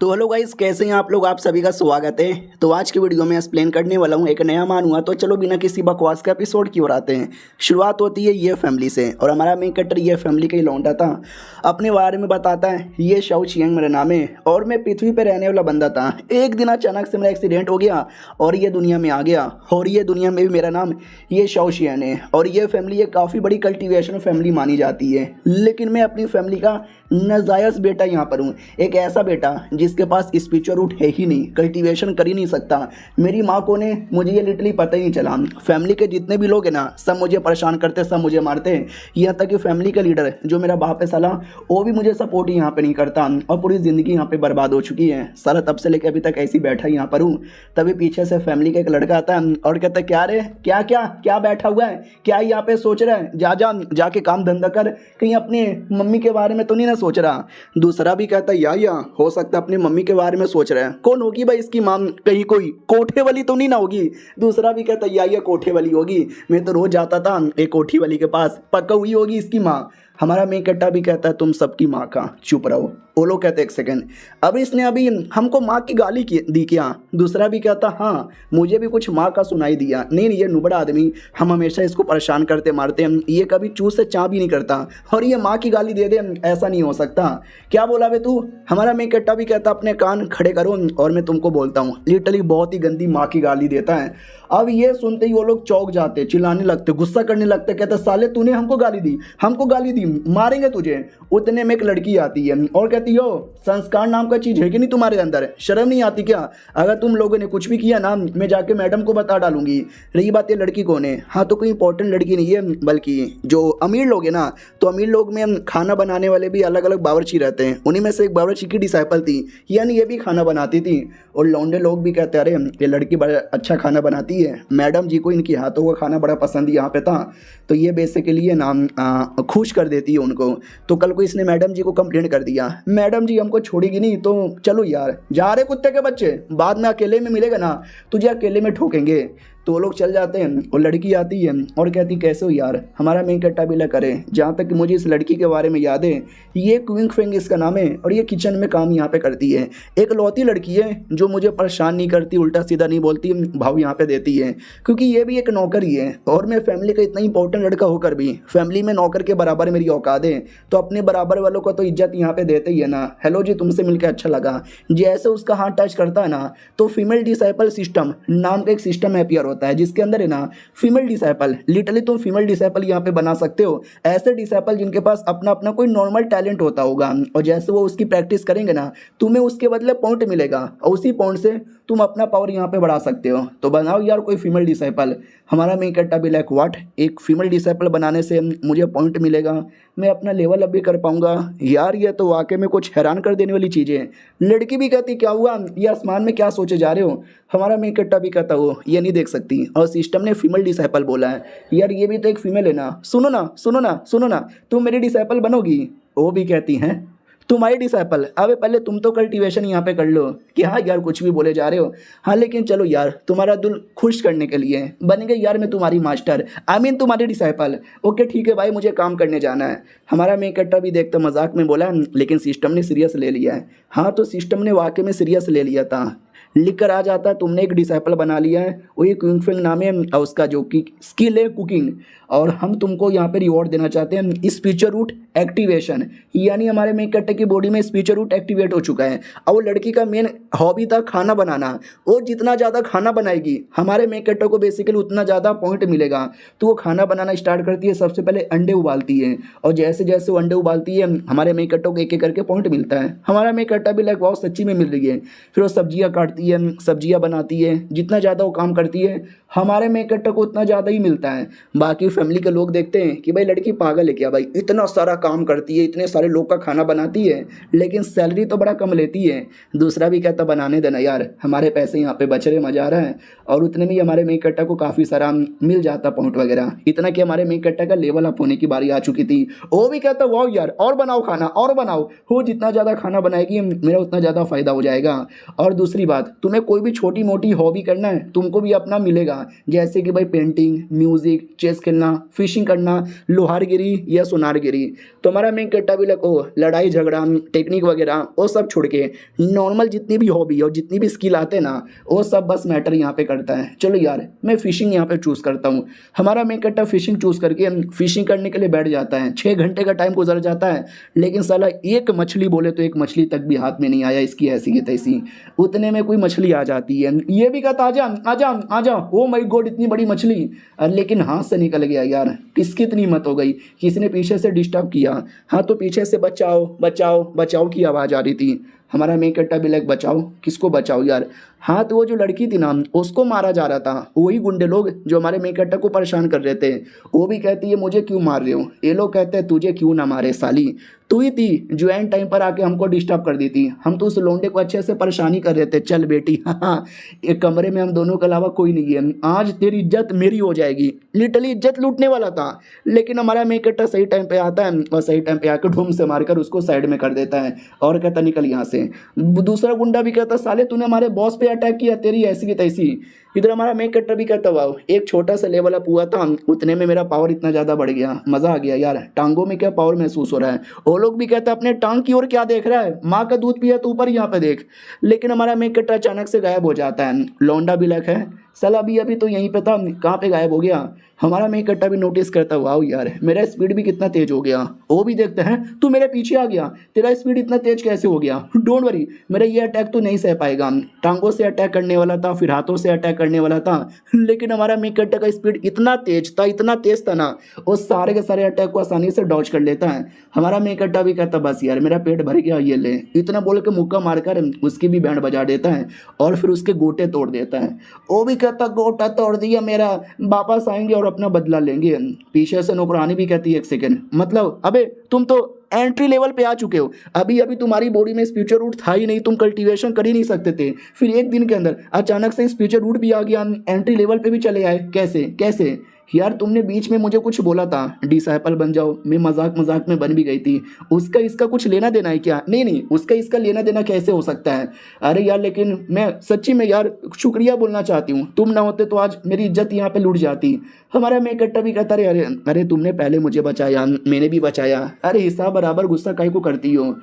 तो hello guys, कैसे हैं आप लोग। आप सभी का स्वागत है। तो आज की वीडियो में एक्सप्लेन करने वाला हूँ एक नया मानूंगा। तो चलो बिना किसी बकवास का एपिसोड की ओर आते हैं। शुरुआत होती है ये फैमिली से और हमारा मेन कैरेक्टर ये फैमिली का ही लौंडा था। अपने बारे में बताता है, ये शाओ चियांग मेरा नाम है और मैं पृथ्वी पर रहने वाला बंदा था। एक दिन अचानक से मेरा एक्सीडेंट हो गया और ये दुनिया में आ गया और ये दुनिया में भी मेरा नाम ये शाओ चियांग है। और ये फैमिली एक काफ़ी बड़ी कल्टीवेशन फैमिली मानी जाती है, लेकिन मैं अपनी फैमिली का नाजायज़ बेटा यहाँ पर हूँ। एक ऐसा बेटा जिसके पास स्पिरिचुअल रूट है ही नहीं, कल्टीवेशन कर ही नहीं सकता। मेरी माँ को ने मुझे ये लिटरली पता ही नहीं चला। फैमिली के जितने भी लोग हैं ना, सब मुझे परेशान करते, सब मुझे मारते हैं। यहाँ तक कि फैमिली का लीडर जो मेरा बाप है साला, वो भी मुझे सपोर्ट यहाँ पे नहीं करता और पूरी ज़िंदगी यहाँ पे बर्बाद हो चुकी है साला। तब से लेकर अभी तक ऐसी बैठा यहाँ पर हूँ। तभी पीछे से फैमिली का एक लड़का आता है और कहता है, क्या रे, क्या क्या क्या बैठा हुआ है, क्या यहाँ पे सोच रहा है, जाके काम धंधा कर, कहीं अपनी मम्मी के बारे में तो नहीं ना सोच रहा। दूसरा भी कहता है, या हो सकता है अपनी मम्मी के बारे में सोच रहा है। कौन होगी भाई इसकी माँ, कहीं कोई कोठे वाली तो नहीं ना होगी। दूसरा भी कहता है, या कोठे वाली होगी, मैं तो रोज जाता था एक कोठी वाली के पास, पक्का हुई होगी इसकी माँ। हमारा मेन कट्टा भी कहता है, तुम सबकी माँ का चुप रहो। वो लोग कहते एक सेकंड, अब इसने अभी हमको माँ की गाली दी क्या। दूसरा भी कहता, हाँ मुझे भी कुछ माँ का सुनाई दिया। नहीं ये नुबड़ा आदमी, हम हमेशा इसको परेशान करते मारते हैं, ये कभी चूँ से चाँ भी नहीं करता और ये माँ की गाली दे दे, ऐसा नहीं हो सकता। क्या बोला बे तू। हमारा मेन कट्टा भी कहता, अपने कान खड़े करो और मैं तुमको बोलता हूँ। लिटरली बहुत ही गंदी माँ की गाली देता है। अब ये सुनते ही वो लोग चौंक जाते, चिल्लाने लगते, गुस्सा करने लगते, कहते साले तूने हमको गाली दी, हमको गाली दी, मारेंगे तुझे। उतने में एक लड़की आती है और कहती, हो संस्कार नाम का चीज़ है कि नहीं तुम्हारे अंदर, शर्म नहीं आती क्या। अगर तुम लोगों ने कुछ भी किया ना, मैं जाके मैडम को बता डालूंगी। रही बात ये लड़की कौन है, हाँ तो कोई इंपॉर्टेंट लड़की नहीं है, बल्कि जो अमीर लोग हैं ना, तो अमीर लोग में खाना बनाने वाले भी अलग अलग बावर्ची रहते हैं। उन्हीं में से एक बावर्ची की डिसाइपल थी, यानी ये भी खाना बनाती थी। और लौंडे लोग भी कहते, अरे ये लड़की बड़ा अच्छा खाना बनाती है, मैडम जी को इनकी हाथों का खाना बड़ा पसंद यहाँ पे था, तो ये बेसिकली ये नाम खुश कर देती है उनको। तो कल को इसने मैडम जी को कंप्लेंट कर दिया, मैडम जी हमको छोड़ेगी नहीं, तो चलो यार जा रहे कुत्ते के बच्चे, बाद में अकेले में मिलेगा ना, तुझे अकेले में ठोकेंगे। तो वो लोग चल जाते हैं और लड़की आती है और कहती, कैसे हो यार। हमारा मेन कट्टा भी लग करे, जहाँ तक कि मुझे इस लड़की के बारे में याद है, ये क्विंग फेंग इसका नाम है और ये किचन में काम यहाँ पे करती है। एक लौती लड़की है जो मुझे परेशान नहीं करती, उल्टा सीधा नहीं बोलती, भाव यहाँ पे देती है, क्योंकि ये भी एक नौकर ही है। और मैं फैमिली का इतना इंपॉर्टेंट लड़का होकर भी फैमिली में नौकर के बराबर मेरी औकात है, तो अपने बराबर वालों को तो इज्जत यहाँ पे देते ही है ना। हेलो जी, तुमसे मिलकर अच्छा लगा। जैसे उसका हाथ टच करता है ना, तो फीमेल डिसाइपल सिस्टम नाम का एक सिस्टम अपीयर होता है, जिसके अंदर है ना फीमेल डिसाइपल, लिटरली तुम फीमेल डिसाइपल यहाँ पे बना सकते हो। ऐसे डिसाइपल जिनके पास अपना अपना कोई नॉर्मल टैलेंट होता होगा, और जैसे वो उसकी प्रैक्टिस करेंगे ना, तुम्हें उसके बदले पॉइंट मिलेगा और उसी पॉइंट से तुम अपना पावर यहाँ पे बढ़ा सकते हो। तो बनाओ यार कोई फीमेल डिसाइपल। हमारा मेन कट्टा भी लाइक, व्हाट, एक फीमेल डिसाइपल बनाने से मुझे पॉइंट मिलेगा, मैं अपना लेवल अप भी कर पाऊंगा। यार ये तो वाकई में कुछ हैरान कर देने वाली चीज़ें हैं। लड़की भी कहती, क्या हुआ, ये आसमान में क्या सोचे जा रहे हो। हमारा मेन कट्टा भी कहता, हो ये नहीं देख सकती, और सिस्टम ने फीमेल डिसाइपल बोला है। यार ये भी तो एक फीमेल है ना, सुनो ना सुनो ना सुनो ना, तुम मेरी डिसाइपल बनोगी। वो भी कहती हैं, तुम्हारी डिसाइपल। अबे पहले तुम तो कल्टीवेशन यहाँ पे कर लो कि हाँ यार कुछ भी बोले जा रहे हो। हाँ लेकिन चलो यार, तुम्हारा दिल खुश करने के लिए बनेंगे यार, मैं तुम्हारी मास्टर, आई मीन तुम्हारी डिसाइपल। ओके ठीक है भाई, मुझे काम करने जाना है। हमारा मेन कट्टा भी देखता मजाक में बोला, लेकिन सिस्टम ने सीरियस ले लिया है। हाँ तो सिस्टम ने वाकई में सीरियस ले लिया था, लिख कर आ जाता, तुमने एक डिसाइपल बना लिया है, वही क्विंग फेंग नाम है, और उसका जो कि स्किल है कुकिंग, और हम तुमको यहाँ पे रिवॉर्ड देना चाहते हैं स्पिरिचुअल रूट एक्टिवेशन। यानी हमारे मेन कट्टे की बॉडी में स्पिरिचुअल रूट एक्टिवेट हो चुका है और वो लड़की का मेन हॉबी था खाना बनाना। वो जितना ज़्यादा खाना बनाएगी हमारे मेन कट्टे को बेसिकली उतना ज़्यादा पॉइंट मिलेगा। तो वो खाना बनाना स्टार्ट करती है, सबसे पहले अंडे उबालती है, और जैसे जैसे वो अंडे उबालती है हमारे मेन कट्टों को एक एक करके पॉइंट मिलता है। हमारा मेन कट्टा भी लाइक बहुत सच्ची में मिल रही है। फिर वो सब्जियाँ काटती है, सब्जियाँ बनाती है, जितना ज़्यादा वो काम करती है हमारे मेन कट्टे को उतना ज़्यादा ही मिलता है। बाकी फैमिली के लोग देखते हैं कि भाई लड़की पागल है क्या, भाई इतना सारा काम करती है, इतने सारे लोग का खाना बनाती है, लेकिन सैलरी तो बड़ा कम लेती है। दूसरा भी कहता, बनाने देना यार, हमारे पैसे यहाँ पे बच रहे, मजा आ रहा है। और उतने में ही हमारे मेन कट्टा को काफ़ी सारा मिल जाता पॉइंट वगैरह, इतना कि हमारे मेन कट्टा का लेवल अप होने की बारी आ चुकी थी। वो भी कहता, वाह यार और बनाओ खाना और बनाओ, वो जितना ज़्यादा खाना बनाएगी मेरा उतना ज़्यादा फायदा हो जाएगा। और दूसरी बात, तुम्हें कोई भी छोटी मोटी हॉबी करना है तुमको भी अपना मिलेगा, जैसे कि भाई पेंटिंग, म्यूजिक, चेस खेलना, फिशिंग करना, लोहारगिरी या सुनारगिरी। तो हमारा मेन कैरेक्टर भी लको लड़ाई झगड़ा, टेक्निक वगैरह वो सब छोड़ के नॉर्मल जितनी भी हॉबी और जितनी भी स्किल आते हैं ना वो सब बस मैटर यहाँ पे करता है। चलो यार मैं फिशिंग यहाँ पे चूज़ करता हूँ। हमारा मेन कैरेक्टर फिशिंग चूज़ करके फिशिंग करने के लिए बैठ जाता है। 6 घंटे का टाइम गुजर जाता है, लेकिन साला एक मछली बोले तो एक मछली तक भी हाथ में नहीं आया इसकी, ऐसी की तैसी। उतने में कोई मछली आ जाती है, ये भी कहता आजा आजा आजा, ओ माय गॉड इतनी बड़ी मछली, लेकिन हाथ से निकल गया यार। किसकी इतनी हिम्मत हो गई, किसी ने पीछे से डिस्टर्ब किया। हाँ तो पीछे से बचाओ बचाओ बचाओ की आवाज़ आ रही थी। हमारा मेन कैरेक्टर भी लाइक बचाओ, किसको बचाओ यार। हाँ तो वो जो लड़की थी ना उसको मारा जा रहा था, वही गुंडे लोग जो हमारे मेन कैरेक्टर को परेशान कर रहे थे। वो भी कहती है मुझे क्यों मार रहे हो, ये लोग कहते हैं तुझे क्यों ना मारे साली, तू ही थी जो एंड टाइम पर आके हमको डिस्टर्ब कर दी थी। हम तो उस लोंडे को अच्छे से परेशानी कर रहे थे, चल बेटी हाँ एक कमरे में हम दोनों के अलावा कोई नहीं है, आज तेरी इज्जत मेरी हो जाएगी। लिटरली इज्जत लूटने वाला था, लेकिन हमारा मेन कैरेक्टर सही टाइम पे आता है और सही टाइम पे आकर ढूम से मारकर उसको साइड में कर देता है और कहता निकल यहाँ से। दूसरा गुंडा भी कहता साले तूने हमारे बॉस पे अटैक किया, तेरी ऐसी की तैसी। इधर हमारा मेन कैरेक्टर भी कहता वाह एक छोटा सा लेवल अप हुआ था, उतने में मेरा पावर इतना ज़्यादा बढ़ गया, मज़ा आ गया यार, टांगों में क्या पावर महसूस हो रहा है। वो लोग भी कहते हैं अपने टांग की ओर क्या देख रहा है, माँ का दूध पिया तो ऊपर यहाँ पे देख। लेकिन हमारा मेन कैरेक्टर अचानक से गायब हो जाता है। लौंडा भी लक है साला अभी अभी तो यहीं पे था, कहाँ पे गायब हो गया। हमारा मेन कैरेक्टर भी नोटिस करता वाह यार मेरा स्पीड भी कितना तेज हो गया। वो भी देखते हैं तू मेरे पीछे आ गया, तेरा स्पीड इतना तेज कैसे हो गया। डोंट वरी मेरा ये अटैक तो नहीं सह पाएगा। टांगों से अटैक करने वाला था, फिर हाथों से अटैक करने वाला था, लेकिन हमारा मेन कैरेक्टर का स्पीड इतना तेज था ना वो सारे के सारे अटैक को आसानी से डॉज कर लेता है। हमारा मेन कैरेक्टर भी कहता बस यार मेरा पेट भर गया, ये ले, इतना बोल के मुक्का मारकर उसकी भी बैंड बजा देता है और फिर उसके गोटे तोड़ देता है। वो भी कहता गोटा तोड़ दिया मेरा, वापस आएंगे और अपना बदला लेंगे। पीछे से नौकरानी भी कहती है एक सेकेंड, मतलब अबे तुम तो एंट्री लेवल पे आ चुके हो, अभी अभी तुम्हारी बॉडी में स्पीचर रूट था ही नहीं, तुम कल्टीवेशन कर ही नहीं सकते थे, फिर एक दिन के अंदर अचानक से स्पीचर रूट भी आ गया, एंट्री लेवल पे भी चले आए, कैसे कैसे यार। तुमने बीच में मुझे कुछ बोला था डिसाइपल बन जाओ, मैं मजाक मजाक में बन भी गई थी, उसका इसका कुछ लेना देना है क्या। नहीं नहीं उसका इसका लेना देना कैसे हो सकता है। अरे यार लेकिन मैं सच्ची में यार शुक्रिया बोलना चाहती हूँ, तुम ना होते तो आज मेरी इज्जत यहाँ पे लूट जाती। हमारा मेन कैरेक्टर भी कहता अरे अरे तुमने पहले मुझे बचाया, मैंने भी बचाया, अरे हिसाब बराबर, गुस्सा काहे को करती हो।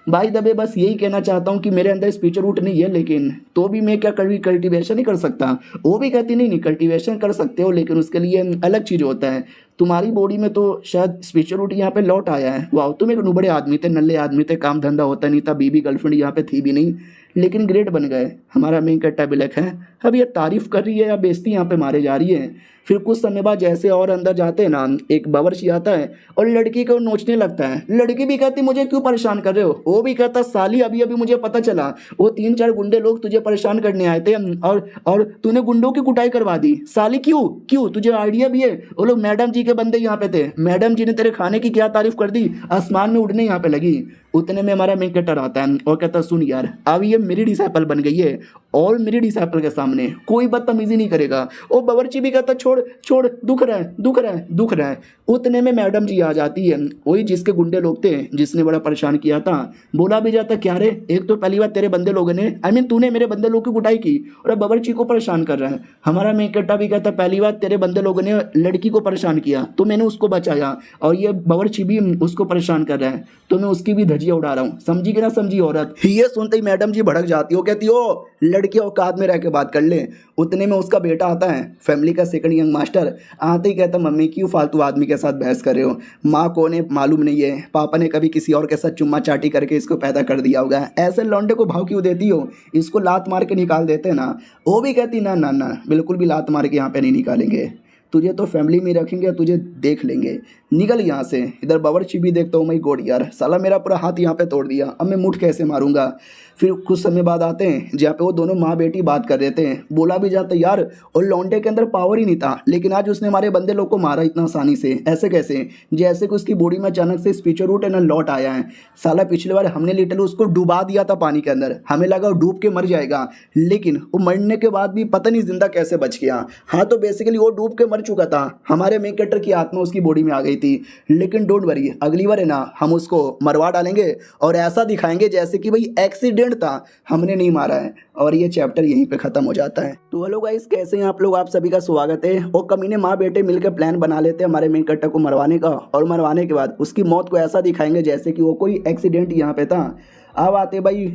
भाई दबे बस यही कहना चाहता हूँ कि मेरे अंदर स्पीचर रूट नहीं है, लेकिन तो भी मैं क्या कभी कल्टीवेशन नहीं कर सकता। वो भी कहती नहीं नहीं कल्टीवेशन कर सकते हो, लेकिन उसके लिए अलग चीज़ होता है। तुम्हारी बॉडी में तो शायद स्पीचर रूट यहाँ पे लौट आया है। वाह तुम एक नुबड़े आदमी थे, नल्ले आदमी थे, काम धंधा होता नहीं था, बीबी गर्लफ्रेंड यहाँ पे थी भी नहीं, लेकिन ग्रेट बन गए। हमारा मेन कैरेक्टर बिलक है, अब ये तारीफ कर रही है या बेइज्जती यहाँ पे मारे जा रही है। फिर कुछ समय बाद जैसे और अंदर जाते हैं ना, एक बावर्ची आता है और लड़की को नोचने लगता है। लड़की भी कहती मुझे क्यों परेशान कर रहे हो। वो भी कहता साली अभी अभी मुझे पता चला वो 3-4 गुंडे लोग तुझे परेशान करने आए थे और तूने गुंडों की कुटाई करवा दी। साली क्यों क्यों, तुझे आइडिया भी है। वो लोग मैडम जी के बंदे यहाँ पे थे, मैडम जी ने तेरे खाने की क्या तारीफ कर दी, आसमान में उड़ने यहाँ पे लगी। उतने में हमारा मेन कैरेक्टर आता है और कहता सुन यार अब ये मेरी डिसाइपल बन गई है और मेरी डिसाइपल के सामने कोई बदतमीजी नहीं करेगा। वो बावर्ची भी कहता छोड़ छोड़, दुख रहा है दुख रहा है दुख रहा है। उतने में मैडम जी आ जाती है, वही जिसके गुंडे लोग थे जिसने बड़ा परेशान किया था। बोला भी जाता क्या रे, एक तो पहली बार तेरे बंदे लोगों ने तूने मेरे बंदे लोग की कुटाई की और अब बावर्ची को परेशान कर रहा है। हमारा मेन कैरेक्टर भी कहता पहली बार तेरे बंदे लोगों ने लड़की को परेशान किया तो मैंने उसको बचाया, और ये बावर्ची भी उसको परेशान कर रहा है तो मैं उसकी भी धजिया उड़ा रहा हूँ, समझी कि ना समझी औरत। ये सुनते ही मैडम जी भड़क जाती हो, कहती हो लड़की औकात में रह के बात कर ले। उतने में उसका बेटा आता है, फैमिली का सेकंड यंग मास्टर, आते ही कहता मम्मी क्यों फालतू आदमी के साथ बहस कर रहे हो, माँ कौन है मालूम नहीं है, पापा ने कभी किसी और के साथ चुम्मा चाटी करके इसको पैदा कर दिया होगा, ऐसे लौंडे को भाव क्यों देती हो, इसको लात मार के निकाल देते ना। वो भी कहती ना ना ना बिल्कुल भी लात मार के यहाँ पे नहीं निकालेंगे, तुझे तो फैमिली में रखेंगे, तुझे देख लेंगे, निकल यहाँ से। इधर बावर्ची भी देखता हूँ मैं गोड यार साला मेरा पूरा हाथ यहाँ पे तोड़ दिया, अब मैं मुठ कैसे मारूंगा। फिर कुछ समय बाद आते हैं जहाँ पे वो दोनों माँ बेटी बात कर रहे थे। बोला भी जाता यार और लौंडे के अंदर पावर ही नहीं था, लेकिन आज उसने हमारे बंदे लोग को मारा इतना आसानी से, ऐसे कैसे, जैसे कि उसकी बॉडी में अचानक से स्पीचर रूट है ना लौट आया है। साला पिछले बार हमने लिटरली उसको डुबा दिया था पानी के अंदर, हमें लगा वो डूब के मर जाएगा, लेकिन वो मरने के बाद भी पता नहीं जिंदा कैसे बच गया। हाँ तो बेसिकली वो डूब के मर कर चुका था, हमारे मेन कैरेक्टर की आत्मा उसकी बॉडी में आ गई थी। लेकिन डोंट वरी, अगली बार है ना हम उसको मरवा डालेंगे और ऐसा दिखाएंगे जैसे कि भाई एक्सीडेंट था, हमने नहीं मारा है। और ये चैप्टर यहीं पे खत्म हो जाता है। तो हेलो गाइस, कैसे हैं आप लोग? आप सभी का स्वागत है। और कमीने माँ बेटे मिलकर प्लान बना लेते हैं हमारे मेन कैरेक्टर को मरवाने का, और मरवाने के बाद उसकी मौत को ऐसा दिखाएंगे जैसे कि वो कोई एक्सीडेंट यहाँ पे था। अब आते भाई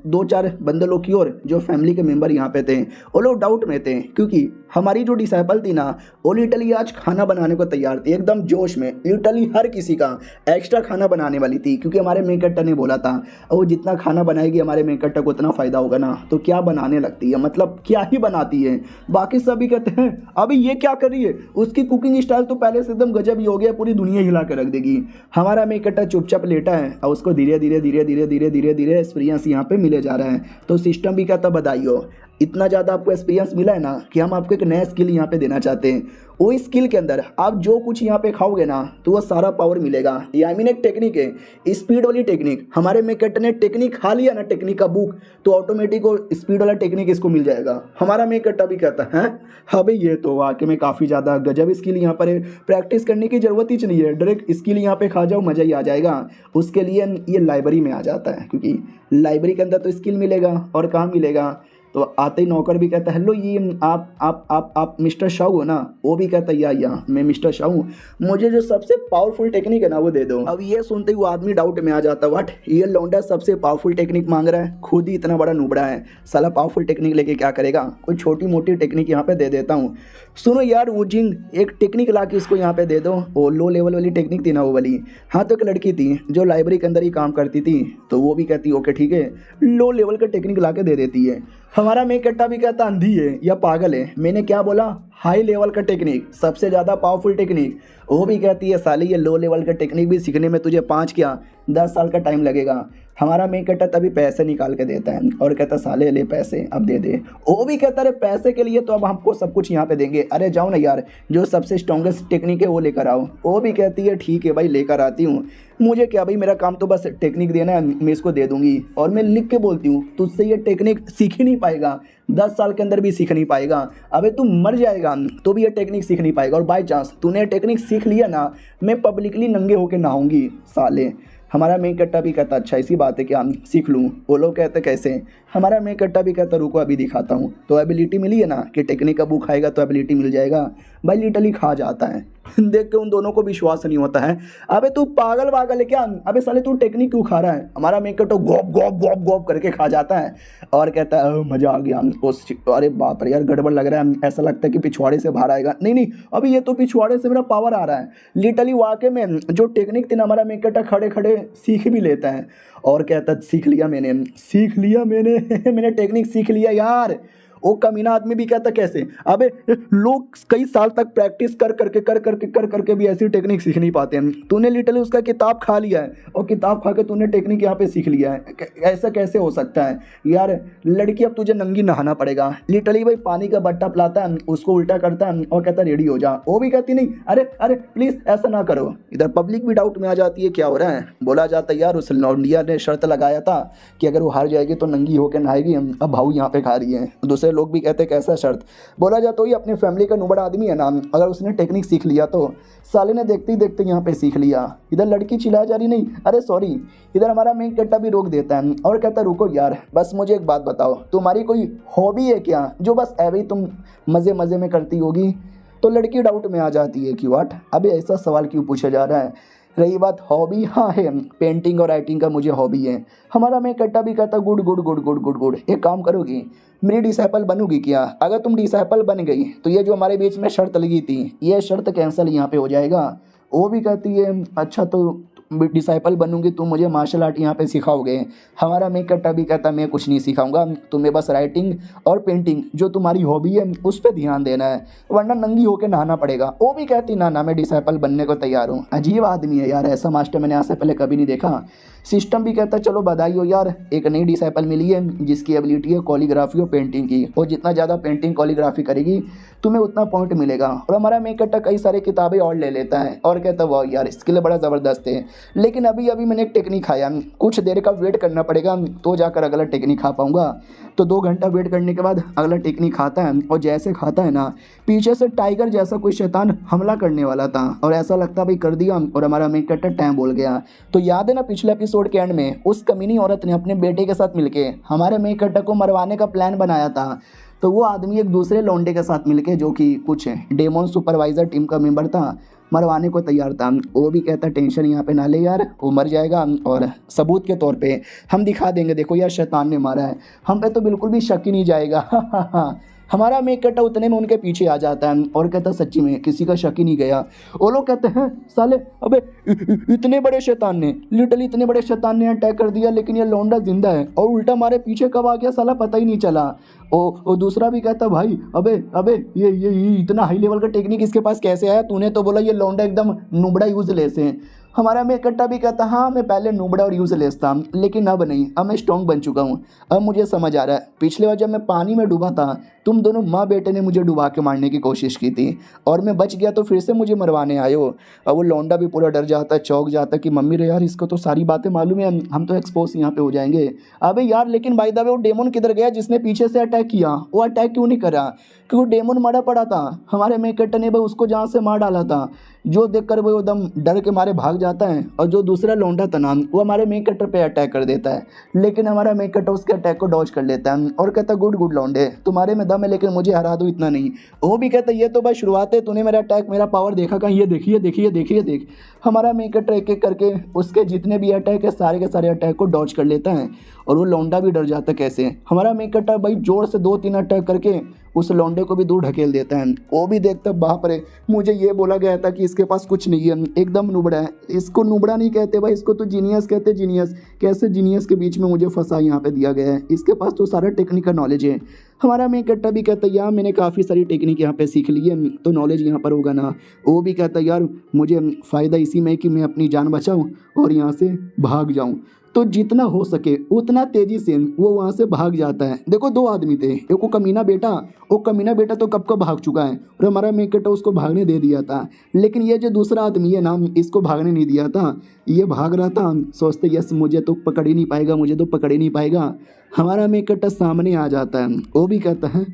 2-4 बंदे लोग की ओर, जो फैमिली के मेंबर यहाँ पे थे वो लोग डाउट में थे, क्योंकि हमारी जो डिसाइपल थी ना वो लिटरली आज खाना बनाने को तैयार थी, एकदम जोश में, लिटरली हर किसी का एक्स्ट्रा खाना बनाने वाली थी, क्योंकि हमारे मेन कैरेक्टर ने बोला था वो जितना खाना बनाएगी हमारे मेन कैरेक्टर को उतना फ़ायदा होगा ना। तो क्या बनाने लगती है, मतलब क्या ही बनाती है। बाकी सभी कहते हैं अभी ये क्या कर रही है, उसकी कुकिंग स्टाइल तो पहले से एकदम गजब ही हो गया, पूरी दुनिया हिला कर रख देगी। हमारा मेन कैरेक्टर चुपचाप लेटा है और उसको धीरे धीरे धीरे धीरे धीरे धीरे धीरे एक्सपीरियंस यहाँ पे मिले जा रहा है। तो सिस्टम भी कहता बधाई हो, इतना ज़्यादा आपको एक्सपीरियंस मिला है ना कि हम आपको एक नया स्किल यहाँ पे देना चाहते हैं। वो स्किल के अंदर आप जो कुछ यहाँ पे खाओगे ना तो वो सारा पावर मिलेगा। ये आई मीन एक टेक्निक है, स्पीड वाली टेक्निक। हमारे मेन कैरेक्टर ने टेक्निक खा लिया ना, टेक्निक का बुक, तो ऑटोमेटिक वो स्पीड वाला टेक्निक इसको मिल जाएगा। हमारा मेन कैरेक्टर भी कहता है हाँ भाई ये तो वाकई में काफ़ी ज़्यादा गजब स्किल यहाँ पर है, प्रैक्टिस करने की ज़रूरत ही नहीं है, डायरेक्ट स्किल यहाँ पे खा जाओ, मज़ा ही आ जाएगा। उसके लिए ये लाइब्रेरी में आ जाता है, क्योंकि लाइब्रेरी के अंदर तो स्किल मिलेगा और कहाँ मिलेगा। तो आते ही नौकर भी कहता है हेलो ये आप मिस्टर शाहू हो ना। वो भी कहता है या मैं मिस्टर शाहू, मुझे जो सबसे पावरफुल टेक्निक है ना वो दे दो। अब ये सुनते ही वो आदमी डाउट में आ जाता है, व्हाट, ये लौंडा सबसे पावरफुल टेक्निक मांग रहा है, खुद ही इतना बड़ा नुबड़ा है, साला पावरफुल टेक्निक लेके क्या करेगा, कोई छोटी मोटी टेक्निक यहाँ पे दे देता हूँ। सुनो यार वुजिंग, एक टेक्निक ला के उसको यहाँ पे दे दो। वो लो लेवल वाली टेक्निक थी ना वो वाली। हाँ, तो एक लड़की थी जो लाइब्रेरी के अंदर ही काम करती थी, तो वो भी कहती ओके ठीक है, लो लेवल का टेक्निक ला के दे देती है। हमारा मेन कैरेक्टर भी कहता अंधी है या पागल है, मैंने क्या बोला, हाई लेवल का टेक्निक, सबसे ज़्यादा पावरफुल टेक्निक। वो भी कहती है साली ये लो लेवल का टेक्निक भी सीखने में तुझे 5 क्या 10 साल का टाइम लगेगा। हमारा मेन कैरेक्टर तभी पैसे निकाल के देता है और कहता साले ले पैसे अब दे दे। वो भी कहता अरे पैसे के लिए तो अब हमको सब कुछ यहाँ पे देंगे, अरे जाओ ना यार जो सबसे स्ट्रॉन्गेस्ट टेक्निक है वो लेकर आओ। वो भी कहती है ठीक है भाई लेकर आती हूँ, मुझे क्या भाई मेरा काम तो बस टेक्निक देना है, मैं इसको दे दूंगी। और मैं लिख के बोलती हूँ तुझसे ये टेक्निक सीख ही नहीं पाएगा, 10 साल के अंदर भी सीख नहीं पाएगा, अबे तू मर जाएगा तो भी ये टेक्निक सीख नहीं पाएगा। और बाई चांस तूने टेक्निक सीख लिया ना, मैं पब्लिकली नंगे होके नहाऊंगी साले। हमारा मेन कैरेक्टर भी कहता अच्छा इसी बात है कि हम सीख लूँ। वो लोग कहते कैसे, हमारा मेन कैरेक्टर भी कहता रुको अभी दिखाता हूँ। तो एबिलिटी मिली है ना कि टेक्निक का बुक खाएगा तो एबिलिटी मिल जाएगा, भाई लिटरली खा जाता है। देख के उन दोनों को विश्वास नहीं होता है, अबे तू पागल वागल है क्या, अबे साले तू टेक्निक क्यों खा रहा है। हमारा मेन कैरेक्टर गॉप गॉप गॉप गॉप करके खा जाता है और कहता है मज़ा आ गया। अरे बाप रे यार गड़बड़ लग रहा है, ऐसा लगता है कि पिछवाड़े से बाहर आएगा। नहीं अभी ये तो पिछवाड़े से मेरा पावर आ रहा है। लिटरली वाकई में जो टेक्निक थी ना हमारा मेन कैरेक्टर खड़े खड़े सीख भी लेता है और कहता है सीख लिया मैंने टेक्निक सीख लिया यार। वो कमीना आदमी भी कहता कैसे, अबे लोग कई साल तक प्रैक्टिस कर करके भी ऐसी टेक्निक सीख नहीं पाते हैं, तूने लिटरली उसका किताब खा लिया है और किताब खा के तूने टेक्निक यहाँ पे सीख लिया है, ऐसा कैसे हो सकता है यार। लड़की अब तुझे नंगी नहाना पड़ेगा। लिटरली भाई पानी का बट्टा पिलाता है, उसको उल्टा करता है और कहता रेडी हो जा। वो भी कहती नहीं अरे प्लीज़ ऐसा ना करो। इधर पब्लिक भी डाउट में आ जाती है क्या हो रहा है। बोला जाता यार उस लौंडिया ने शर्त लगाया था कि अगर वो हार जाएगी तो नंगी होकर नहाएगी, अब भाऊ यहाँ पे खा रही है। दूसरे लोग भी कहते कैसा शर्त। बोला जाता तो ये अपनी फैमिली का नुबड़ा आदमी है ना, अगर उसने टेक्निक सीख लिया तो साले ने देखते ही देखते यहाँ पे सीख लिया। इधर लड़की चिल्ला जा रही नहीं अरे सॉरी। इधर हमारा मेन कैरेक्टर भी रोक देता है और कहता रुको यार बस मुझे एक बात बताओ, तुम्हारी कोई हॉबी है क्या जो बस ऐसे तुम मज़े मज़े में करती होगी। तो लड़की डाउट में आ जाती है कि व्हाट, अबे ऐसा सवाल क्यों पूछा जा रहा है। रही बात हॉबी, हाँ है पेंटिंग और राइटिंग का मुझे हॉबी है। हमारा मैं कट्टा भी कहता good good good good good good. एक काम करोगी मेरी डिसाइपल बनोगी क्या। अगर तुम डिसाइपल बन गई तो ये जो हमारे बीच में शर्त लगी थी ये शर्त कैंसिल यहाँ पे हो जाएगा। वो भी कहती है अच्छा तो डिसाइपल बनूंगी तुम मुझे मार्शल आर्ट यहाँ पे सिखाओगे। हमारा मैं कट्टा भी कहता मैं कुछ नहीं सिखाऊंगा, तुम्हें बस राइटिंग और पेंटिंग जो तुम्हारी हॉबी है उस पर ध्यान देना है, वरना नंगी होकर नहाना पड़ेगा। वो भी कहती ना मैं डिसाइपल बनने को तैयार हूँ। अजीब आदमी है यार, ऐसा मास्टर मैंने आज से पहले कभी नहीं देखा। सिस्टम भी कहता चलो बधाई हो यार, एक नई डिसाइपल मिली है जिसकी एबिलिटी है कॉलीग्राफी और पेंटिंग की। वो जितना ज़्यादा पेंटिंग कॉलीग्राफी करेगी तुम्हें उतना पॉइंट मिलेगा। और हमारा मेन कैरेक्टर कई सारी किताबें और ले लेता है और कहता है वाह यार इसके लिए बड़ा ज़बरदस्त है, लेकिन अभी अभी मैंने एक टेक्निक खाया, कुछ देर का वेट करना पड़ेगा तो जाकर अगला टेक्निक खा पाऊँगा। तो 2 घंटा वेट करने के बाद अगला टेक्निक खाता है और जैसे खाता है ना, पीछे से टाइगर जैसा कोई शैतान हमला करने वाला था और ऐसा लगता भाई कर दिया और हमारा मेन कैरेक्टर टाइम बोल गया। तो याद है ना पिछले एपिसोड के एंड में उस कमीनी औरत ने अपने बेटे के साथ मिलके हमारे मेन कैरेक्टर को मरवाने का प्लान बनाया था। तो वो आदमी एक दूसरे लौंडे के साथ मिलके जो कि कुछ डेमोन सुपरवाइजर टीम का मेंबर था, मरवाने को तैयार था। वो भी कहता टेंशन यहाँ पे ना ले यार, वो मर जाएगा और सबूत के तौर पे हम दिखा देंगे देखो यार शैतान ने मारा है, हम पे तो बिल्कुल भी शक ही नहीं जाएगा। हमारा मेन कैरेक्टर उतने में उनके पीछे आ जाता है और कहता सच्ची में किसी का शक ही नहीं गया। वो लोग कहते हैं साले अबे इतने बड़े शैतान ने, लिटरली इतने बड़े शैतान ने अटैक कर दिया लेकिन ये लौंडा जिंदा है और उल्टा हमारे पीछे कब आ गया साला पता ही नहीं चला। ओ दूसरा भी कहता भाई अबे अबे ये इतना हाई लेवल का टेक्निक इसके पास कैसे आया, तूने तो बोला ये लौंडा एकदम नुबड़ा यूजलेस है। हमारा मेन कैरेक्टर भी कहता हाँ मैं पहले नुबड़ा और यूजलेस था लेकिन अब नहीं, अब मैं स्ट्रॉन्ग बन चुका हूँ। अब मुझे समझ आ रहा है पिछले बार जब मैं पानी में डूबा था तुम दोनों माँ बेटे ने मुझे डुबा के मारने की कोशिश की थी और मैं बच गया तो फिर से मुझे मरवाने आए हो। अब वो लौंडा भी पूरा डर जाता है, चौंक जाता है कि मम्मी रे यार इसको तो सारी बातें मालूम है, हम तो एक्सपोज यहाँ पे हो जाएंगे। अबे यार लेकिन बाय द वे वो डेमन किधर गया जिसने पीछे से अटैक किया, वो अटैक क्यों नहीं करा? क्योंकि डेमन मरा पड़ा था, हमारे मेन कैरेक्टर ने भाई उसको जहाँ से मार डाला था, जो देखकर वो एकदम डर के मारे भाग जाता है और जो दूसरा लौंडा था ना वो हमारे मेन कैरेक्टर पे अटैक कर देता है, लेकिन हमारा मेन कैरेक्टर उसके अटैक को डॉज कर लेता है और कहता गुड गुड लौंडे तुम्हारे में दम है लेकिन मुझे हरा दो इतना नहीं। वो भी कहता ये तो बस शुरुआत है, तूने मेरा अटैक मेरा पावर देखा कहीं, ये देखिए देखिए देखिए देख। हमारा मेन कैरेक्टर एक एक करके उसके जितने भी अटैक है सारे के सारे अटैक को डॉज कर लेता है और वो लौंडा भी डर जाता है। कैसे? हमारा मेन कैरेक्टर भाई जोर से 2-3 अटैक करके उस लौंडे को भी दूर ढकेल देता है। वो भी देखता बाप रे, मुझे ये बोला गया था कि इसके पास कुछ नहीं है, एकदम नुबड़ा है। इसको नुबड़ा नहीं कहते भाई, इसको तो जीनियस कहते। जीनियस कैसे? जीनियस के बीच में मुझे फंसा यहाँ पे दिया गया है, इसके पास तो सारा टेक्निक का नॉलेज है। हमारा मेन कैरेक्टर भी कहता है यार मैंने काफ़ी सारी टेक्निक यहाँ पे सीख ली है तो नॉलेज यहाँ पर होगा ना। वो भी कहता है यार मुझे फ़ायदा इसी में है कि मैं अपनी जान बचाऊँ और यहाँ से भाग जाऊँ। तो जितना हो सके उतना तेज़ी से वो वहाँ से भाग जाता है। देखो 2 आदमी थे, एक वो कमीना बेटा, वो कमीना बेटा तो कब का भाग चुका है और हमारा मेन कैरेक्टर उसको भागने दे दिया था, लेकिन ये जो दूसरा आदमी है ना इसको भागने नहीं दिया था, ये भाग रहा था। सोचते यस मुझे तो पकड़ ही नहीं पाएगा, मुझे तो पकड़ ही नहीं पाएगा। हमारा मेन कैरेक्टर सामने आ जाता है, वो भी कहता है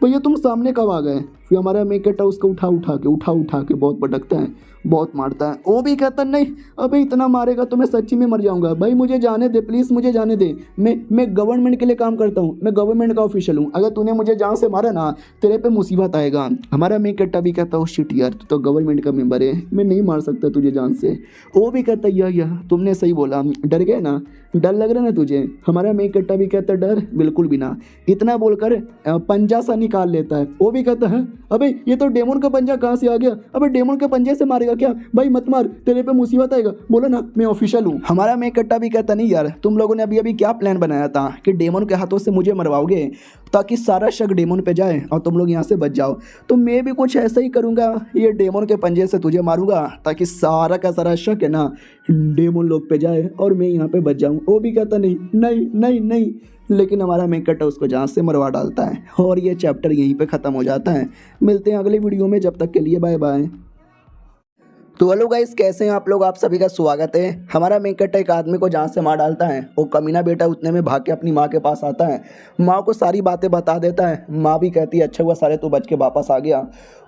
भैया तुम सामने कब आ गए? फिर हमारा मेन कैरेक्टर उसको उठा के बहुत पटकता है, बहुत मारता है। वो भी कहता नहीं अबे इतना मारेगा तो मैं सच्ची में मर जाऊंगा, भाई मुझे जाने दे प्लीज़, मुझे जाने दे। मैं गवर्नमेंट के लिए काम करता हूँ, मैं गवर्नमेंट का ऑफिशियल हूँ, अगर तूने मुझे जान से मारा ना तेरे पे मुसीबत आएगा। हमारा मेन कैरेक्टर भी कहता है शिट यार तू तो गवर्नमेंट का मेंबर है, मैं नहीं मार सकता तुझे जान से। वो भी कहता है यह तुमने सही बोला, डर गए ना, डर लग रहा ना तुझे? हमारा मेन कैरेक्टर भी कहता है डर बिल्कुल भी ना। इतना बोलकर पंजा सा निकाल लेता है। वो भी कहता है अबे ये तो डेमन का पंजा कहाँ से आ गया? अबे डेमन के पंजे से मारेगा क्या? भाई मत मार, तेरे पे मुसीबत आएगा, बोलो ना मैं ऑफिशियल हूँ। हमारा मेन कैरेक्टर भी कहता नहीं यार तुम लोगों ने अभी अभी क्या प्लान बनाया था कि डेमन के हाथों से मुझे मरवाओगे ताकि सारा शक डेमन पे जाए और तुम लोग यहाँ से बच जाओ। तो मैं भी कुछ ऐसा ही करूँगा, ये डेमन के पंजे से तुझे मारूंगा ताकि सारा का सारा शक है ना डेमन लोग पे जाए और मैं यहाँ पे बच जाऊँ। वो भी कहता नहीं नहीं नहीं नहीं, लेकिन हमारा मेन कैरेक्टर उसको जान से मरवा डालता है और ये चैप्टर यहीं पे ख़त्म हो जाता है। मिलते हैं अगले वीडियो में, जब तक के लिए बाय बाय। तो हेलो गाइस, कैसे हैं आप लोग? आप सभी का स्वागत है। हमारा मेन कैरेक्टर एक आदमी को जान से मार डालता है, वो कमीना बेटा उतने में भाग के अपनी माँ के पास आता है, माँ को सारी बातें बता देता है। माँ भी कहती है अच्छा हुआ सारे तू बच के वापस आ गया,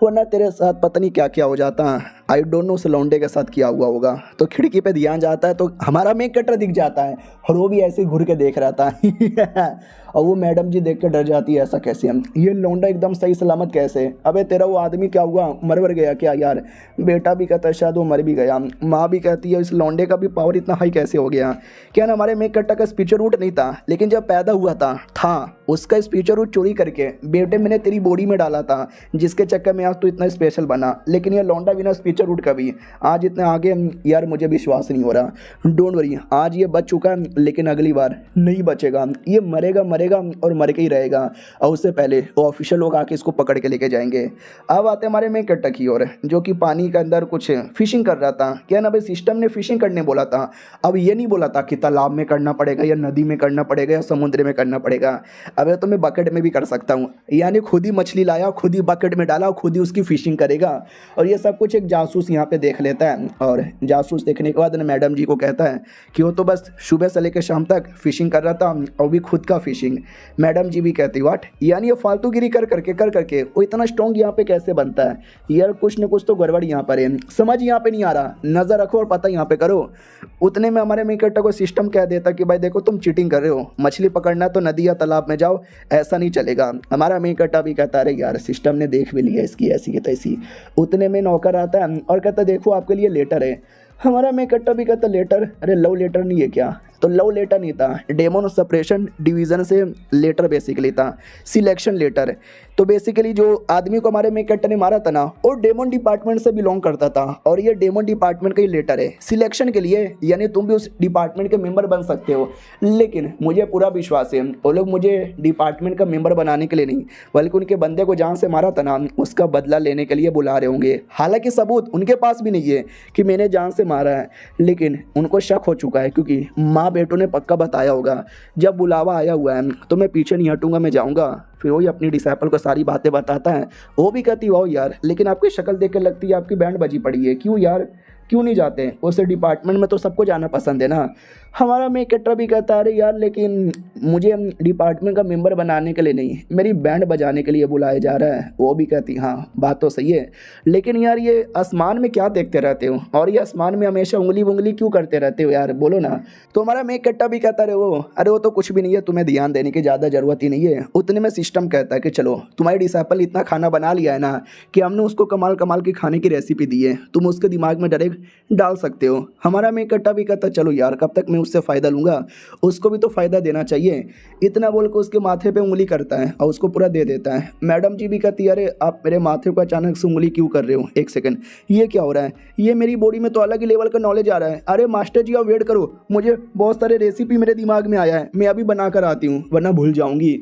वरना तेरे साथ पता नहीं क्या क्या हो जाता। आई डोंट नो उस लौंडे के साथ क्या हुआ होगा। तो खिड़की पे ध्यान जाता है तो हमारा मेन कैरेक्टर दिख जाता है और वो भी ऐसे ही घूर के देख रहा था। और वो मैडम जी देख कर डर जाती है, ऐसा कैसे हम, ये लौंडा एकदम सही सलामत कैसे? अबे तेरा वो आदमी क्या हुआ, मर गया क्या यार? बेटा भी कहता है शायद वो मर भी गया। माँ भी कहती है इस लौंडे का भी पावर इतना हाई कैसे हो गया? क्या ना हमारे मेन कैरेक्टर का स्पीचर रूट नहीं था, लेकिन जब पैदा हुआ था उसका स्पीचर रूट चोरी करके बेटे मैंने तेरी बॉडी में डाला था, जिसके चक्कर में आज तो इतना स्पेशल बना। लेकिन ये लौंडा बिना स्पीचर रूट का भी आज इतना आगे यार मुझे विश्वास नहीं हो रहा। डोंट वरी, आज ये बच चुका है लेकिन अगली बार नहीं बचेगा, ये मरेगा मरेगा और मर के ही रहेगा। और उससे पहले वो ऑफिशियल लोग आके इसको पकड़ के लेके जाएंगे। अब आते हमारे मेन कैरेक्टर की ओर, जो कि पानी के अंदर कुछ फिशिंग कर रहा था। क्या ना भाई, सिस्टम ने फिशिंग करने बोला था। अब ये नहीं बोला था कि तालाब में करना पड़ेगा या नदी में करना पड़ेगा या समुद्र में करना पड़ेगा। अब तो मैं बकेट में भी कर सकता हूँ, यानी खुद ही मछली लाया, खुद ही बकेट में डाला, खुद ही उसकी फिशिंग करेगा। और ये सब कुछ एक जासूस यहाँ पे देख लेता है। और जासूस देखने के बाद मैडम जी को कहता है कि वो तो बस सुबह से लेकर शाम तक फिशिंग कर रहा था और भी खुद का फिशिंग। मैडम जी भी कहती वाट, यानी ये फालतूगिरी कर करके वो इतना स्ट्रॉन्ग यहाँ पे कैसे बनता है? यार कुछ न कुछ तो गड़बड़ यहाँ पर है, समझ यहाँ पे नहीं आ रहा। नजर रखो और पता यहाँ पे करो। उतने में हमारे मेन कैरेक्टर को सिस्टम कह देता कि भाई देखो तुम चीटिंग कर रहे हो, मछली पकड़ना तो नदी या तालाब में जाओ, ऐसा नहीं चलेगा। हमारा मेन कैरेक्टर भी कहता है अरे यार सिस्टम ने देख भी लिया इसकी ऐसी की तैसी। उतने में नौकर आता है और कहता देखो आपके लिए लेटर है। हमारा मेन कैरेक्टर भी कहता लेटर, अरे लव लेटर नहीं है क्या? तो लव लेटर नहीं था, डेमन सेपरेशन डिवीज़न से लेटर बेसिकली था, सिलेक्शन लेटर। तो बेसिकली जो आदमी को हमारे मेन कैरेक्टर ने मारा था ना, वो डेमन डिपार्टमेंट से बिलोंग करता था। और ये डेमन डिपार्टमेंट का ही लेटर है सिलेक्शन के लिए, यानी तुम भी उस डिपार्टमेंट के मेंबर बन सकते हो। लेकिन मुझे पूरा विश्वास है वो लोग मुझे डिपार्टमेंट का मेंबर बनाने के लिए नहीं, बल्कि उनके बंदे को जहाँ से मारा था ना उसका बदला लेने के लिए बुला रहे होंगे। हालांकि सबूत उनके पास भी नहीं है कि मैंने जान से मारा है, लेकिन उनको शक हो चुका है क्योंकि माँ बेटों ने पक्का बताया होगा जब बुलावा आया हुआ है तो मैं पीछे नहीं हटूंगा, मैं जाऊंगा। फिर वही अपनी डिसाइपल को सारी बातें बताता है। वो भी कहती वाओ यार, लेकिन आपकी शक्ल देख के लगती है आपकी बैंड बजी पड़ी है, क्यों यार क्यों नहीं जाते? उस डिपार्टमेंट में तो सबको जाना पसंद है ना। हमारा मेन कैरेक्टर भी कहता है अरे यार लेकिन मुझे डिपार्टमेंट का मेंबर बनाने के लिए नहीं, मेरी बैंड बजाने के लिए बुलाया जा रहा है। वो भी कहती हाँ बात तो सही है, लेकिन यार ये आसमान में क्या देखते रहते हो और ये आसमान में हमेशा उंगली उंगली क्यों करते रहते हो यार, बोलो ना। तो हमारा मेन कैरेक्टर भी कहता है अरे वो तो कुछ भी नहीं है, तुम्हें ध्यान देने की ज़्यादा ज़रूरत ही नहीं है। उतने में सिस्टम कहता है कि चलो तुम्हारी डिसाइपल इतना खाना बना लिया है ना कि हमने उसको कमाल कमाल की खाने की रेसिपी दी है, तुम उसके दिमाग में डायरेक्ट डाल सकते हो। हमारा मेन कैरेक्टर भी कहता चलो यार कब तक मैं उससे फ़ायदा लूँगा, उसको भी तो फ़ायदा देना चाहिए। इतना बोल के उसके माथे पे उंगली करता है और उसको पूरा दे देता है। मैडम जी भी कहती है अरे आप मेरे माथे को अचानक से उंगली क्यों कर रहे हो, एक सेकंड ये क्या हो रहा है? ये मेरी बॉडी में तो अलग ही लेवल का नॉलेज आ रहा है। अरे मास्टर जी आप वेट करो, मुझे बहुत सारे रेसिपी मेरे दिमाग में आया है, मैं अभी बना कर आती हूँ वरना भूल जाऊँगी।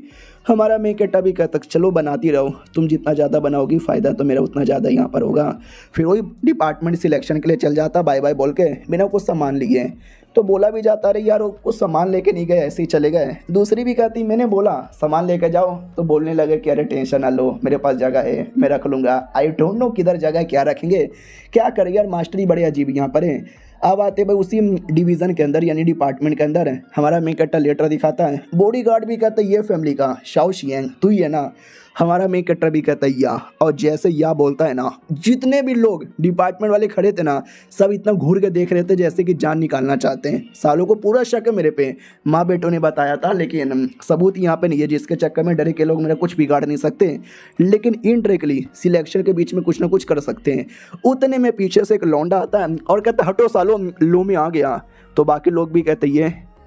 हमारा मेन कैरेक्टर भी कहता चलो बनाती रहो, तुम जितना ज़्यादा बनाओगी फ़ायदा तो मेरा उतना ज़्यादा यहाँ पर होगा। फिर वही डिपार्टमेंट सिलेक्शन के लिए चल जाता बाय बाय बोल के, बिना कुछ सामान लिए। तो बोला भी जाता अरे यार वो कुछ सामान लेके नहीं गए, ऐसे ही चले गए। दूसरी भी कहती मैंने बोला सामान लेके जाओ, तो बोलने लगे कि अरे टेंशन ना लो, मेरे पास जगह है मैं रख लूँगा। आई डोंट नो किधर जगह क्या रखेंगे, क्या करें यार, मास्टरी बड़े अजीब यहाँ पर है। अब आते भाई उसी डिवीज़न के अंदर यानी डिपार्टमेंट के अंदर हमारा मेन कैरेक्टर लेटर दिखाता है। बॉडीगार्ड भी कहता है ये फैमिली का शाओ शियांग तू ही है ना। हमारा मेन कैरेक्टर भी कहता है या, और जैसे या बोलता है ना जितने भी लोग डिपार्टमेंट वाले खड़े थे ना सब इतना घूर के देख रहे थे जैसे कि जान निकालना चाहते हैं। सालों को पूरा शक है मेरे पे, माँ बेटों ने बताया था, लेकिन सबूत यहाँ पे नहीं है जिसके चक्कर में डरे के लोग मेरा कुछ बिगाड़ नहीं सकते, लेकिन इनडायरेक्टली सिलेक्शन के बीच में कुछ ना कुछ कर सकते हैं। उतने में पीछे से एक लौंडा आता है और कहता हटो सालो लो में आ गया। तो बाकी लोग भी कहते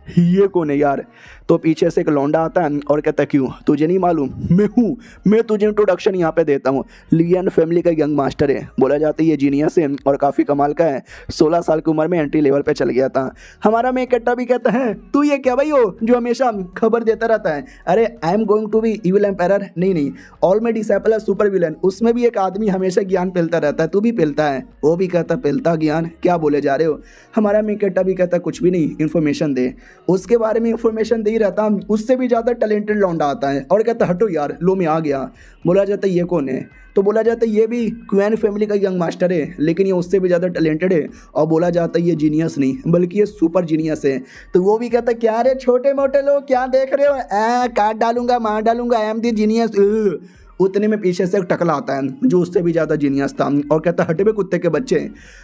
ये कौन है यार? तो पीछे से एक लौंडा आता है और कहता है क्यों तुझे नहीं मालूम मैं हूँ, मैं तुझे इंट्रोडक्शन यहाँ पे देता हूँ, लियन फैमिली का यंग मास्टर है। बोला जाता है ये जीनियस है और काफ़ी कमाल का है, 16 साल की उम्र में एंट्री लेवल पे चल गया था। हमारा मेन कैरेक्टर भी कहता है तू ये क्या भाई हो जो हमेशा खबर देता रहता है? अरे I am going to be evil empire, नहीं all my disciple are super villain, उसमें भी एक आदमी हमेशा ज्ञान फैलता रहता है, तू भी फैलता है। वो भी कहता फैलता ज्ञान, क्या बोले जा रहे हो? हमारा मेन कैरेक्टर भी कहता कुछ भी नहीं, इन्फॉर्मेशन दे। उसके बारे में इंफॉर्मेशन दे ही रहता, उससे भी ज़्यादा टैलेंटेड लौंडा आता है और कहता हटो यार लो मैं आ गया। बोला जाता है ये कौन है? तो बोला जाता है ये भी क्वेन फैमिली का यंग मास्टर है, लेकिन ये उससे भी ज़्यादा टैलेंटेड है और बोला जाता है ये जीनियस नहीं बल्कि ये सुपर जीनियस है। तो वो भी कहता है क्या रे छोटे मोटे लोग क्या देख रहे हो, काट डालूंगा मार डालूंगा, आई एम दी जीनियस। उतने में पीछे से एक टकला आता है जो उससे भी ज़्यादा जीनियस था और कहता हटे बे कुत्ते के बच्चे।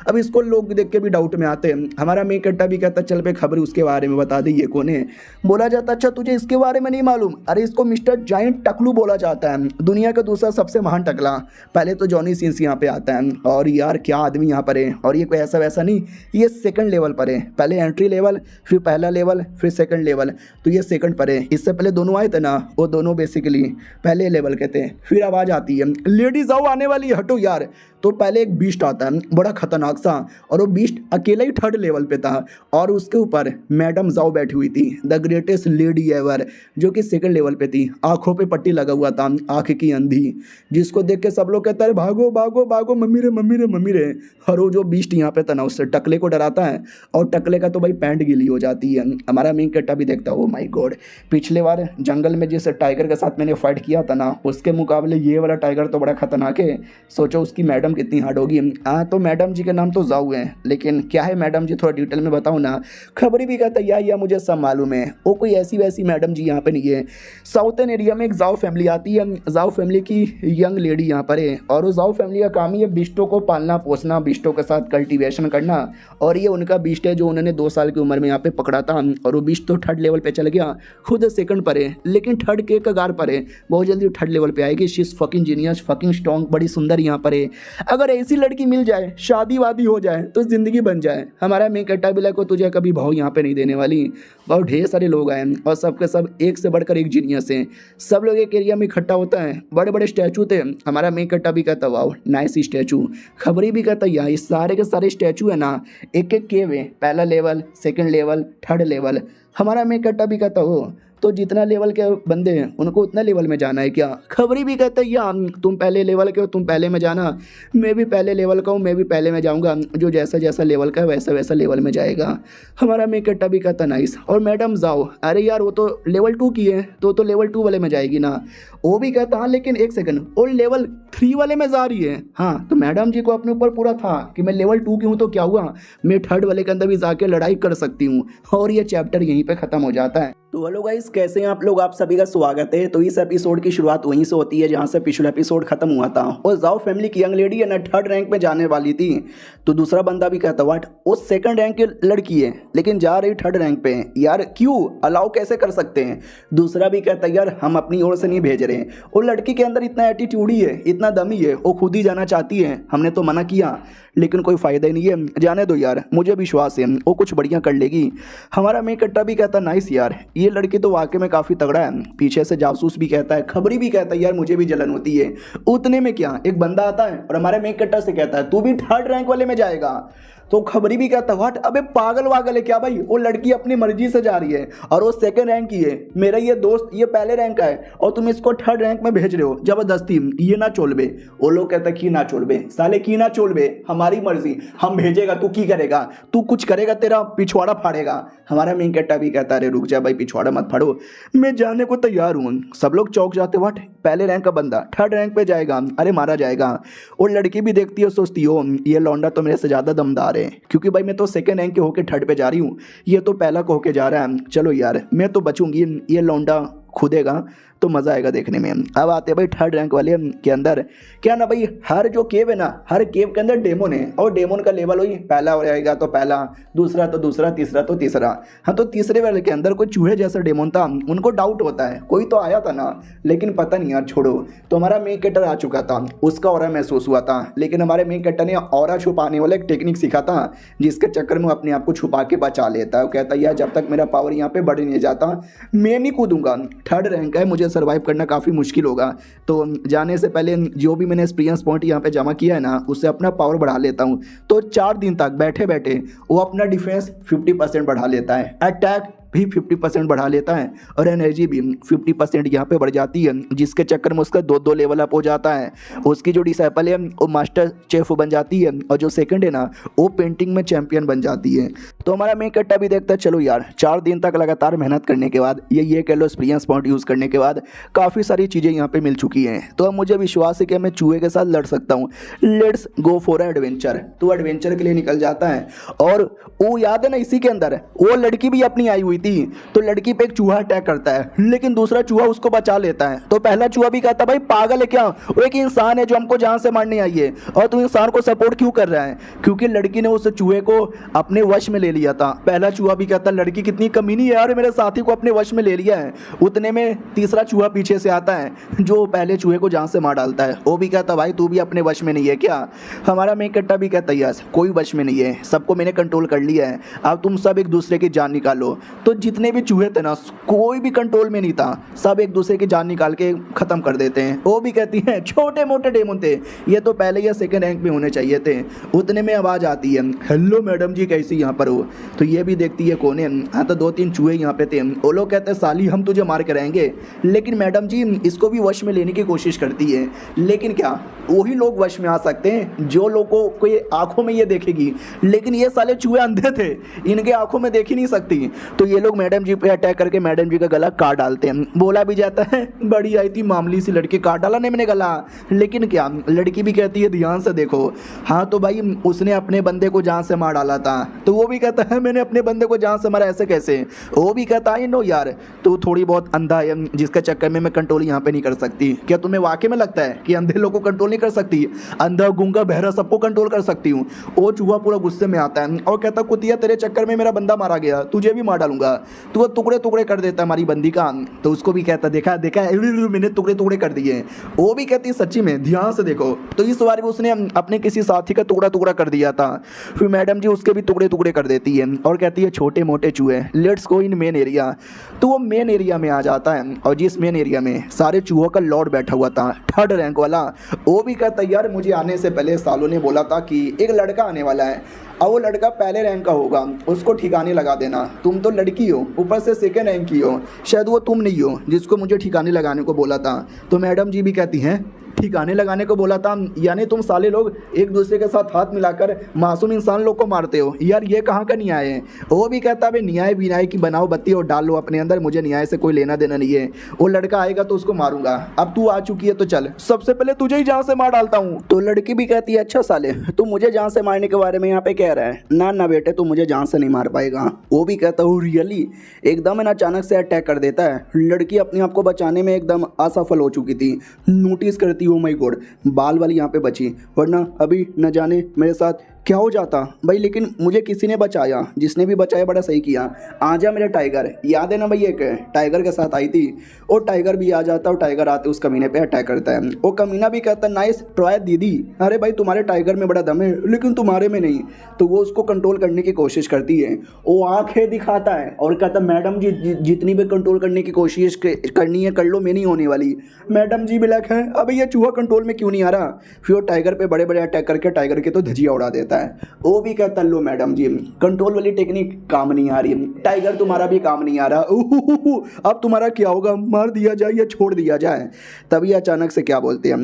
अब इसको लोग देख के भी डाउट में आते हैं। हमारा मेन कैरेक्टर भी कहता चल बे खबर उसके बारे में बता दे ये कौन है। बोला जाता अच्छा तुझे इसके बारे में नहीं मालूम? अरे इसको मिस्टर जाइंट टकलू बोला जाता है, दुनिया का दूसरा सबसे महान टकला। पहले तो जॉनी सीन्स यहाँ पे आता है और यार क्या आदमी यहाँ पर है, और ये कोई ऐसा वैसा नहीं, ये सेकंड लेवल पर है, पहले एंट्री लेवल फिर पहला लेवल फिर सेकंड लेवल, तो ये सेकंड पर है। इससे पहले दोनों आए थे ना वो दोनों बेसिकली पहले लेवल के थे। फिर आवाज़ आती है लेडी जाओ आने वाली है, हटो यार। तो पहले एक बीस्ट आता है बड़ा खतरनाक सा, और वो बीस्ट अकेला ही 3rd लेवल पे था, और उसके ऊपर मैडम जाओ बैठी हुई थी, द ग्रेटेस्ट लेडी एवर, जो कि 2nd लेवल पे थी। आंखों पे पट्टी लगा हुआ था, आंख की अंधी, जिसको देख के सब लोग कहते हैं भागो भागो भागो, मम्मी रे मम्मी रे मम्मी रे। और वो जो बीस्ट यहाँ पे था ना, उससे टकले को डराता है, और टकले का तो भाई पैंट गीली हो जाती है। हमारा मेन कट्टा भी देखता है, ओ माय गॉड, पिछले बार जंगल में जिस टाइगर के साथ मैंने फाइट किया था ना, उसके मुकाबले ये वाला टाइगर तो बड़ा खतरनाक है। सोचो उसकी मैडम कितनी हार्ड होगी। हाँ, तो मैडम जी के नाम तो जाऊ है, लेकिन क्या है मैडम जी थोड़ा डिटेल में बताऊँ ना। खबरी भी कहता है या मुझे सब मालूम है, वो कोई ऐसी वैसी मैडम जी यहाँ पे नहीं है। साउथर्न एरिया में एक जाओ फैमिली आती है, जाओ फैमिली की यंग लेडी यहाँ पर है, और वो जाओ फैमिली का काम ही है बिस्टों को पालना पोसना, बिस्टों के साथ कल्टीवेशन करना। और ये उनका बिस्ट है जो उन्होंने 2 साल की उम्र में यहाँ पे पकड़ा था, और वो बिस्ट तो 3rd लेवल पे चल गया, खुद 2nd पर है, लेकिन 3rd के कगार पर है, बहुत जल्दी 3rd लेवल पे आएगी। She is fucking genius, fucking strong, बड़ी सुंदर यहाँ पर है। अगर ऐसी लड़की मिल जाए, शादी वादी हो जाए तो ज़िंदगी बन जाए। हमारा मेन कट्टा बिला को तुझे कभी भाव यहाँ पे नहीं देने वाली। बहुत ढेर सारे लोग आए, और सबके सब एक से बढ़कर एक जीनियस हैं। सब लोग एक एरिया में इकट्ठा होता है, बड़े बड़े स्टैचू थे। हमारा मेन कट्टा भी कहता वाओ नाइस स्टैचू। खबरी भी कहता यार ये सारे के सारे स्टैचू है ना, एक एक केव है, 1ला level, 2nd level, 3rd level. हमारा मेन कट्टा भी कहता हो तो जितना लेवल के बंदे हैं उनको उतना लेवल में जाना है क्या। खबरी भी कहता है या तुम पहले लेवल के हो, तुम पहले में जाना, मैं भी पहले लेवल का हूँ, मैं भी पहले में जाऊँगा, जो जैसा जैसा लेवल का है वैसा वैसा लेवल में जाएगा। हमारा मेन कट्टा भी कहता नाइस। और मैडम जाओ, अरे यार वो तो लेवल 2 की है, तो लेवल 2 वाले में जाएगी ना। वो भी कहता हाँ लेकिन 1 सेकंड, वो लेवल 3 वाले में जा रही है। हाँ, तो मैडम जी को अपने ऊपर पूरा था कि मैं लेवल 2 की हूँ तो क्या हुआ, मैं 3rd वाले के अंदर भी जाके लड़ाई कर सकती हूँ। और ये चैप्टर यहीं पे ख़त्म हो जाता है। तो हेलो गाइस, कैसे हैं आप लोग, आप सभी का स्वागत है। तो इस एपिसोड की शुरुआत वहीं से होती है जहां से पिछला एपिसोड खत्म हुआ था। और जाओ फैमिली की यंग लेडी है ना 3rd रैंक में जाने वाली थी, तो दूसरा बंदा भी कहता वाट वो 2nd रैंक की लड़की है लेकिन जा रही 3rd रैंक पे, यार क्यों अलाउ कैसे कर सकते हैं। दूसरा भी कहता यार हम अपनी ओर से नहीं भेज रहे हैं, वो लड़की के अंदर इतना एटीट्यूड ही है, इतना दम ही है, वो खुद ही जाना चाहती है, हमने तो मना किया लेकिन कोई फ़ायदा ही नहीं है, जाने दो यार, मुझे विश्वास है वो कुछ बढ़िया कर लेगी। हमारा मेन कट्टा भी कहता नाइस यार, ये लड़की तो वाकई में काफ़ी तगड़ा है। पीछे से जासूस भी कहता है, खबरी भी कहता है यार मुझे भी जलन होती है। उतने में क्या एक बंदा आता है और हमारे मेन कट्टा से कहता है तू भी 3rd रैंक वाले में जाएगा। तो खबरी भी कहता व्हाट, अबे पागल वागल है क्या भाई, वो लड़की अपनी मर्जी से जा रही है और वो 2nd रैंक की है, मेरा ये दोस्त ये पहले रैंक का है और तुम इसको 3rd रैंक में भेज रहे हो जबरदस्ती, ये ना चोलबे। वो लोग कहता की ना चोलबे साले, की ना चोलबे, हमारी मर्जी, हम भेजेगा तू की करेगा, तू कुछ करेगा तेरा पिछवाड़ा फाड़ेगा। हमारा मेन कट्टा भी कहता अरे रुक जा भाई, पिछवाड़ा मत फाड़ो, मैं जाने को तैयार हूँ। सब लोग चौक जाते, व्हाट पहले रैंक का बंदा 3rd रैंक पे जाएगा, अरे मारा जाएगा। और लड़की भी देखती है सोचती हो ये लौंडा तो मेरे से ज़्यादा दमदार है, क्योंकि भाई मैं तो 2nd रैंक के होके 3rd पे जा रही हूँ, ये तो पहला को होके जा रहा है, चलो यार मैं तो बचूंगी, ये लौंडा खुदेगा तो मज़ा आएगा देखने में। अब आते हैं भाई 3rd रैंक वाले के अंदर, क्या ना भाई हर जो केव है ना, हर केव के अंदर डेमोन है और डेमोन का लेवल वही पहला हो जाएगा तो पहला, दूसरा तो दूसरा, तीसरा तो तीसरा। हाँ, तो तीसरे वाले के अंदर कोई चूहे जैसा डेमोन था, उनको डाउट होता है कोई तो आया था ना, लेकिन पता नहीं यार छोड़ो। तो हमारा मेन कैरेक्टर आ चुका था, उसका ऑरा महसूस हुआ था, लेकिन हमारे मेन कैरेक्टर ने ऑरा छुपाने वाला एक टेक्निक सीखा था जिसके चक्कर में अपने आप को छुपा के बचा लेता है। वो कहता है यार जब तक मेरा पावर यहाँ पे बढ़ नहीं जाता मैं नहीं कूदूंगा, 3rd रैंक है, मुझे सर्वाइव करना काफ़ी मुश्किल होगा, तो जाने से पहले जो भी मैंने एक्सपीरियंस पॉइंट यहाँ पे जमा किया है ना उससे अपना पावर बढ़ा लेता हूँ। तो 4 दिन तक बैठे बैठे वो अपना डिफेंस 50% बढ़ा लेता है, अटैक भी 50% बढ़ा लेता है और एनर्जी भी 50% यहाँ पे बढ़ जाती है, जिसके चक्कर में उसका 2 लेवल अप हो जाता है। उसकी जो डिसाइपल है वो मास्टर चेफ बन जाती है और जो 2nd है ना वो पेंटिंग में चैंपियन बन जाती है। तो हमारा मेन कट्टा भी देखता है चलो यार 4 दिन तक लगातार मेहनत करने के बाद, ये कह लो एक्सपीरियंस पॉइंट यूज़ करने के बाद काफ़ी सारी चीज़ें यहाँ पे मिल चुकी हैं, तो अब मुझे विश्वास है कि मैं चूहे के साथ लड़ सकता हूँ। Let's go for adventure. तो एडवेंचर के लिए निकल जाता है और वो याद है ना इसी के अंदर वो लड़की भी अपनी आई हुई थी, तो लड़की पे एक चूहा अटैक करता है लेकिन दूसरा चूहा उसको बचा लेता है। तो पहला चूहा भी कहता भाई पागल है क्या, वो एक इंसान है जो हमको जान से मारने आई है और तू इंसान को सपोर्ट क्यों कर रहा है, क्योंकि लड़की ने उस चूहे को अपने वश में ले लिया था। पहला चूहा भी कहता लड़की कितनी कमीनी है यार, मेरे साथी को अपने वश में ले लिया है। उतने में तीसरा चूहा पीछे से आता है जो पहले चूहे को जान से मार डालता है। वो भी कहता भाई तू भी अपने वश में नहीं है क्या। हमारा मेन कट्टा भी कहता यस कोई वश में नहीं है, सबको मैंने कंट्रोल कर लिया है, अब तुम सब एक दूसरे की जान निकालो। तो तो जितने भी चूहे थे ना कोई भी कंट्रोल में नहीं था, सब एक दूसरे की जान निकाल के ख़त्म कर देते हैं। वो भी कहती हैं छोटे मोटे डेमन थे, ये तो पहले या सेकंड रैंक में होने चाहिए थे। उतने में आवाज़ आती है, हेलो मैडम जी कैसी यहाँ पर हो। तो ये भी देखती है कौन है। हाँ तो 2-3 चूहे यहाँ पे थे। वो लोग कहते हैं साली हम तुझे मार के रहेंगे, लेकिन मैडम जी इसको भी वश में लेने की कोशिश करती है। लेकिन क्या वही लोग वश में आ सकते हैं जो लोगों को ये आंखों में ये देखेगी, लेकिन ये साले चूहे अंधे थे, इनके आंखों में देख ही नहीं सकती। तो ये लोग मैडम जी पे अटैक करके मैडम जी का गला काट डालते हैं। बोला भी जाता है बड़ी आई थी मामूली सी लड़की, काट डाला नहीं मैंने गला। लेकिन क्या लड़की भी कहती है ध्यान से देखो। हाँ तो भाई उसने अपने बंदे को जान से मार डाला था। तो वो भी कहता है मैंने अपने बंदे को जान से मारा, ऐसे कैसे। वो भी कहता है नो यार तू थोड़ी बहुत अंधा है जिसके चक्कर में मैं कंट्रोल यहाँ पे नहीं कर सकती। क्या तुम्हें वाकई में लगता है कि अंधे लोगों को कंट्रोल नहीं कर सकती? अंधा गूंगा बहरा सबको कंट्रोल कर सकती हूँ। वो चूहा पूरा गुस्से में आता है और कहता कुतिया तेरे चक्कर में मेरा बंदा मारा गया, तुझे भी मार डालूंगा। तो वो टुकड़े टुकड़े कर देता है हमारी बंदी का। तो उसको भी कहता देखा देखा मैंने टुकड़े टुकड़े कर दिए। वो भी कहती है सच्ची में ध्यान से देखो। तो इस बार भी उसने अपने किसी साथी का टुकड़ा टुकड़ा कर दिया था। फिर मैडम जी उसके भी टुकड़े टुकड़े कर देती है और कहती है छोटे मोटे चूहे let's go in main area. तो वो मेन एरिया में आ जाता है और जिस मेन एरिया में सारे चूहों का लॉर्ड बैठा हुआ था 3rd रैंक वाला, वो भी कहता यार मुझे आने से पहले सालों ने बोला था कि एक लड़का आने वाला है और वो लड़का पहले रैंक का होगा, उसको ठिकाने लगा देना। तुम तो लड़की हो, ऊपर से 2nd रैंक की हो, शायद वो तुम नहीं हो जिसको मुझे ठिकाने लगाने को बोला था। तो मैडम जी भी कहती हैं ठिकाने लगाने को बोला था, यानी तुम साले लोग एक दूसरे के साथ हाथ मिलाकर मासूम इंसान लोग को मारते हो यार, ये कहाँ का न्याय है। वो भी कहता है न्याय विन्याय की बनाओ बत्ती और डाल लो अपने अंदर, मुझे न्याय से कोई लेना देना नहीं है। वो लड़का आएगा तो उसको मारूंगा, अब तू आ चुकी है तो चल सबसे पहले तुझे ही जान से मार डालता हूँ। तो लड़की भी कहती है अच्छा साले तू मुझे जान से मारने के बारे में यहाँ पे कह रहा है, ना ना बेटे तू मुझे जान से नहीं मार पाएगा। वो भी कहता हूँ रियली। एकदम अचानक से अटैक कर देता है। लड़की अपने आप को बचाने में एकदम असफल हो चुकी थी। नोटिस करती हो माय गॉड बाल वाली यहाँ पे बची, वरना अभी न जाने मेरे साथ क्या हो जाता भाई। लेकिन मुझे किसी ने बचाया, जिसने भी बचाया बड़ा सही किया। आजा मेरा टाइगर, याद है ना भाई एक टाइगर के साथ आई थी। और टाइगर भी आ जाता और टाइगर आते उस कमीने पे अटैक करता है। वो कमीना भी कहता है नाइस ट्राई दीदी, अरे भाई तुम्हारे टाइगर में बड़ा दम है लेकिन तुम्हारे में नहीं। तो वो उसको कंट्रोल करने की कोशिश करती है। वो आंखें दिखाता है और कहता मैडम जी जितनी भी कंट्रोल करने की कोशिश करनी है कर लो, मैं नहीं होने वाली। मैडम जी भी लाइक है अभी ये चूहा कंट्रोल में क्यों नहीं आ रहा। फिर वो टाइगर पे बड़े बड़े अटैक करके टाइगर के तो धजिया उड़ा देता है। वो भी कहता लो मैडम जी कंट्रोल वाली टेक्निक काम नहीं आ रही, टाइगर तुम्हारा भी काम नहीं आ रहा। अब तुम्हारा क्या होगा, मार दिया जाए या छोड़ दिया जाए। तभी अचानक से क्या बोलते हैं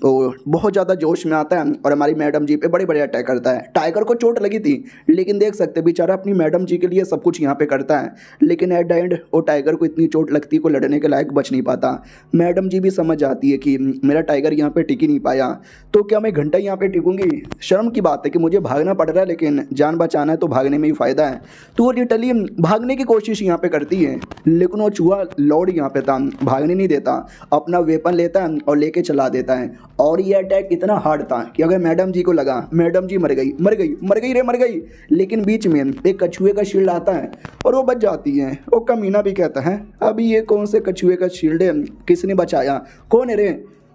वो बहुत ज़्यादा जोश में आता है और हमारी मैडम जी पे बड़े बड़े अटैक करता है। टाइगर को चोट लगी थी लेकिन देख सकते बेचारा अपनी मैडम जी के लिए सब कुछ यहाँ पे करता है, लेकिन एट द एंड वो टाइगर को इतनी चोट लगती को लड़ने के लायक बच नहीं पाता। मैडम जी भी समझ जाती है कि मेरा टाइगर यहाँ पे टिक ही नहीं पाया, तो क्या मैं घंटा यहाँ पे टिकूंगी। शर्म की बात है कि मुझे भागना पड़ रहा है लेकिन जान बचाना है तो भागने में ही फ़ायदा है। तो वो लिटरली भागने की कोशिश यहाँ पे करती है, लेकिन वो चूहा लॉर्ड यहाँ पे था, भागने नहीं देता, अपना वेपन लेता है और लेके चला देता है। और ये अटैक इतना हार्ड था कि अगर मैडम जी को लगा मैडम जी मर गई मर गई मर गई रे मर गई, लेकिन बीच में एक कछुए का शील्ड आता है और वो बच जाती है। वो कमीना भी कहता है अभी ये कौन से कछुए का शील्ड है, किसने बचाया, कौन है रे।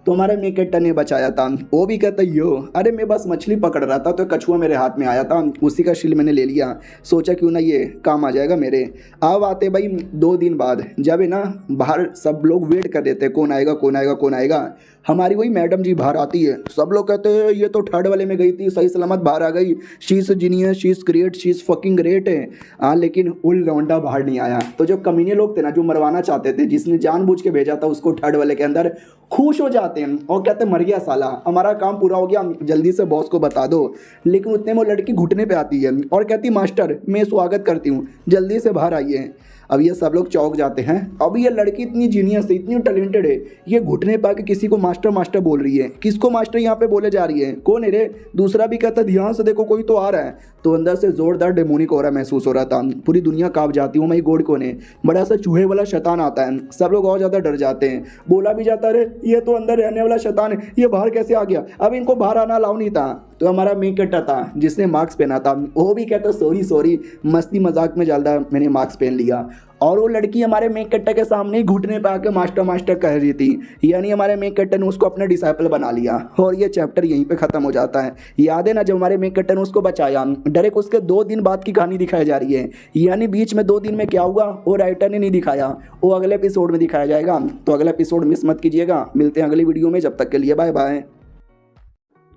तुम्हारे मेकेटर ने बचाया था। वो भी कहता यो अरे मैं बस मछली पकड़ रहा था तो कछुआ मेरे हाथ में आया था, उसी का शील्ड मैंने ले लिया, सोचा क्यों ना ये काम आ जाएगा मेरे। अब आते भाई 2 दिन बाद, जब है ना बाहर सब लोग वेट कर रहे थे कौन आएगा कौन आएगा कौन आएगा। हमारी वही मैडम जी बाहर आती है, सब लोग कहते हैं ये तो 3rd वाले में गई थी सही सलामत बाहर आ गई, she is genius she is great she is fucking great है। हाँ लेकिन उल लौंडा बाहर नहीं आया। तो जो कमीने लोग थे ना जो मरवाना चाहते थे, जिसने जानबूझ के भेजा था उसको 3rd वाले के अंदर खुश हो जाते हैं और कहते हैं मर गया साला, हमारा काम पूरा हो गया, जल्दी से बॉस को बता दो। लेकिन उतने में वो लड़की घुटने पे आती है और कहती मास्टर मैं स्वागत करती हूँ, जल्दी से बाहर आइए। अब ये सब लोग चौंक जाते हैं। अब ये लड़की इतनी जीनियस है इतनी टैलेंटेड है, ये घुटने पा के किसी को मास्टर मास्टर बोल रही है। किसको मास्टर यहाँ पे बोले जा रही है, कौन है रे। दूसरा भी कहता ध्यान से देखो कोई तो आ रहा है। तो अंदर से जोरदार डेमोनिक हो रहा महसूस हो रहा था, पूरी दुनिया कांप जाती हूँ मैं गोड को ने। बड़ा सा चूहे वाला शैतान आता है, सब लोग और ज़्यादा डर जाते हैं। बोला भी जाता है ये तो अंदर रहने वाला शैतान है, ये बाहर कैसे आ गया। अब इनको बाहर आना अलाउ नहीं था। तो हमारा मेकटा था जिसने मास्क पहना था वो भी कहता सॉरी सॉरी, मस्ती मजाक में ज़्यादा मैंने मास्क पहन लिया। और वो लड़की हमारे मेन कैरेक्टर के सामने ही घुटने पे आके मास्टर मास्टर कह रही थी, यानी हमारे मेन कैरेक्टर ने उसको अपना डिसाइपल बना लिया और ये चैप्टर यहीं पे खत्म हो जाता है। याद है ना जब हमारे मेन कैरेक्टर ने उसको बचाया, डायरेक्ट उसके 2 दिन बाद की कहानी दिखाई जा रही है, यानी बीच में 2 दिन में क्या हुआ वो राइटर ने नहीं दिखाया, वो अगले एपिसोड में दिखाया जाएगा। तो अगला एपिसोड मिस मत कीजिएगा। मिलते हैं अगली वीडियो में, जब तक के लिए बाय बाय।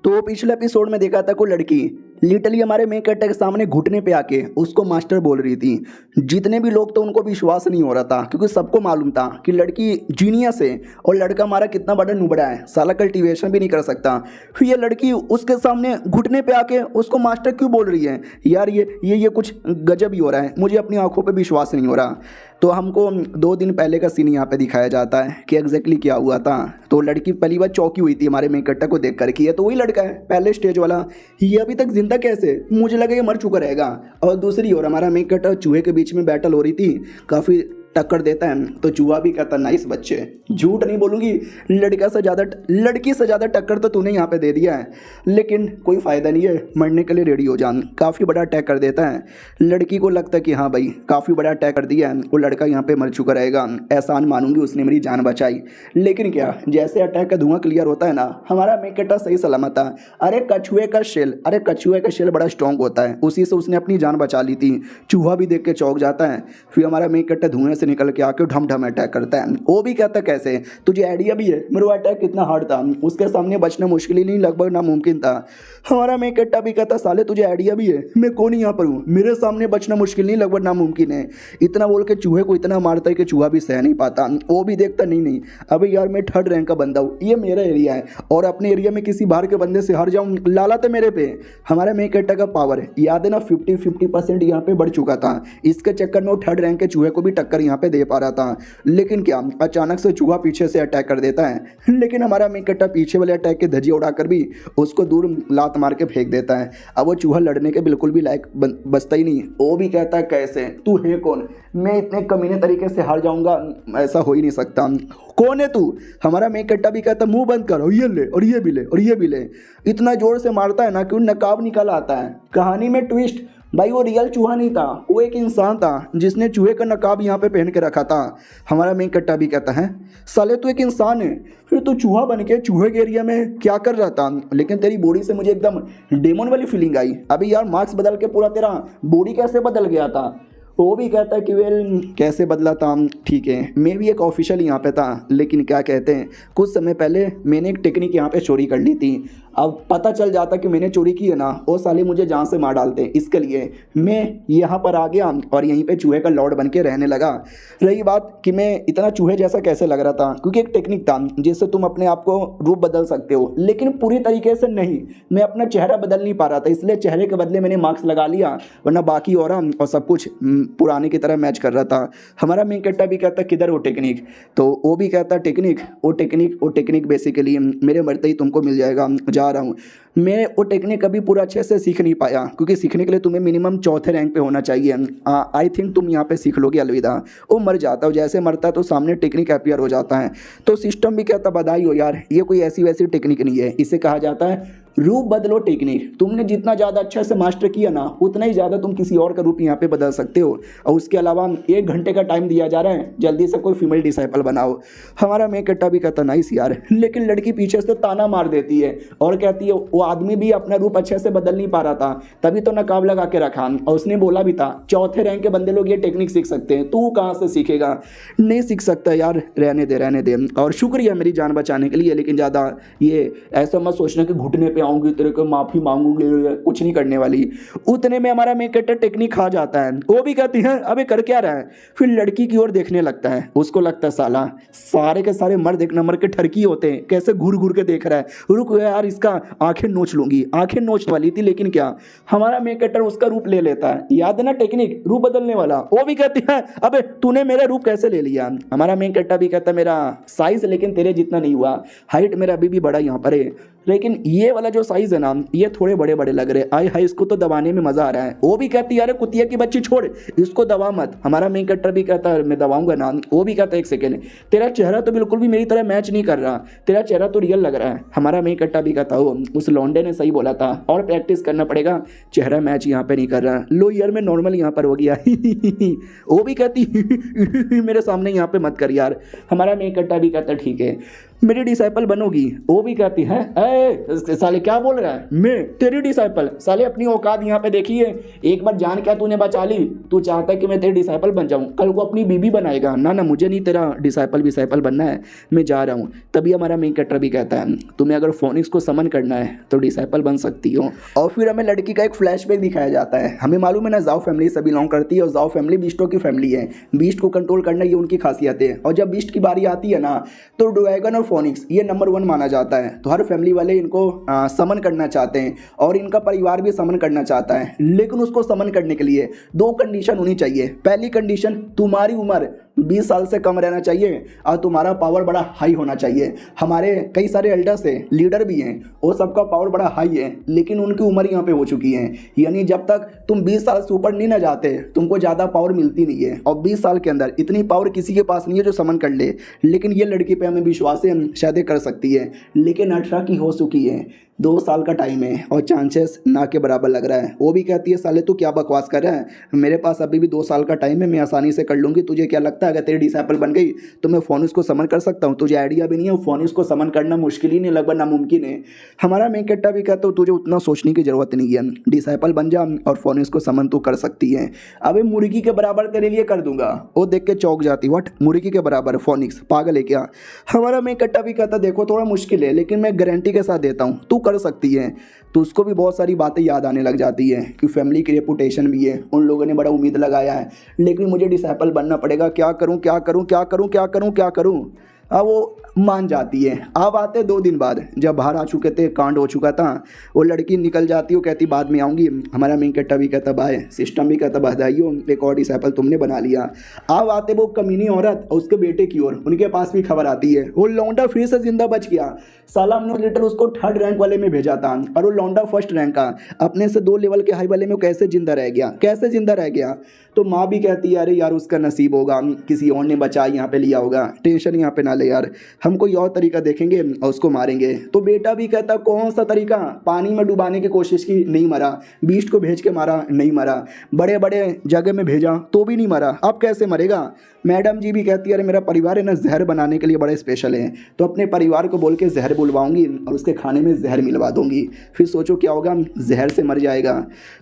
तो पिछले एपिसोड में देखा था कोई लड़की लिटरली हमारे मेन कैरेक्टर के सामने घुटने पे आके उसको मास्टर बोल रही थी। जितने भी लोग तो उनको विश्वास नहीं हो रहा था, क्योंकि सबको मालूम था कि लड़की जीनियस है और लड़का हमारा कितना बड़ा नुबड़ा है, साला कल्टीवेशन भी नहीं कर सकता। फिर ये लड़की उसके सामने घुटने पे आके उसको मास्टर क्यों बोल रही है? यार ये कुछ गजब ही हो रहा है, मुझे अपनी आंखों पर विश्वास नहीं हो रहा। तो हमको 2 दिन पहले का सीन यहाँ पे दिखाया जाता है कि एग्जैक्टली क्या हुआ था। तो लड़की पहली बार चौंकी हुई थी हमारे मेन कैरेक्टर को देख कर कि ये तो वही लड़का है पहले स्टेज वाला, ये अभी तक जिंदा कैसे? मुझे लगा ये मर चुका रहेगा। और दूसरी ओर हमारा मेन कैरेक्टर चूहे के बीच में बैटल हो रही थी, काफ़ी टक्कर देता है तो चूहा भी कहता नाइस बच्चे, झूठ नहीं बोलूँगी, लड़की से ज़्यादा टक्कर तो तूने यहाँ पे दे दिया है, लेकिन कोई फ़ायदा नहीं है, मरने के लिए रेडी हो जान। काफ़ी बड़ा अटैक कर देता है। लड़की को लगता है कि हाँ भाई काफ़ी बड़ा अटैक कर दिया है, वो लड़का यहाँ पे मर चुका रहेगा, एहसान मानूंगी उसने मेरी जान बचाई। लेकिन क्या जैसे अटैक का धुआं क्लियर होता है ना, हमारा मेन कैरेक्टर सही सलामत था। अरे कछुए का शेल बड़ा स्ट्रॉन्ग होता है, उसी से उसने अपनी जान बचा ली थी। चूहा भी देख के चौंक जाता है। फिर हमारा मेन कैरेक्टर धुएं से निकल के आके ढम ढम अटैक करता है। वो भी कहता कैसे, तुझे आइडिया भी है मेरा अटैक कितना हार्ड था, उसके सामने बचना मुश्किल ही नहीं लगभग नामुमकिन था। हमारा मेन कैरेक्टर भी कहता साले तुझे आइडिया भी है, मैं कौन यहाँ पर हूँ, मेरे सामने बचना मुश्किल नहीं लगभग नामुमकिन है। इतना बोल के चूहे को इतना मारता है कि चूहा भी सह नहीं पाता। वो भी देखता नहीं अबे यार मैं 3rd रैंक का बंदा हूँ, ये मेरा एरिया है और अपने एरिया में किसी बाहर के बंदे से हार जाऊँ, लाला तो मेरे पे। हमारा मेन कैरेक्टर का पावर है याद है ना 50% यहाँ पे बढ़ चुका था। इसके चक्कर में वो 3rd रैंक के चूहे को भी टक्कर यहाँ पे दे पा रहा था। लेकिन क्या अचानक से चूहा पीछे से अटैक कर देता है, लेकिन हमारा मेन कैरेक्टर पीछे वाले अटैक के धजिया उड़ाकर भी उसको दूर लात मार के फेंक देता है। अब वो चूहा लड़ने के बिल्कुल भी लायक बचता ही नहीं। वो भी कहता है कैसे, तू है कौन, मैं इतने कमीने तरीके से हार जाऊंगा, ऐसा हो ही नहीं सकता, कौन है तू? हमारा मेन कैरेक्टर भी कहता मुंह बंद करो, ये ले और ये भी ले और ये भी ले। इतना जोर से मारता है ना कि नकाब निकल आता है। कहानी में ट्विस्ट, भाई वो रियल चूहा नहीं था, वो एक इंसान था जिसने चूहे का नकाब यहाँ पे पहन के रखा था। हमारा मेन कैरेक्टर भी कहता है साले तू एक इंसान है, फिर तू चूहा बन के चूहे के एरिया में क्या कर रहा था? लेकिन तेरी बॉडी से मुझे एकदम डेमन वाली फीलिंग आई। अभी यार मार्क्स बदल के पूरा तेरा बॉडी कैसे बदल गया था? वो भी कहता है कि वेल कैसे बदला था, ठीक है मैं भी एक ऑफिशियल यहाँ पे था, लेकिन क्या कहते हैं कुछ समय पहले मैंने एक टेक्निक यहाँ पे चोरी कर ली थी। अब पता चल जाता कि मैंने चोरी की है ना, वो साले मुझे जान से मार डालते। इसके लिए मैं यहाँ पर आ गया और यहीं पे चूहे का लॉर्ड बन के रहने लगा। रही बात कि मैं इतना चूहे जैसा कैसे लग रहा था, क्योंकि एक टेक्निक था जिससे तुम अपने आप को रूप बदल सकते हो, लेकिन पूरी तरीके से नहीं। मैं अपना चेहरा बदल नहीं पा रहा था, इसलिए चेहरे के बदले मैंने मास्क लगा लिया, वरना बाकी और सब कुछ पुराने की तरह मैच कर रहा था। हमारा मेन कैरेक्टर भी कहता किधर वो टेक्निक, तो वो भी कहता वो टेक्निक बेसिकली मेरे मरते ही तुमको मिल जाएगा, जा रहा हूँ। मैं वो टेक्निक अभी पूरा अच्छे से सीख नहीं पाया, क्योंकि सीखने के लिए तुम्हें मिनिमम 4थे रैंक पे होना चाहिए। आई थिंक तुम यहाँ पे सीख लोगे, अलविदा। वो मर जाता है, जैसे मरता है तो सामने टेक्निक अपीयर हो जाता है। तो सिस्टम भी कहता बधाई हो यार, ये कोई ऐसी वैसी टेक्निक नहीं है, इसे कहा जाता है रूप बदलो टेक्निक। तुमने जितना ज़्यादा अच्छा से मास्टर किया ना, उतना ही ज़्यादा तुम किसी और का रूप यहाँ पे बदल सकते हो। और उसके अलावा 1 घंटे का टाइम दिया जा रहा है, जल्दी से कोई फीमेल डिसाइपल बनाओ। हमारा मेन कैरेक्टर भी कहता नाइस यार, लेकिन लड़की पीछे से ताना मार देती है और कहती है वो आदमी भी अपना रूप अच्छे से बदल नहीं पा रहा था, तभी तो नकाब लगा के रखा। और उसने बोला भी था 4थे रैंक के बंदे लोग ये टेक्निक सीख सकते हैं, तू कहाँ से सीखेगा? नहीं सीख सकता यार, रहने दे। और शुक्रिया मेरी जान बचाने के लिए, लेकिन ज़्यादा ये ऐसा मत सोचना कि घुटने पे आऊँगी तेरे को माफ़ी मांगूंगी, कुछ नहीं करने वाली। उतने में हमारा मेन कैरेक्टर टेक्निक खा जाता है। वो भी कहती है अबे कर क्या रहा है? फिर लड़की की ओर देखने लगता है, उसको लगता है साला सारे के सारे मर्द एक नंबर के ठरकी होते हैं, कैसे घूर घूर के देख रहा है, रुक यार इसका आंखें नोच लूंगी। आंखें नोच वाली थी, लेकिन क्या हमारा मेन कैरेक्टर उसका रूप ले लेता है। याद है ना टेक्निक रूप बदलने वाला? वो भी कहती है अबे तूने मेरा रूप कैसे ले लिया? हमारा मेन कैरेक्टर भी कहता है मेरा साइज लेकिन तेरे जितना नहीं हुआ, हाइट मेरा अभी भी बड़ा यहाँ पर है, लेकिन ये वाला जो साइज है ना ये थोड़े बड़े बड़े लग रहे हैं। आय हाय इसको तो दबाने में मजा आ रहा है। वो भी कहती है अरे कुतिया की बच्ची छोड़ इसको दबा मत। हमारा मेन कैरेक्टर भी कहता है मैं दबाऊंगा ना। वो भी कहता है एक सेकेंड तेरा चेहरा तो बिल्कुल भी मेरी तरह मैच नहीं कर रहा, तेरा चेहरा तो रियल लग रहा है। हमारा मेन कैरेक्टर भी कहता हो उस लौंडे ने सही बोला था और प्रैक्टिस करना पड़ेगा, चेहरा मैच यहाँ पे नहीं कर रहा। लो यार मैं नॉर्मल यहाँ पर हो गया। वो भी कहती मेरे सामने यहाँ पे मत कर यार। हमारा मेन कैरेक्टर भी कहता ठीक है मेरी डिसाइपल बनोगी। वो भी कहती है ए साले क्या बोल रहा है, मैं तेरी डिसाइपल? साले अपनी औकात यहाँ पे देखी है। एक बार जान क्या तूने बचा ली, तू चाहता है कि मैं तेरी डिसाइपल बन जाऊँ, कल को अपनी बीबी बनाएगा। ना ना मुझे नहीं तेरा डिसाइपल बनना है, मैं जा रहा हूँ। तभी हमारा मेन कैरेक्टर भी कहता है तुम्हें अगर फोनिक्स को समन करना है तो डिसाइपल बन सकती हो। और फिर हमें लड़की का एक फ्लैशबैक दिखाया जाता है। हमें मालूम है ना जाओ फैमिली से बिलोंग करती है और जाओ फैमिली बीस्टों की फैमिली है। बीस्ट को कंट्रोल करना ये उनकी खासियत है। और जब बीस्ट की बारी आती है ना तो ड्रैगन और फोनिक्स ये नंबर 1 माना जाता है। तो हर फैमिली वाले इनको समन करना चाहते हैं और इनका परिवार भी समन करना चाहता है। लेकिन उसको समन करने के लिए 2 कंडीशन होनी चाहिए। पहली कंडीशन तुम्हारी उम्र 20 साल से कम रहना चाहिए और तुम्हारा पावर बड़ा हाई होना चाहिए। हमारे कई सारे एल्डर्स हैं, लीडर भी हैं, वो सबका पावर बड़ा हाई है लेकिन उनकी उम्र यहाँ पे हो चुकी है। यानी जब तक तुम 20 साल से ऊपर नहीं ना जाते तुमको ज़्यादा पावर मिलती नहीं है। और 20 साल के अंदर इतनी पावर किसी के पास नहीं है जो समन कर ले। लेकिन ये लड़की पे हमें विश्वास है शायद कर सकती है। लेकिन 18 की हो चुकी है, 2 साल का टाइम है और चांसेस ना के बराबर लग रहा है। वो भी कहती है साले तू क्या बकवास कर रहा है, मेरे पास अभी भी 2 साल का टाइम है, मैं आसानी से कर लूँगी। तुझे क्या लगता है अगर तेरी डिसाइपल बन गई तो मैं फोनिक्स को समन कर सकता हूँ? तुझे आइडिया भी नहीं है, फोनिक्स को समन करना मुश्किल ही नहीं लगभग नामुमकिन है। हमारा मेन कैरेक्टर भी कहता हूँ तुझे उतना सोचने की जरूरत नहीं है, डिसाइपल बन जा और फोनिक्स को समन तू कर सकती है। अबे मुर्गी के बराबर तेरे लिए कर दूंगा। वो देख के चौंक जाती, व्हाट मुर्गी के बराबर फोनिक्स, पागल है क्या? हमारा मेन कैरेक्टर भी कहता देखो थोड़ा मुश्किल है लेकिन मैं गारंटी के साथ देता हूँ तू कर सकती है। तो उसको भी बहुत सारी बातें याद आने लग जाती है कि फैमिली की रेपुटेशन भी है, उन लोगों ने बड़ा उम्मीद लगाया है लेकिन मुझे डिसाइपल बनना पड़ेगा, क्या करूं क्या करूं क्या करूं क्या करूं क्या करूं। अब वो मान जाती है। अब आते 2 दिन बाद जब बाहर आ चुके थे, कांड हो चुका था, वो लड़की निकल जाती है, वो कहती बाद में आऊँगी। हमारा मेन कैरेक्टर भी कहता बाय, सिस्टम भी कहता बधाइयो एक और डिसाइपल तुमने बना लिया। अब आते वो कमीनी औरत और उसके बेटे की ओर, उनके पास भी खबर आती है वो लौंडा फिर से जिंदा बच गया। साला हमने लिटर उसको 3rd रैंक वाले में भेजा था और वो लौंडा 1st रैंक का अपने से 2 लेवल के हाई वाले में कैसे जिंदा रह गया, कैसे जिंदा रह गया? तो माँ भी कहती है अरे यार उसका नसीब होगा, किसी और ने बचा यहाँ पे लिया होगा, टेंशन यहाँ पे ना ले यार, हम कोई और तरीका देखेंगे और उसको मारेंगे। तो बेटा भी कहता कौन सा तरीका? पानी में डुबाने की कोशिश की, नहीं मरा। बीस्ट को भेज के मारा, नहीं मरा। बड़े बड़े जगह में भेजा तो भी नहीं मरा, अब कैसे मरेगा? मैडम जी भी कहती है अरे मेरा परिवार है ना जहर बनाने के लिए बड़ा स्पेशल है, तो अपने परिवार को बोल के जहर बुलवाऊंगी और उसके खाने में जहर मिलवा दूंगी, फिर सोचो क्या होगा, जहर से मर जाएगा।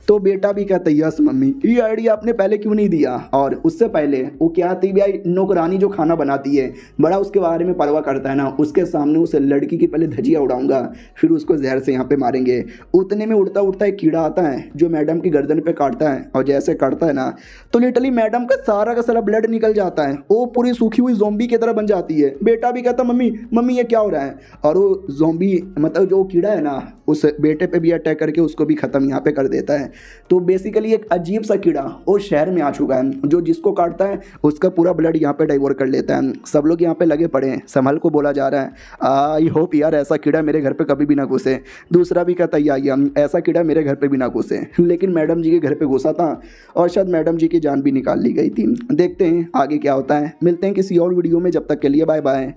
तो बेटा भी कहता यस मम्मी, ये आइडिया आपने पहले क्यों नहीं दिया? और उससे पहले वो क्या थी भाई, नौकरानी जो खाना बनाती है बड़ा उसके बारे में परवाह करता है ना, उसके सामने उस लड़की की पहले धजिया उड़ाऊंगा फिर उसको जहर से यहाँ पे मारेंगे। उतने में उड़ता उड़ता एक कीड़ा आता है जो मैडम की गर्दन पे काटता है और जैसे काटता है ना तो लिटरली मैडम का सारा ब्लड निकल जाता है, वो पूरी सूखी हुई ज़ॉम्बी की तरह बन जाती है। बेटा भी कहता मम्मी मम्मी ये क्या हो रहा है? और वो ज़ॉम्बी मतलब जो कीड़ा है ना उस बेटे पे भी अटैक करके उसको भी ख़त्म यहाँ पे कर देता है। तो बेसिकली एक अजीब सा कीड़ा वो शहर में आ चुका है जो जिसको काटता है उसका पूरा ब्लड यहाँ पे डाइवर्ट कर लेता है। सब लोग यहाँ पे लगे पड़े हैं, संभल को बोला जा रहा है आई होप यार ऐसा कीड़ा मेरे घर पे कभी भी ना घुसे। दूसरा भी कहता है ऐसा कीड़ा मेरे घर पे भी ना घुसे, लेकिन मैडम जी के घर पे घुसा था और शायद मैडम जी की जान भी निकाल ली गई थी। देखते हैं आगे क्या होता है, मिलते हैं किसी और वीडियो में, जब तक के लिए बाय बाय।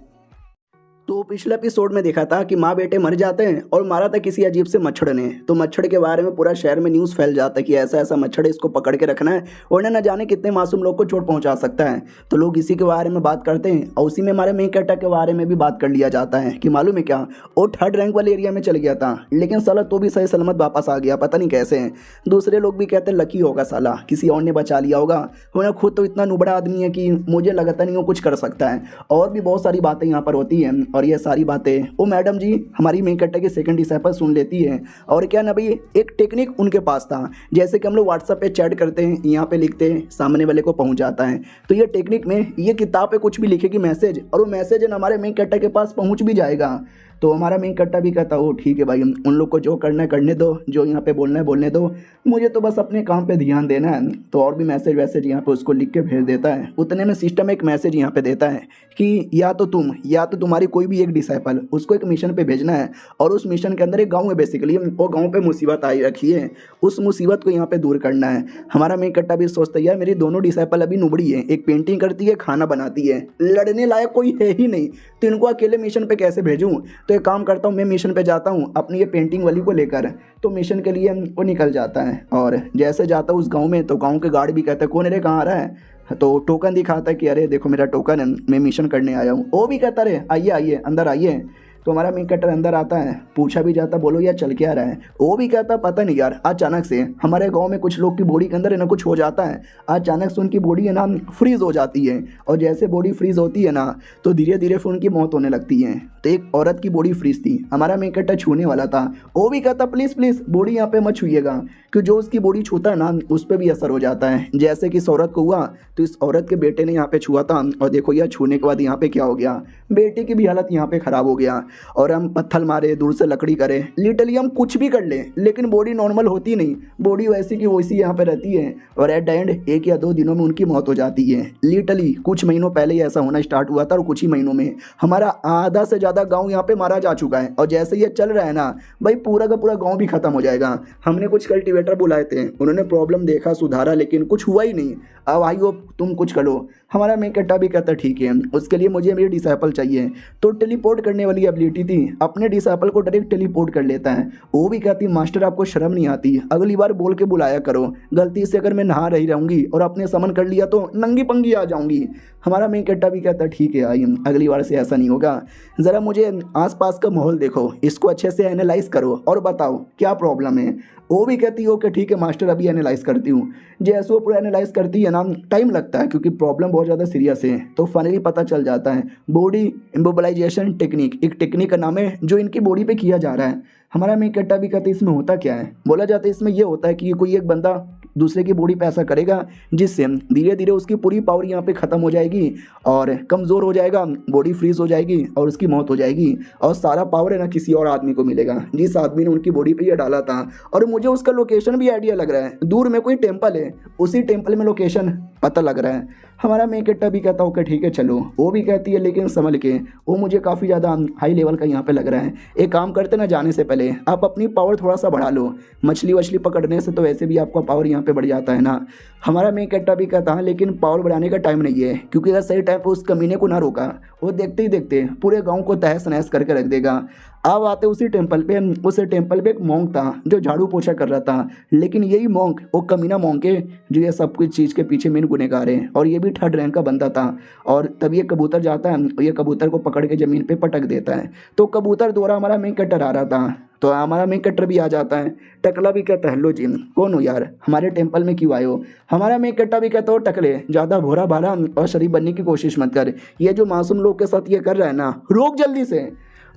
तो पिछले एपिसोड में देखा था कि माँ बेटे मर जाते हैं और मारा था किसी अजीब से मच्छर ने। तो मच्छर के बारे में पूरा शहर में न्यूज़ फैल जाता है कि ऐसा ऐसा मच्छर है, इसको पकड़ के रखना है और न जाने कितने मासूम लोग को चोट पहुंचा सकता है। तो लोग इसी के बारे में बात करते हैं और उसी में हमारे मेन कैरेक्टर के बारे में भी बात कर लिया जाता है कि मालूम है क्या, वो 3rd रैंक वाले एरिया में चल गया था लेकिन साला तो भी सही सलामत वापस आ गया, पता नहीं कैसे। दूसरे लोग भी कहते हैं लकी होगा साला, किसी और ने बचा लिया होगा, उन्हें खुद तो इतना नुबड़ा आदमी है कि मुझे लगता नहीं वो कुछ कर सकता है। और भी बहुत सारी बातें यहाँ पर होती हैं और ये सारी बातें वो मैडम जी हमारी मेन कैरेक्टर की 2nd डिसाइपल सुन लेती है। और क्या ना भाई एक टेक्निक उनके पास था, जैसे कि हम लोग व्हाट्सएप पे चैट करते हैं, यहाँ पे लिखते हैं, सामने वाले को पहुँच जाता है। तो ये टेक्निक में ये किताब पे कुछ भी लिखेगी मैसेज और वो मैसेज हमारे मेन कैरेक्टर के पास पहुँच भी जाएगा। तो हमारा मेन कट्टा भी कहता ओ ठीक है भाई, उन लोग को जो करना है करने दो, जो यहाँ पे बोलना है बोलने दो, मुझे तो बस अपने काम पे ध्यान देना है। तो और भी मैसेज वैसेज यहाँ पे उसको लिख के भेज देता है। उतने में सिस्टम एक मैसेज यहाँ पे देता है कि या तो तुम या तो तुम्हारी कोई भी एक डिसाइपल, उसको एक मिशन पे भेजना है, और उस मिशन के अंदर एक गाँव है बेसिकली, वो गाँव पे मुसीबत आई रखी है, उस मुसीबत को यहाँ पे दूर करना है। हमारा मेन कट्टा भी सोचता है यार मेरी दोनों डिसाइपल अभी नुबड़ी है, एक पेंटिंग करती है, खाना बनाती है, लड़ने लायक कोई है ही नहीं, तो इनको अकेले मिशन पे कैसे भेजूँ। तो एक काम करता हूँ, मैं मिशन पे जाता हूँ अपनी ये पेंटिंग वाली को लेकर। तो मिशन के लिए वो निकल जाता है, और जैसे जाता है उस गाँव में, तो गाँव के गार्ड भी कहते हैं कौन रे, कहाँ आ रहा है। तो टोकन दिखाता है कि अरे देखो मेरा टोकन है, मैं मिशन करने आया हूँ। वो भी कहता रहे आइए आइए अंदर आइए। तो हमारा मेन कैरेक्टर अंदर आता है, पूछा भी जाता बोलो यार चल क्या रहा है। वो भी कहता पता नहीं यार, अचानक से हमारे गांव में कुछ लोग की बॉडी के अंदर है ना कुछ हो जाता है, अचानक से उनकी बॉडी है ना फ्रीज हो जाती है, और जैसे बॉडी फ्रीज होती है ना तो धीरे धीरे फिर उनकी मौत होने लगती है। तो एक औरत की बॉडी फ्रीज थी, हमारा मेन कैरेक्टर छूने वाला था। वो भी कहता प्लीज़ प्लीज़ बॉडी यहाँ पे मत छूइएगा, कि जो उसकी बॉडी छूता है ना उस पर भी असर हो जाता है। जैसे कि इस औरत को हुआ, तो इस औरत के बेटे ने यहाँ पे छुआ था, और देखो यह छूने के बाद यहाँ पे क्या हो गया, बेटे की भी हालत यहाँ पे ख़राब हो गया। और हम पत्थर मारे, दूर से लकड़ी करे, लिटरली हम कुछ भी कर लें, लेकिन बॉडी नॉर्मल होती नहीं, बॉडी वैसी की वैसी यहाँ पे रहती है, और एट द एंड 1 या 2 दिनों में उनकी मौत हो जाती है। लिटरली कुछ महीनों पहले ही ऐसा होना स्टार्ट हुआ था, और कुछ ही महीनों में हमारा आधा से ज़्यादा गाँव यहाँ पे मारा जा चुका है। और जैसे ये चल रहा है ना भाई, पूरा का पूरा गाँव भी खत्म हो जाएगा। हमने कुछ कल्टिवेटर बुलाए थे, उन्होंने प्रॉब्लम देखा, सुधारा, लेकिन कुछ हुआ ही नहीं। अब आई हो तुम कुछ करो। हमारा मेन कट्टा भी कहता ठीक है, उसके लिए मुझे मेरी डिसाइपल चाहिए। तो टेलीपोर्ट करने वाली एबिलिटी थी, अपने डिसाइपल को डायरेक्ट टेलीपोर्ट कर लेता है। वो भी कहती मास्टर आपको शर्म नहीं आती, अगली बार बोल के बुलाया करो, गलती से अगर मैं नहा रही रहूँगी और अपने समन कर लिया तो नंगी पंगी आ जाऊँगी। हमारा मेन कट्टा भी कहता ठीक है आई, अगली बार से ऐसा नहीं होगा। ज़रा मुझे आसपास का माहौल देखो, इसको अच्छे से एनालाइज करो और बताओ क्या प्रॉब्लम है। वो भी कहती है ओके ठीक है मास्टर अभी एनालाइज करती हूँ। जैसे वो पूरा एनालाइज करती है ना, टाइम लगता है क्योंकि प्रॉब्लम बहुत ज़्यादा सीरियस है। तो फाइनली पता चल जाता है बॉडी इम्बोबलाइजेशन टेक्निक, एक टेक्निक का नाम है जो इनकी बॉडी पे किया जा रहा है। हमारा मेन कट्टा भी कहते इसमें होता क्या है, बोला जाता है इसमें ये होता है कि कोई एक बंदा दूसरे की बॉडी पे ऐसा करेगा जिससे धीरे धीरे उसकी पूरी पावर यहाँ पे ख़त्म हो जाएगी और कमज़ोर हो जाएगा, बॉडी फ्रीज हो जाएगी और उसकी मौत हो जाएगी, और सारा पावर है ना किसी और आदमी को मिलेगा जिस आदमी ने उनकी बॉडी पे ये डाला था। और मुझे उसका लोकेशन भी आइडिया लग रहा है, दूर में कोई टेम्पल है, उसी टेम्पल में लोकेशन पता लग रहा है। हमारा मेन कट्टा भी कहता ओके ठीक है चलो। वो भी कहती है लेकिन संभल के, वो मुझे काफ़ी ज़्यादा हाई लेवल का यहाँ पे लग रहा है। एक काम करते ना, जाने से पहले आप अपनी पावर थोड़ा सा बढ़ा लो, मछली वछली पकड़ने से तो वैसे भी आपका पावर यहाँ पे बढ़ जाता है ना। हमारा मेन कट्टा भी कहता है लेकिन पावर बढ़ाने का टाइम नहीं है, क्योंकि अगर सही टाइम पर उस कमीने को ना रोका, वो देखते ही देखते पूरे गाँव को तहस नहस करके रख देगा। अब आते उसी टेम्पल पे, उस टेम्पल पे एक मॉन्क था जो झाड़ू पोछा कर रहा था, लेकिन यही मॉन्क वो कमीना मॉन्क है जो ये सब कुछ चीज़ के पीछे मेन गुनहगार है, और ये भी 3rd रैंक का बंदा था। और तब ये कबूतर जाता है और ये कबूतर को पकड़ के ज़मीन पे पटक देता है। तो कबूतर द्वारा हमारा मेन कट्टर आ रहा था, तो हमारा मेन कट्टर भी आ जाता है। टकला भी कहता है हेलो जी, कौन हो यार, हमारे टेम्पल में क्यों आए हो। हमारा मेन कट्टा भी कहता हो टकले ज़्यादा भोरा भाला और शरीफ बनने की कोशिश मत कर, ये जो मासूम लोग के साथ ये कर रहा है ना, रोक जल्दी से।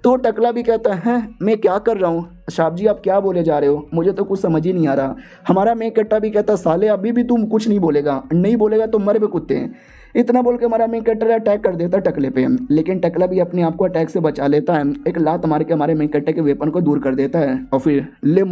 तो टकला भी कहता है मैं क्या कर रहा हूँ साहब जी, आप क्या बोले जा रहे हो, मुझे तो कुछ समझ ही नहीं आ रहा। हमारा मेन कट्टा भी कहता साले अभी भी तुम कुछ नहीं बोलेगा, नहीं बोलेगा तो मर बे कुत्ते। इतना बोल के हमारा मेन कट्टर अटैक कर देता टकले पे, लेकिन टकला भी अपने आप को अटैक से बचा लेता है, एक लात मार के हमारे मेन कट्टे के वेपन को दूर कर देता है, और फिर ले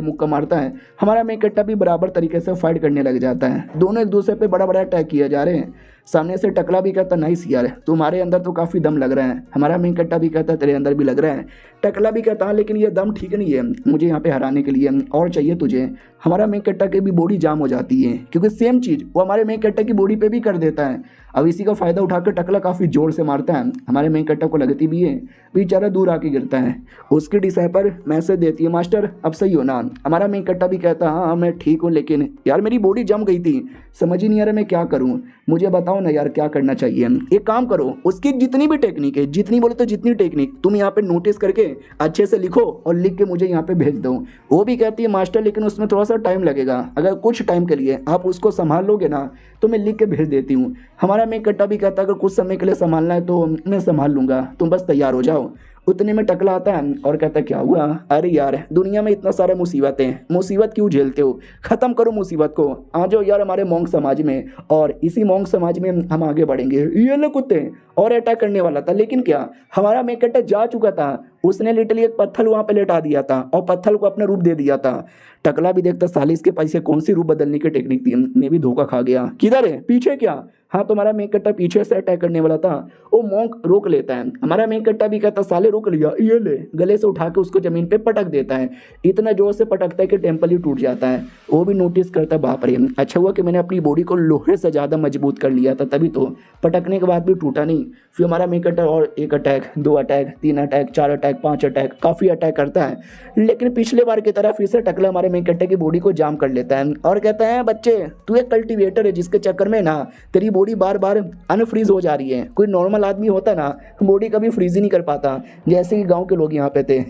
मुक्का मारता है। हमारा मेन कट्टा भी बराबर तरीके से फाइट करने लग जाता है, दोनों एक दूसरे पे बड़ा बड़ा अटैक किए जा रहे हैं। सामने से टकला भी कहता नाइस यार, तुम्हारे अंदर तो काफ़ी दम लग रहा है। हमारा मेन कट्टा भी कहता तेरे अंदर भी लग रहा है। टकला भी कहता लेकिन ये दम ठीक नहीं है, मुझे यहाँ पे हराने के लिए और चाहिए तुझे। हमारा मेन कट्टा की भी बॉडी जाम हो जाती है, क्योंकि सेम चीज़ वो हमारे मेन कट्टा की बॉडी पे भी कर देता है। अब इसी का फ़ायदा उठाकर टकला काफ़ी जोर से मारता है, हमारे मेन कट्टा को लगती भी है, बेचारा दूर आके गिरता है। उसकी डिसाइपर मैसेज देती है मास्टर अब सही हो ना। हमारा मेन कट्टा भी कहता हाँ मैं ठीक हूँ, लेकिन यार मेरी बॉडी जम गई थी, समझ ही नहीं आ रहा मैं क्या करूँ, मुझे बताओ ना यार क्या करना चाहिए। एक काम करो, उसकी जितनी भी टेक्निक है, जितनी बोले तो जितनी टेक्निक, तुम यहाँ पे नोटिस करके अच्छे से लिखो और लिख के मुझे यहाँ पे भेज दो। वो भी कहती है मास्टर लेकिन उसमें थोड़ा सा टाइम लगेगा, अगर कुछ टाइम के लिए आप उसको संभाल लोगे ना तो मैं लिख के भेज देती हूँ। हमारा मेन कट्टा भी कहता है अगर कुछ समय के लिए संभालना है तो मैं संभाल लूँगा, तुम बस तैयार हो जाओ। उतने में टकला आता है और कहता क्या हुआ? अरे यार दुनिया में इतना सारे मुसीबतें, मुसीबत क्यों झेलते हो, ख़त्म करो मुसीबत को, आ जाओ यार हमारे मोंग समाज में, और इसी मोंग समाज में हम आगे बढ़ेंगे। ये लो कुत्ते, और अटैक करने वाला था, लेकिन क्या हमारा मेकट्टा जा चुका था, उसने लिटरली एक पत्थर वहाँ पे लेटा दिया था और पत्थर को अपना रूप दे दिया था। टकला भी देखता साले इसके पैसे कौन सी रूप बदलने की टेक्निक थी, मैं भी धोखा खा गया। किधर है? पीछे क्या? हाँ तुम्हारा मेकट्टा पीछे से अटैक करने वाला था, वो मोंक रोक लेता है। हमारा मेकट्टा भी कहता साले रोक लिया, ये ले, गले से उठा के उसको जमीन पे पटक देता है। इतना जोर से पटकता है कि टेम्पल ही टूट जाता है। वो भी नोटिस करता है बाप रे, अच्छा हुआ कि मैंने अपनी बॉडी को लोहे से ज़्यादा मजबूत कर लिया था, तभी तो पटकने के बाद भी टूटा नहीं। फिर हमारा मेकट्टा और 1 attack, 2 attack, 3 attack, 4 attack, 5 attack, काफ़ी अटैक करता है। लेकिन पिछले बार की तरह फिर से टकला हमारे मेकट्टे की बॉडी को जाम कर लेता है और कहता है बच्चे तू एक कल्टीवेटर है जिसके चक्कर में ना तेरी बॉडी बार बार अनफ्रीज हो जा रही है। कोई नॉर्मल आदमी होता ना बॉडी कभी फ्रीज ही नहीं कर पाता, जैसे कि गांव के लोग यहाँ पे थे।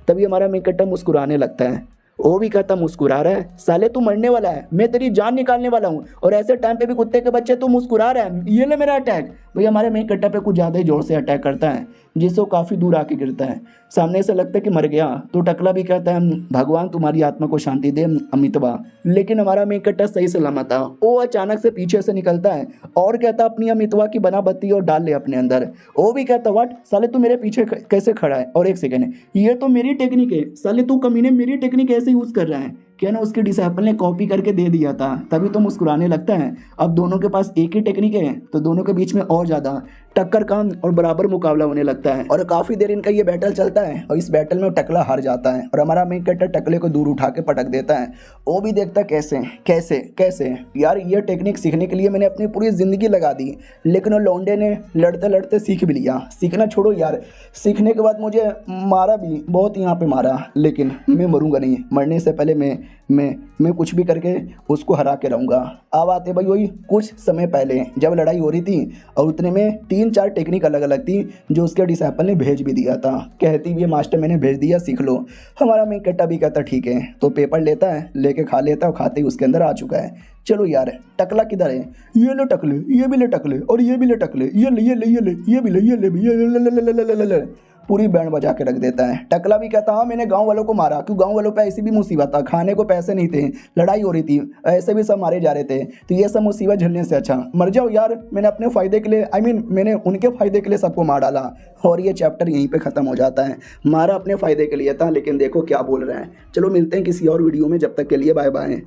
तभी हमारा मेकट्टा मुस्कुराने लगता है। वो भी कहता मुस्कुरा रहा है, साले तू मरने वाला है, मैं तेरी जान निकालने वाला हूँ, और ऐसे टाइम पे भी कुत्ते के बच्चे तू मुस्कुरा रहा है, ये ले मेरा अटैक। भैया हमारे मेकट्टा पे कुछ ज़्यादा ही जोर से अटैक करता है, जिससे वो काफ़ी दूर आके गिरता है। सामने से लगता है कि मर गया, तो टकला भी कहता है भगवान तुम्हारी आत्मा को शांति दे अमितवा। लेकिन हमारा मेकट्टा सही सलामत था। वो अचानक से पीछे से निकलता है और कहता अपनी अमितवा की बना बत्ती और डाल ले अपने अंदर। वो भी कहता व्हाट साले तू मेरे पीछे कैसे खड़ा है? और एक सेकेंड, ये तो मेरी टेक्निक है साले, तू कमीने मेरी टेक्निक ऐसे यूज़ कर रहा है क्या? ना उसके डिसाइपल ने कॉपी करके दे दिया था, तभी तो मुस्कुराने लगता है। अब दोनों के पास एक ही टेक्निक है तो दोनों के बीच में और ज़्यादा टक्कर का और बराबर मुकाबला होने लगता है, और काफ़ी देर इनका ये बैटल चलता है और इस बैटल में टकला हार जाता है और हमारा मेकट्टा टकले को दूर उठा के पटक देता है। वो भी देखता कैसे कैसे कैसे यार ये टेक्निक सीखने के लिए मैंने अपनी पूरी ज़िंदगी लगा दी, लेकिन वो लौंडे ने लड़ते लड़ते सीख भी लिया। सीखना छोड़ो यार, सीखने के बाद मुझे मारा भी बहुत, यहाँ पे मारा, लेकिन मैं मरूंगा नहीं। मरने से पहले मैं कुछ भी करके उसको हरा के रहूँगा। अब आते भाई वही कुछ समय पहले जब लड़ाई हो रही थी, और उतने में 3-4 टेक्निक अलग अलग थी जो उसके डिसाइपल ने भेज भी दिया था। कहती भी मास्टर मैंने भेज दिया सीख लो। हमारा मेकट्टा भी कहता ठीक है, तो पेपर लेता है, लेके खा लेता है, और खाते ही उसके अंदर आ चुका है। चलो यार टकला किधर है? ये ले टकले, ये भी ले टकले, और ये भी ले टकले, ये ले ये ले ये ले ये भी ले ये ले ये ले, पूरी बैंड बजा के रख देता है। टकला भी कहता हाँ मैंने गांव वालों को मारा, क्यों गांव वालों पे ऐसी भी मुसीबत था, खाने को पैसे नहीं थे, लड़ाई हो रही थी, ऐसे भी सब मारे जा रहे थे, तो ये सब मुसीबत झेलने से अच्छा मर जाओ यार। मैंने अपने फ़ायदे के लिए मैंने उनके फ़ायदे के लिए सबको मार डाला। और ये चैप्टर यहीं पे ख़त्म हो जाता है। मारा अपने फ़ायदे के लिए था, लेकिन देखो क्या बोल रहे हैं। चलो मिलते हैं किसी और वीडियो में, जब तक के लिए बाय बाय।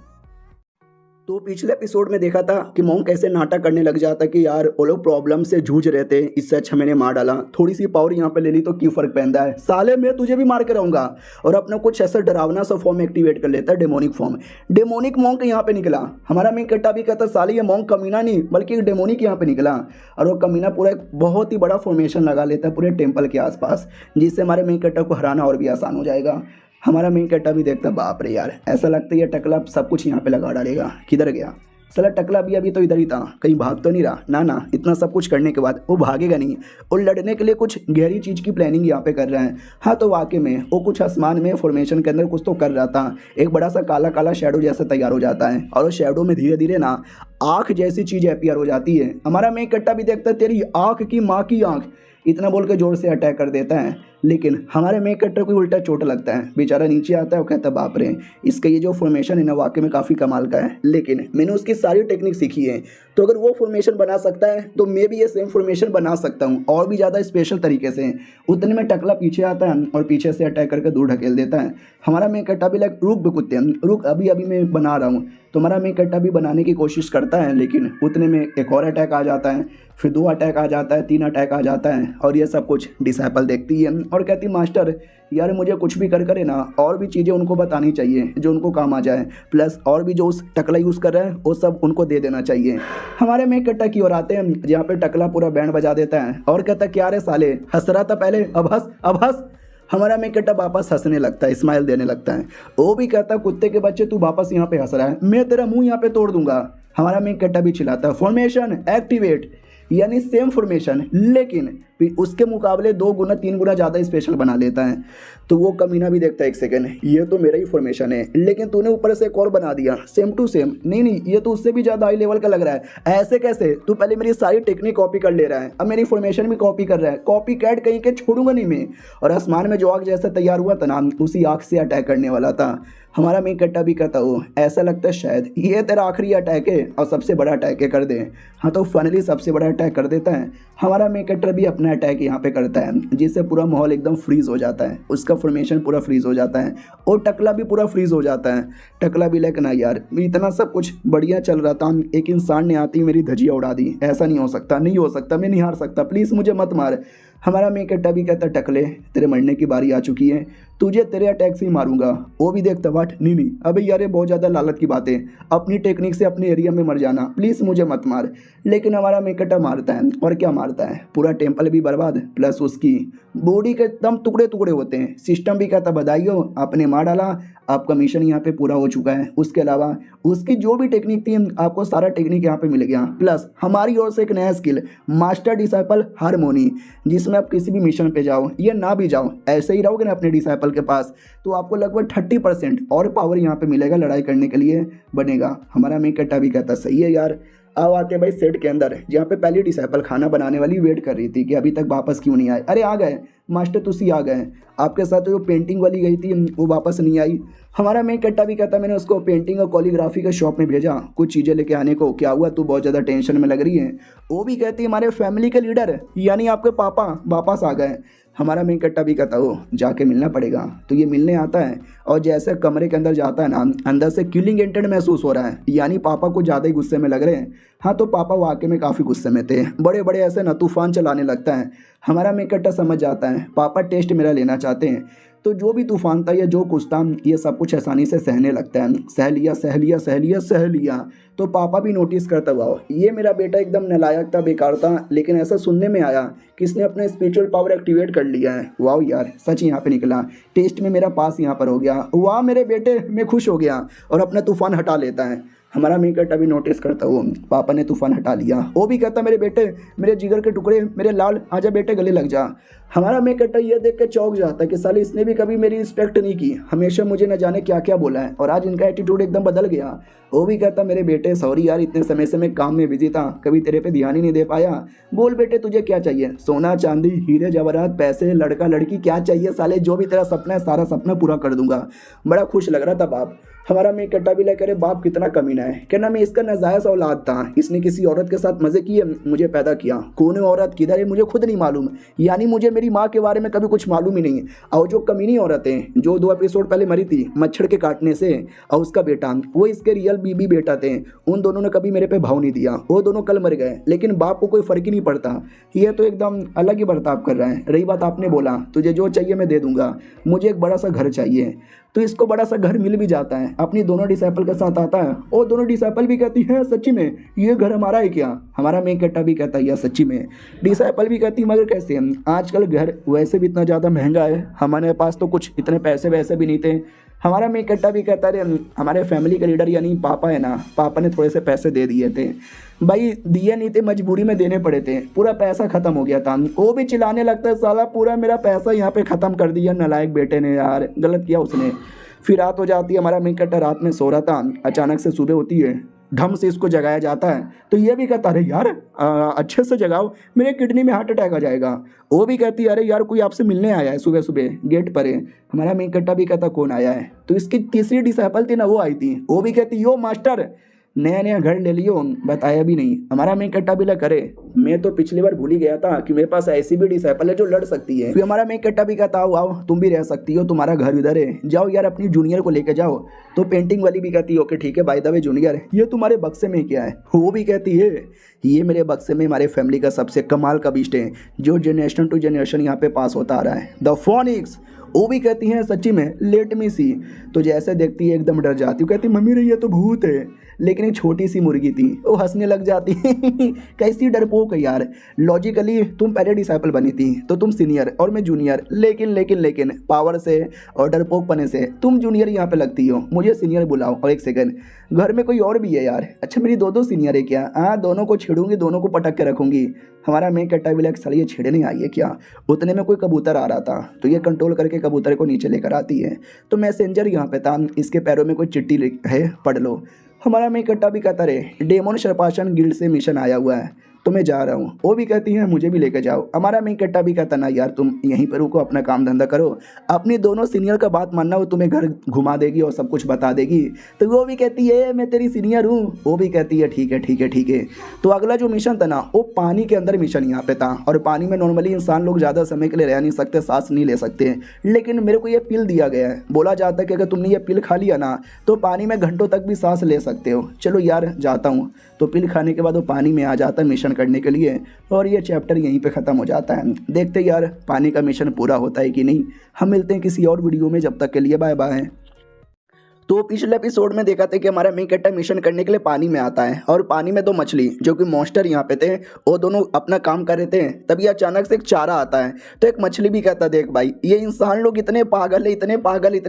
तो पिछले एपिसोड में देखा था कि मोंग कैसे नाटक करने लग जाता कि यार वो लोग प्रॉब्लम से जूझ रहे थे, इससे अच्छा मैंने मार डाला, थोड़ी सी पावर यहाँ पे ले ली तो क्यों फर्क पड़ता है, साले मैं तुझे भी मार के रहूंगा। और अपना कुछ ऐसा डरावना सा फॉर्म एक्टिवेट कर लेता है, डेमोनिक फॉर्म। डेमोनिक मोंग यहाँ पे निकला। हमारा मेकट्टा भी कहता साले ये मोंग कमीना नहीं बल्कि डेमोनिक यहाँ पे निकला, और वो कमीना पूरा एक बहुत ही बड़ा फॉर्मेशन लगा लेता है पूरे टेम्पल के आसपास, जिससे हमारे मेकट्टा को हराना और भी आसान हो जाएगा। हमारा मेकट्टा भी देखता बाप रे यार, ऐसा लगता है ये टकला सब कुछ यहाँ पे लगा डालेगा। किधर गया साला टकला? भी अभी तो इधर ही था, कहीं भाग तो नहीं रहा ना? ना, इतना सब कुछ करने के बाद वो भागेगा नहीं, वो लड़ने के लिए कुछ गहरी चीज़ की प्लानिंग यहाँ पे कर रहा है। हाँ तो वाकई में वो कुछ आसमान में फॉर्मेशन के अंदर कुछ तो कर रहा था, एक बड़ा सा काला काला शेडो जैसा तैयार हो जाता है, और उस शेडो में धीरे धीरे ना आँख जैसी चीज़ अपीयर हो जाती है। हमारा मेकट्टा भी देखता है तेरी आँख की माँ की आँख, इतना बोल के जोर से अटैक कर देता है, लेकिन हमारे मेकट्टा को उल्टा चोट लगता है। बेचारा नीचे आता है और कहता बाप रे, इसका ये जो फॉर्मेशन है ना वाकई में काफ़ी कमाल का है, लेकिन मैंने उसकी सारी टेक्निक सीखी है, तो अगर वो फॉर्मेशन बना सकता है तो मैं भी ये सेम फॉर्मेशन बना सकता हूँ, और भी ज़्यादा स्पेशल तरीके से। उतने में टकला पीछे आता है और पीछे से अटैक करके दूर ढकेल देता है। हमारा मेकट्टा भी लाइक रुक भी कुत्ते, रुक अभी अभी मैं बना रहा हूँ। तो हमारा मेकट्टा भी बनाने की कोशिश करता है, लेकिन उतने में एक और अटैक आ जाता है, फिर 2 अटैक आ जाता है, 3 अटैक आ जाता है, और ये सब कुछ डिसाइपल देखती है और कहती मास्टर यार मुझे कुछ भी कर करे ना, और भी चीज़ें उनको बतानी चाहिए जो उनको काम आ जाए, प्लस और भी जो उस टकला यूज़ कर रहे हैं वो सब उनको दे देना चाहिए। हमारे मेकट्टा की ओर आते हैं, जहाँ पे टकला पूरा बैंड बजा देता है और कहता क्या रे साले, हंस रहा था पहले, अब हंस अब हंस। हमारा मेकट्टा वापस हंसने लगता है, स्माइल देने लगता है। वो भी कहता कुत्ते के बच्चे तू वापस यहाँ पे हंस रहा है, मैं तेरा मुंह यहाँ पे तोड़ दूंगा। हमारा मेकट्टा भी चिल्लाता है फॉर्मेशन एक्टिवेट, यानी सेम फॉर्मेशन, लेकिन उसके मुकाबले 2 गुना 3 गुना ज़्यादा स्पेशल बना लेता है। तो वो कमीना भी देखता है, एक सेकंड ये तो मेरा ही फॉर्मेशन है, लेकिन तूने ऊपर से एक और बना दिया सेम टू सेम। नहीं नहीं, ये तो उससे भी ज़्यादा हाई लेवल का लग रहा है। ऐसे कैसे? तू पहले मेरी सारी टेक्निक कॉपी कर ले रहा है, अब मेरी फॉर्मेशन भी कॉपी कर रहा है। कॉपी कैट कहीं के छोड़ूंगा नहीं मैं। और आसमान में जो आग जैसा तैयार हुआ था ना, उसी आग से अटैक करने वाला था। हमारा मेन कट्टा भी कहता हो, ऐसा लगता है शायद ये तेरा आखिरी अटैक है और सबसे बड़ा अटैक है, कर दे। हाँ तो फाइनली सबसे बड़ा अटैक कर देता है। हमारा मेन कट्टर भी अपना अटैक यहाँ पे करता है, जिससे पूरा माहौल एकदम फ्रीज हो जाता है, उसका फॉर्मेशन पूरा फ्रीज हो जाता है और टकला भी पूरा फ्रीज हो जाता है। टकला भी लेकिन ना यार, इतना सब कुछ बढ़िया चल रहा था, एक इंसान ने आती मेरी धजिया उड़ा दी। ऐसा नहीं हो सकता, नहीं हो सकता, मैं नहीं हार सकता, प्लीज़ मुझे मत मार। हमारा मेन कट्टा भी कहता, टकले तेरे मरने की बारी आ चुकी है, तुझे तेरे अटैक से ही मारूंगा। वो भी देखता, वाट नहीं नहीं, अबे यार ये बहुत ज़्यादा लालच की बात है, अपनी टेक्निक से अपने एरिया में मर जाना, प्लीज़ मुझे मत मार। लेकिन हमारा मेन कट्टा मारता है, और क्या मारता है, पूरा टेम्पल भी बर्बाद, प्लस उसकी बॉडी के एकदम टुकड़े टुकड़े होते हैं। सिस्टम भी कहता, बधाई हो, आपने मार डाला, आपका मिशन यहाँ पे पूरा हो चुका है। उसके अलावा उसकी जो भी टेक्निक थी, आपको सारा टेक्निक यहाँ पे मिल गया, प्लस हमारी ओर से एक नया स्किल, मास्टर डिसाइपल हारमोनी, जिसमें आप किसी भी मिशन पे जाओ या ना भी जाओ, ऐसे ही रहोगे ना अपने डिसाइपल के पास, तो आपको लगभग 30% और पावर यहाँ पे मिलेगा, लड़ाई करने के लिए बनेगा। हमारा मेन कट्टा भी कहता, सही है यार। अब आते हैं भाई सेट के अंदर, जहाँ पे पहली डिसाइपल खाना बनाने वाली वेट कर रही थी कि अभी तक वापस क्यों नहीं आए। अरे आ गए मास्टर, तुसी आ गए, आपके साथ जो पेंटिंग वाली गई थी वो वापस नहीं आई। हमारा मेन कट्टा भी कहता, मैंने उसको पेंटिंग और कॉलीग्राफी के शॉप में भेजा कुछ चीज़ें लेके आने को, क्या हुआ, तू बहुत ज़्यादा टेंशन में लग रही है। वो भी कहती, हमारे फैमिली के लीडर यानी आपके पापा वापस आ गए। हमारा मेन कट्टा भी कहता, हो जाके मिलना पड़ेगा। तो ये मिलने आता है और जैसे कमरे के अंदर जाता है ना, अंदर से किलिंग इंटेंट महसूस हो रहा है, यानी पापा को ज़्यादा ही गुस्से में लग रहे हैं। हाँ तो पापा वाकई में काफ़ी गुस्से में थे, बड़े बड़े ऐसे ना तूफान चलाने लगता है। हमारा मेन कट्टा समझ जाता है पापा टेस्ट मेरा लेना चाहते हैं, तो जो भी तूफान था या जो कुछ था, ये सब कुछ आसानी से सहने लगता है। सह लिया सह लिया सह लिया सह लिया। तो पापा भी नोटिस करता हुआ, ये मेरा बेटा एकदम नालायक था, बेकार था, लेकिन ऐसा सुनने में आया कि इसने अपने स्पिरिचुअल पावर एक्टिवेट कर लिया है। वाह यार, सच यहाँ पे निकला, टेस्ट में मेरा पास यहाँ पर हो गया। वाह मेरे बेटे, मैं खुश हो गया, और अपना तूफान हटा लेता है। हमारा मेन कट्टा भी नोटिस करता हो, पापा ने तूफान हटा लिया। वो भी कहता, मेरे बेटे, मेरे जिगर के टुकड़े, मेरे लाल, आजा बेटे गले लग जा। हमारा मेन कट्टा ये देख के चौंक जाता है कि साले इसने भी कभी मेरी रिस्पेक्ट नहीं की, हमेशा मुझे न जाने क्या क्या बोला है, और आज इनका एटीट्यूड एकदम बदल गया। वो भी कहता, मेरे बेटे सॉरी यार, इतने समय से मैं काम में बिजी था, कभी तेरे पे ध्यान ही नहीं दे पाया। बोल बेटे तुझे क्या चाहिए, सोना चांदी हीरे जवाहरात पैसे लड़का लड़की क्या चाहिए, साले जो भी तेरा सपना है सारा सपना पूरा कर दूंगा। बड़ा खुश लग रहा था बाप। हमारा मेन कट्टा भी लेकर, बाप कितना कमीना है, कहना मैं इसका नाजायज औलाद था, इसने किसी औरत के साथ मजे किए, मुझे पैदा किया, कौन है औरत किधर है मुझे खुद नहीं मालूम, यानी मुझे मेरी माँ के बारे में कभी कुछ मालूम ही नहीं है। और जो कमीनी औरत है जो 2 एपिसोड पहले मरी थी मच्छर के काटने से, और उसका बेटा वो इसके रियल बीबी बेटा थे, उन दोनों ने कभी मेरे पे भाव नहीं दिया, वो दोनों कल मर गए, लेकिन बाप को कोई फर्क ही नहीं पड़ता। ये तो एकदम अलग ही बर्ताव कर रहा है। रही बात आपने बोला तुझे जो चाहिए मैं दे दूंगा, मुझे एक बड़ा सा घर चाहिए, तो इसको बड़ा सा घर मिल भी जाता है, अपनी दोनों डिसाइपल के साथ आता है, और दोनों डिसाइपल भी कहती है सच्ची में ये घर हमारा है क्या। हमारा मेन कट्टा भी कहता है यार सच्ची में। डिसाइपल भी कहती मगर कैसे, आजकल घर वैसे भी इतना ज़्यादा महंगा है, हमारे पास तो कुछ इतने पैसे वैसे भी नहीं थे। हमारा मेन कट्टा भी कहता है हमारे फैमिली के लीडर यानी पापा है ना, पापा ने थोड़े से पैसे दे दिए थे, भाई दिए नहीं थे, मजबूरी में देने पड़े थे, पूरा पैसा खत्म हो गया था। वो भी चिल्लाने लगता है, साला पूरा मेरा पैसा यहाँ पे ख़त्म कर दिया नालायक बेटे ने, यार गलत किया उसने। फिर रात हो जाती है, हमारा मेन कट्टा रात में सो रहा था, अचानक से सुबह होती है, ढंग से इसको जगाया जाता है, तो ये भी कहता अरे यार अच्छे से जगाओ, मेरे किडनी में हार्ट अटैक आ जाएगा। वो भी कहती है अरे यार कोई आपसे मिलने आया है सुबह सुबह गेट पर है। हमारा मेन कट्टा भी कहता कौन आया है, तो इसकी तीसरी डिसाइपल थी ना वो आई थी, वो भी कहती यो मास्टर नया नया घर ले लियो, बताया भी नहीं। हमारा मेन कट्टा भी करे मैं तो पिछली बार भूल ही गया था कि मेरे पास ऐसी भी डिसाइपल है जो लड़ सकती है। फिर हमारा मेन कट्टा भी कहता आओ आओ तुम भी रह सकती हो, तुम्हारा घर इधर है, जाओ यार अपनी जूनियर को लेके जाओ। तो पेंटिंग वाली भी कहती है ओके ठीक है बाय द वे जूनियर, ये तुम्हारे बक्से में क्या है। वो भी कहती है ये मेरे बक्से में हमारे फैमिली का सबसे कमाल का बीस्ट है जो जनरेशन टू जनरेशन यहाँ पे पास होता आ रहा है, द फोनिक्स। वो भी कहती हैं सच्ची में लेट मी सी। तो जैसे देखती है एकदम डर जाती है, कहती मम्मी रे ये तो भूत है। लेकिन एक छोटी सी मुर्गी थी, वो हंसने लग जाती कैसी डरपोक है यार। लॉजिकली तुम पहले डिसाइपल बनी थी तो तुम सीनियर और मैं जूनियर, लेकिन पावर से और डरपोक पने से तुम जूनियर यहाँ पे लगती हो, मुझे सीनियर बुलाओ। और एक सेकंड, घर में कोई और भी है यार? अच्छा मेरी दो सीनियर है क्या? हाँ, दोनों को छेड़ूंगी, दोनों को पटक के रखूंगी। हमारा मेन कट्टा भी लग सर ये छेड़ने आई है क्या? उतने में कोई कबूतर आ रहा था तो ये कंट्रोल करके कबूतर को नीचे लेकर आती है। तो मैसेंजर यहाँ पे था, इसके पैरों में कोई चिट्ठी है, पढ़ लो। हमारा मेन कट्टा भी कहता रहे डेमोन शर्पाशन गिल्ड से मिशन आया हुआ है तो मैं जा रहा हूँ। वो भी कहती है मुझे भी लेकर जाओ। हमारा मेन कट्टा भी कहता ना यार तुम यहीं पर रुको, अपना काम धंधा करो, अपनी दोनों सीनियर का बात मानना, वो तुम्हें घर घुमा देगी और सब कुछ बता देगी। तो वो भी कहती है मैं तेरी सीनियर हूँ। वो भी कहती है ठीक है। तो अगला जो मिशन था ना वो पानी के अंदर मिशन यहाँ पे था। और पानी में नॉर्मली इंसान लोग ज़्यादा समय के लिए रह नहीं सकते, सांस नहीं ले सकते, लेकिन मेरे को ये पिल दिया गया है। बोला जाता है कि अगर तुमने ये पिल खा लिया ना तो पानी में घंटों तक भी सांस ले सकते हो। चलो यार जाता हूँ। तो पिल खाने के बाद वो पानी में आ जाता है मिशन करने के लिए और ये चैप्टर यहीं पे ख़त्म हो जाता है। देखते यार पानी का मिशन पूरा होता है कि नहीं। हम मिलते हैं किसी और वीडियो में, जब तक के लिए बाय बाय। तो पिछले एपिसोड में देखा था कि हमारा मेन कैरेक्टर मिशन करने के लिए पानी में आता है और पानी में दो मछली जो कि मॉन्स्टर यहाँ पे थे वो दोनों अपना काम कर रहे थे। तभी अचानक से एक चारा आता है तो एक मछली भी कहता देख भाई ये इंसान लोग इतने पागल है, इतने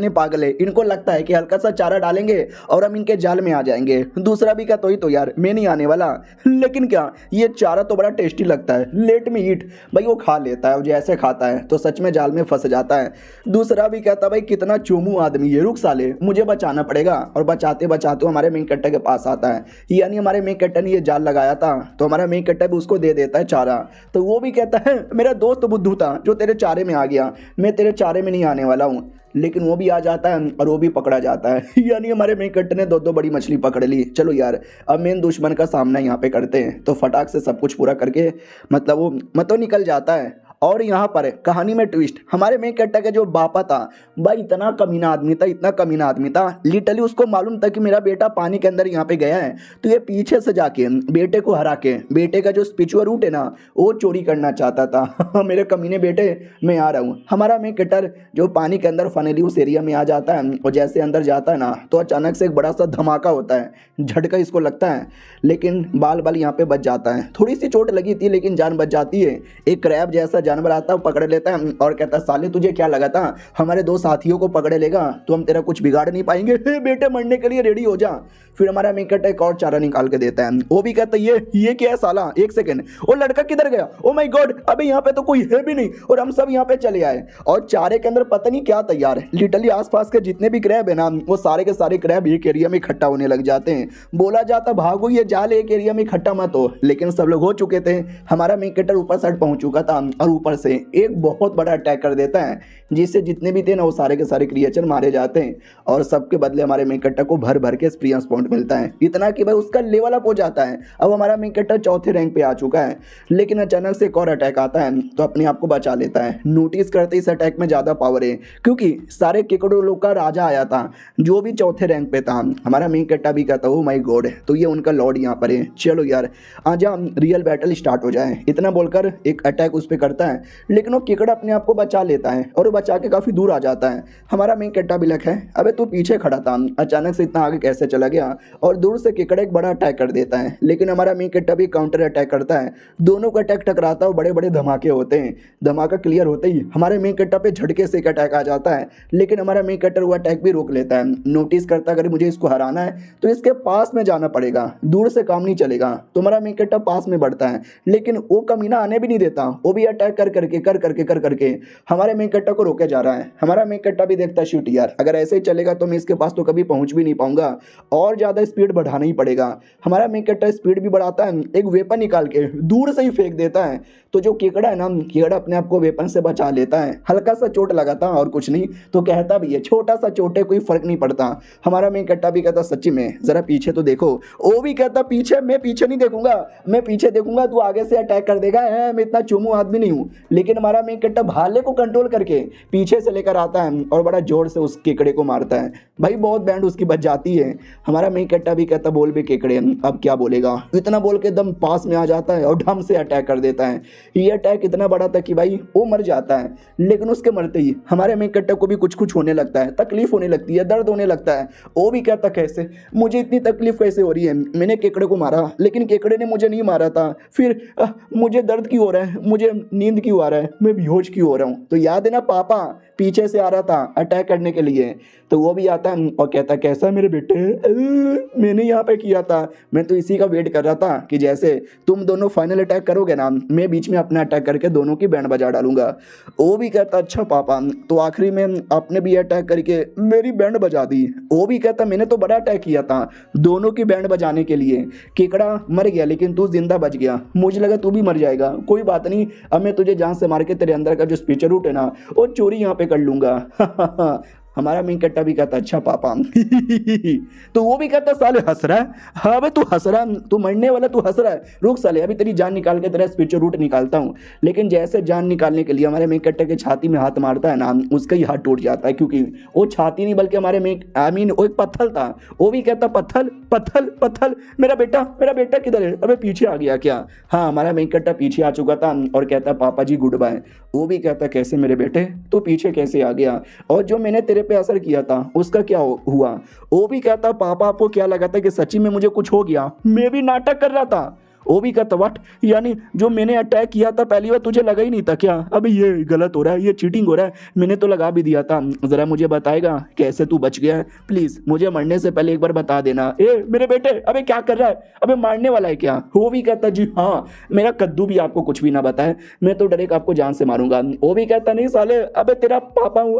पागल है, इनको लगता है कि हल्का सा चारा डालेंगे और हम इनके जाल में आ जाएंगे। दूसरा भी कहता तो यार मैं नहीं आने वाला, लेकिन क्या ये चारा तो बड़ा टेस्टी लगता है, लेट मी ईट। भाई वो खा लेता है और जैसे खाता है तो सच में जाल में फंस जाता है। दूसरा भी कहता भाई कितना चोमू आदमी ये, रुक साले मुझे बचाना पड़ेगा। और बचाते हमारे मेन कैरेक्टर के पास आता है, यानी हमारे मेन कैरेक्टर ने ये जाल लगाया था तो हमारा मेन कैरेक्टर भी उसको दे देता है चारा। तो वो भी कहता है मेरा दोस्त बुद्धू था जो तेरे चारे में आ गया, मैं तेरे चारे में नहीं आने वाला हूँ। लेकिन वो भी आ जाता है और वो भी पकड़ा जाता है यानी हमारे मेन कैरेक्टर ने दो बड़ी मछली पकड़ ली। चलो यार अब मेन दुश्मन का सामना यहाँ पे करते हैं। तो फटाक से सब कुछ पूरा करके मतलब निकल जाता है। और यहाँ पर कहानी में ट्विस्ट, हमारे मेन कैरेक्टर का जो बापा था भाई इतना कमीना आदमी था, लिटरली उसको मालूम था कि मेरा बेटा पानी के अंदर यहाँ पे गया है तो ये पीछे से जाके बेटे को हरा के बेटे का जो स्पिरिचुअल रूट है ना वो चोरी करना चाहता था मेरे कमीने बेटे मैं आ रहा हूँ। हमारा मेन कैरेक्टर जो पानी के अंदर फाइनली उस एरिया में आ जाता है और जैसे अंदर जाता है ना तो अचानक से एक बड़ा सा धमाका होता है, झटका इसको लगता है, लेकिन बाल यहाँ पे बच जाता है। थोड़ी सी चोट लगी थी लेकिन जान बच जाती है। एक क्रैब जैसा जानवर आता है पकड़ लेता है और कहता है साले तुझे क्या लगा था हमारे दो साथियों को पकड़े लेगा तो हम तेरा कुछ बिगाड़ नहीं पाएंगे, बेटे मरने के लिए रेडी हो जा। फिर हमारा मेन कैरेक्टर एक और चारा निकाल के देता है। वो भी कहता है ये क्या है साला, एक सेकंड वो लड़का किधर गया, ओ माय गॉड अबे यहाँ पे तो कोई है भी नहीं। और हम सब यहाँ पे चले आए और चारे के अंदर पता नहीं क्या तैयार, लिटरली आसपास के जितने भी क्रैब है ना वो सारे के सारे क्रैब एक एरिया में इकट्ठा होने लग जाते हैं। बोला जाता भागो ये जाल एक एरिया में इकट्ठा मत हो, लेकिन सब लोग हो चुके थे। हमारा मेन कैरेक्टर ऊपर साइड पहुंच चुका था और ऊपर से एक बहुत बड़ा अटैक कर देता है जिससे जितने भी थे ना वो सारे के सारे क्रिएचर मारे जाते हैं और सबके बदले हमारे मेन कैरेक्टर को भर के एक्सपीरियंस पॉइंट मिलता है, इतना कि भाई उसका लेवल अप हो जाता है। अब हमारा मेन कैरेक्टर चौथे रैंक पे आ चुका है। लेकिन अचानक से एक और अटैक आता है तो अपने आप को बचा लेता है। नोटिस करते इस अटैक में ज़्यादा पावर है क्योंकि सारे केकड़ों लोग का राजा आया था जो भी चौथे रैंक पे था। हमारा मेन कैरेक्टर भी कहता ओ माय गॉड तो ये उनका लॉर्ड यहाँ पर है, चलो यार आजा रियल बैटल स्टार्ट हो जाए। इतना बोलकर एक अटैक उस पर करता है लेकिन वो केकड़ा अपने आप को बचा लेता है और वो बचा के काफ़ी दूर आ जाता है। हमारा मेन कैरेक्टर भी लग है अबे तू पीछे खड़ा था, अचानक से इतना आगे कैसे चला गया। और दूर से केकड़ा एक बड़ा अटैक कर देता है लेकिन हमारा मेन कैरेक्टर भी काउंटर अटैक करता है। दोनों का अटैक टकराता है, बड़े बड़े धमाके होते हैं। धमाका क्लियर होते ही हमारे मेन कैरेक्टर पे झटके से एक अटैक आ जाता है लेकिन हमारा मेन कैरेक्टर वो अटैक भी रोक लेता है। नोटिस करता अगर मुझे इसको हराना है तो इसके पास में जाना पड़ेगा, दूर से काम नहीं चलेगा। तो हमारा मेन कैरेक्टर पास में बढ़ता है लेकिन वो कमीना आने भी नहीं देता, वो भी अटैक कर करके हमारे मेन कैरेक्टर को रोके जा रहा है। हमारा मेन कैरेक्टर भी देखता शूट यार अगर ऐसे ही चलेगा तो मैं इसके पास तो कभी पहुंच भी नहीं पाऊंगा और ज़्यादा स्पीड बढ़ाना ही पड़ेगा। हमारा मेन कैरेक्टर स्पीड भी बढ़ाता है, एक वेपन निकाल के दूर से ही फेंक देता है। तो जो केकड़ा है ना केकड़ा अपने आप को वेपन से बचा लेता है, हल्का सा चोट लगा था और कुछ नहीं, तो कहता भी है छोटा सा चोट है कोई फर्क नहीं पड़ता। हमारा मेन कैरेक्टर भी कहता सच्ची में जरा पीछे तो देखो। वो भी कहता पीछे मैं पीछे नहीं देखूंगा, मैं पीछे देखूंगा तू आगे से अटैक कर देगा, मैं इतना चुमू आदमी नहीं हूँ। लेकिन हमारा मेन कैरेक्टर भाले को कंट्रोल करके पीछे से लेकर आता है और बड़ा जोर से उस केकड़े को मारता है। भाई बहुत बैंड उसकी बच जाती है। हमारा मेन कैरेक्टर भी कहता बोल भी केकड़े, अब क्या बोलेगा, इतना बोल के एकदम पास में आ जाता है और ढम से अटैक कर देता है। ये अटैक इतना बड़ा था कि भाई वो मर जाता है, लेकिन उसके मरते ही हमारे मेन कैरेक्टर को भी कुछ कुछ होने लगता है, तकलीफ होने लगती है, दर्द होने लगता है। वो भी कहता कैसे, मुझे इतनी तकलीफ कैसे हो रही है, मैंने केकड़े को मारा लेकिन केकड़े ने मुझे नहीं मारा था, फिर मुझे दर्द क्यों हो रहा है, मुझे नींद क्यों आ रहा है, मैं बेहोश क्यों हो रहा हूँ। तो याद है ना पापा पीछे से आ रहा था अटैक करने के लिए, तो वो भी आता है और कहता कैसा मेरे बेटे, मैंने यहाँ पे किया था, मैं तो इसी का वेट कर रहा था कि जैसे तुम दोनों फाइनल अटैक करोगे ना, मैं बीच में अपना अटैक करके दोनों की बैंड बजा डालूंगा। वो भी कहता अच्छा पापा, तो आखिरी में आपने भी अटैक करके मेरी बैंड बजा दी। वो भी कहता मैंने तो बड़ा अटैक किया था दोनों की बैंड बजाने के लिए, केकड़ा मर गया लेकिन तू जिंदा बच गया, मुझे लगा तू भी मर जाएगा, कोई बात नहीं, अब मैं तुझे जान से मार के तेरे अंदर का जो स्पीकर रूट है ना वो चोरी यहाँ पे कर लूंगा। हमारा मेन कैरेक्टर भी कहता अच्छा पापा। तो वो भी कहता साले हंस रहा है, हाँ भाई तू हंस रहा है, तू मरने वाला, तू हंस रहा है, रुक साले अभी तेरी जान निकाल के तेरा स्पीकर रूट निकालता हूँ। लेकिन जैसे जान निकालने के लिए हमारे मेन कैरेक्टर के छाती में हाथ मारता है ना, उसका ही हाथ टूट जाता है, क्योंकि वो छाती नहीं बल्कि हमारे में वो एक पत्थर था। वो भी कहता पत्थर पत्थर पत्थर, मेरा बेटा किधर है, अबे पीछे आ गया क्या। हाँ हमारा मेन कैरेक्टर पीछे आ चुका था और कहता पापा जी गुड बाय। वो भी कहता कैसे मेरे बेटे, तू पीछे कैसे आ गया, और जो मैंने तेरे पे असर किया था उसका क्या हुआ। वो भी कहता पापा आपको क्या लगा था कि सच्ची में मुझे कुछ हो गया, मैं भी नाटक कर रहा था। वो भी कहता व्हाट, यानी जो मैंने अटैक किया था पहली बार तुझे लगा ही नहीं था क्या, अबे ये गलत हो रहा है, ये चीटिंग हो रहा है, मैंने तो लगा भी दिया था, जरा मुझे बताएगा कैसे तू बच गया है, प्लीज मुझे मरने से पहले एक बार बता देना। ए मेरे बेटे अबे क्या कर रहा है, अबे मारने वाला है क्या। वो भी कहता जी हाँ, मेरा कद्दू भी आपको कुछ भी ना बताए, मैं तो डायरेक्ट आपको जान से मारूंगा। वो भी कहता नहीं साले अबे तेरा पापा हूँ,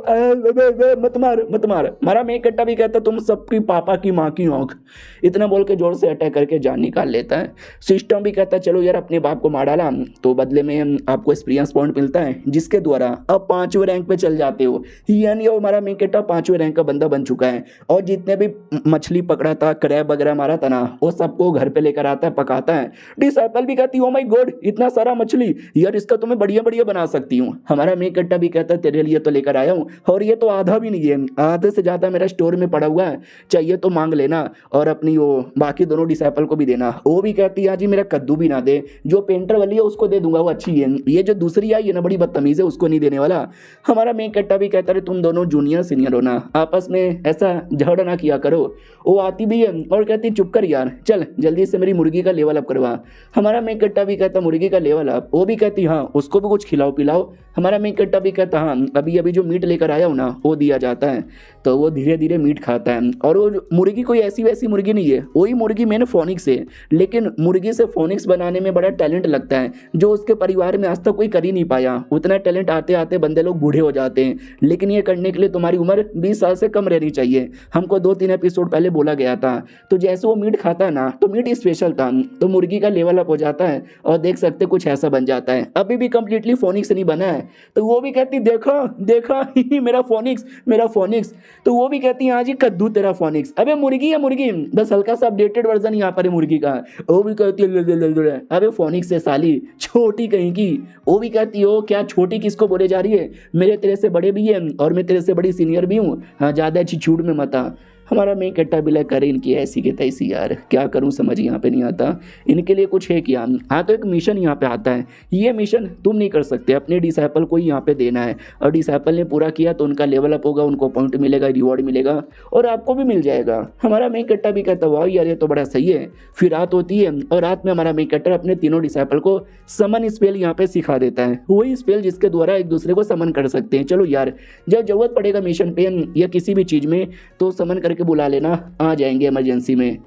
मत मार मत मार। हमारा मेन कट्टा भी कहता तुम सबकी पापा की माँ की आंख, इतना बोल के जोर से अटैक करके जान निकाल लेता है। सिस्टम भी कहता है चलो यार अपने बाप को मार डाला तो बदले में आपको एक्सपीरियंस पॉइंट मिलता है, जिसके द्वारा अब 5वें रैंक पे चल जाते हो। यानी वो हमारा मेन कैरेक्टर 5वें रैंक का बंदा बन चुका है, और जितने भी मछली पकड़ा था, क्रैब वगैरह मारा था ना, वो सबको घर पे लेकर आता है, पकाता है। डिसाइपल भी कहती है ओ माय गॉड इतना सारा मछली यार, इसका तो मैं बढ़िया बढ़िया बना सकती हूँ। हमारा मेन कैरेक्टर भी कहता है तेरे लिए तो लेकर आया हूँ, और ये तो आधा भी नहीं है, आधे से ज्यादा मेरा स्टोर में पड़ा हुआ है, चाहिए तो मांग लेना, और अपनी वो बाकी दोनों डिसाइपल को भी देना। वो भी कहती है जी मेरा कद्दू भी ना दे, जो पेंटर वाली है उसको दे दूंगा, वो अच्छी है, ये जो दूसरी आई है ना बड़ी बदतमीज है, उसको नहीं देने वाला। हमारा मेन कैरेक्टर भी कहता है तुम दोनों जूनियर सीनियर हो ना, आपस में ऐसा झगड़ा ना किया करो। वो आती भी है और कहती चुप कर यार, चल जल्दी से मेरी मुर्गी का लेवल अप करवा। हमारा मेन कैरेक्टर भी कहता मुर्गी का लेवल अप। वो भी कहती हाँ उसको भी कुछ खिलाओ पिलाओ। हमारा मेन कैरेक्टर भी कहता हाँ अभी अभी जो मीट लेकर आया हूँ ना वो दिया जाता है, तो वो धीरे धीरे मीट खाता है। और वो मुर्गी कोई ऐसी वैसी मुर्गी नहीं है, वही मुर्गी मैंने फोनिक्स है, लेकिन मुर्गी से फोनिक्स बनाने में बड़ा टैलेंट लगता है, जो उसके परिवार में आज तक कोई कर ही नहीं पाया। उतना टैलेंट आते आते बंदे लोग बूढ़े हो जाते हैं, लेकिन ये करने के लिए तुम्हारी उम्र 20 साल से कम रहनी चाहिए, हमको 2-3 एपिसोड पहले बोला गया था। तो जैसे वो मीट खाता है ना, तो मीट स्पेशल था, तो मुर्गी का लेवल अप हो जाता है, और देख सकते कुछ ऐसा बन जाता है। अभी भी कंप्लीटली फोनिक्स नहीं बना है, तो वो भी कहती देखा देखा मेरा फोनिक्स। तो वो भी कहती हाँ जी कद्दू तेरा फोनिक्स। अबे मुर्गी है मुर्गी, बस हल्का सा अपडेटेड वर्जन यहाँ पर है मुर्गी का। वो भी कहती है अबे फोनिक्स से साली छोटी कहीं की। वो भी कहती हो क्या छोटी किसको बोले जा रही है, मेरे तेरे से बड़े भी हैं और मैं तेरे से बड़ी सीनियर भी हूँ, हाँ ज़्यादा अच्छी छूट में मत आ। हमारा मेन कैरेक्टर भी लग करे इनकी ऐसी की तैसी यार, क्या करूं समझ यहाँ पे नहीं आता, इनके लिए कुछ है क्या। हाँ तो एक मिशन यहाँ पे आता है, ये मिशन तुम नहीं कर सकते, अपने डिसाइपल को ही यहाँ पे देना है, और डिसाइपल ने पूरा किया तो उनका लेवल अप होगा, उनको पॉइंट मिलेगा, रिवॉर्ड मिलेगा, और आपको भी मिल जाएगा। हमारा मेन कैरेक्टर भी कहता वाह यार ये तो बड़ा सही है। फिर रात होती है और रात में हमारा मेन कैरेक्टर अपने तीनों डिसाइपल को समन स्पेल यहाँ पे सिखा देता है, वही स्पेल जिसके द्वारा एक दूसरे को समन कर सकते हैं। चलो यार जब जरूरत पड़ेगा मिशन पे या किसी भी चीज़ में तो समन करके बुला लेना, आ जाएंगे इमरजेंसी में।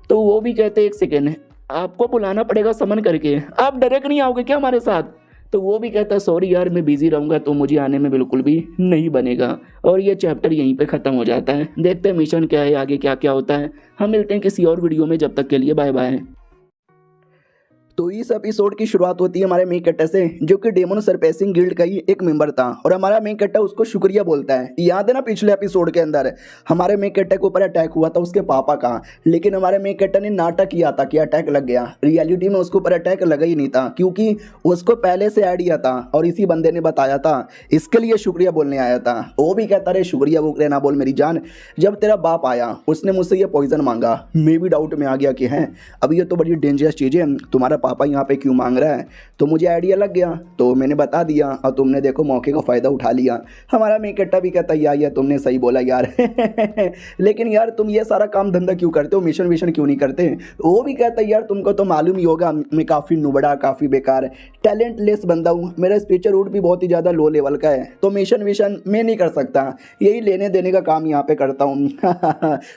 तो वो भी कहते एक सेकेंड आपको बुलाना पड़ेगा समन करके, आप डायरेक्ट नहीं आओगे क्या हमारे साथ। तो वो भी कहता सॉरी यार मैं बिजी रहूंगा तो मुझे आने में बिल्कुल भी नहीं बनेगा। और ये चैप्टर यहीं पे ख़त्म हो जाता है। देखते हैं मिशन क्या है, आगे क्या क्या होता है। हम मिलते हैं किसी और वीडियो में, जब तक के लिए बाय बाय। तो इस एपिसोड की शुरुआत होती है हमारे मेन कट्टा से, जो कि डेमन सरपैसिंग गिल्ड का ही एक मेंबर था और हमारा मेन कट्टा उसको शुक्रिया बोलता है। याद है ना पिछले एपिसोड के अंदर हमारे मेन कट्टा के ऊपर अटैक हुआ था उसके पापा का, लेकिन हमारे मेन कट्टा ने नाटक किया था कि अटैक लग गया। रियलिटी में उसके ऊपर अटैक लगा ही नहीं था, क्योंकि उसको पहले से आइडिया था और इसी बंदे ने बताया था, इसके लिए शुक्रिया बोलने आया था। वो भी कहता रहे शुक्रिया वुक्रिया ना बोल मेरी जान, जब तेरा बाप आया उसने मुझसे ये पॉइजन मांगा, मैं भी डाउट में आ गया कि हैं अब ये तो बड़ी डेंजरस चीज़ है, तुम्हारा पापा यहाँ पे क्यों मांग रहा है। तो मुझे आइडिया लग गया तो मैंने बता दिया और तुमने देखो मौके का फ़ायदा उठा लिया। हमारा मेन कट्टा भी कहता यार तुमने सही बोला यार लेकिन यार तुम ये सारा काम धंधा क्यों करते हो, मिशन विशन क्यों नहीं करते। वो भी कहता यार तुमको तो मालूम ही होगा मैं काफ़ी नुबड़ा काफ़ी बेकार टैलेंटलेस बंदा हूँ, मेरा स्पीचर रूट भी बहुत ही ज़्यादा लो लेवल का है, तो मिशन विशन मैं नहीं कर सकता, यही लेने देने का काम यहाँ पे करता हूँ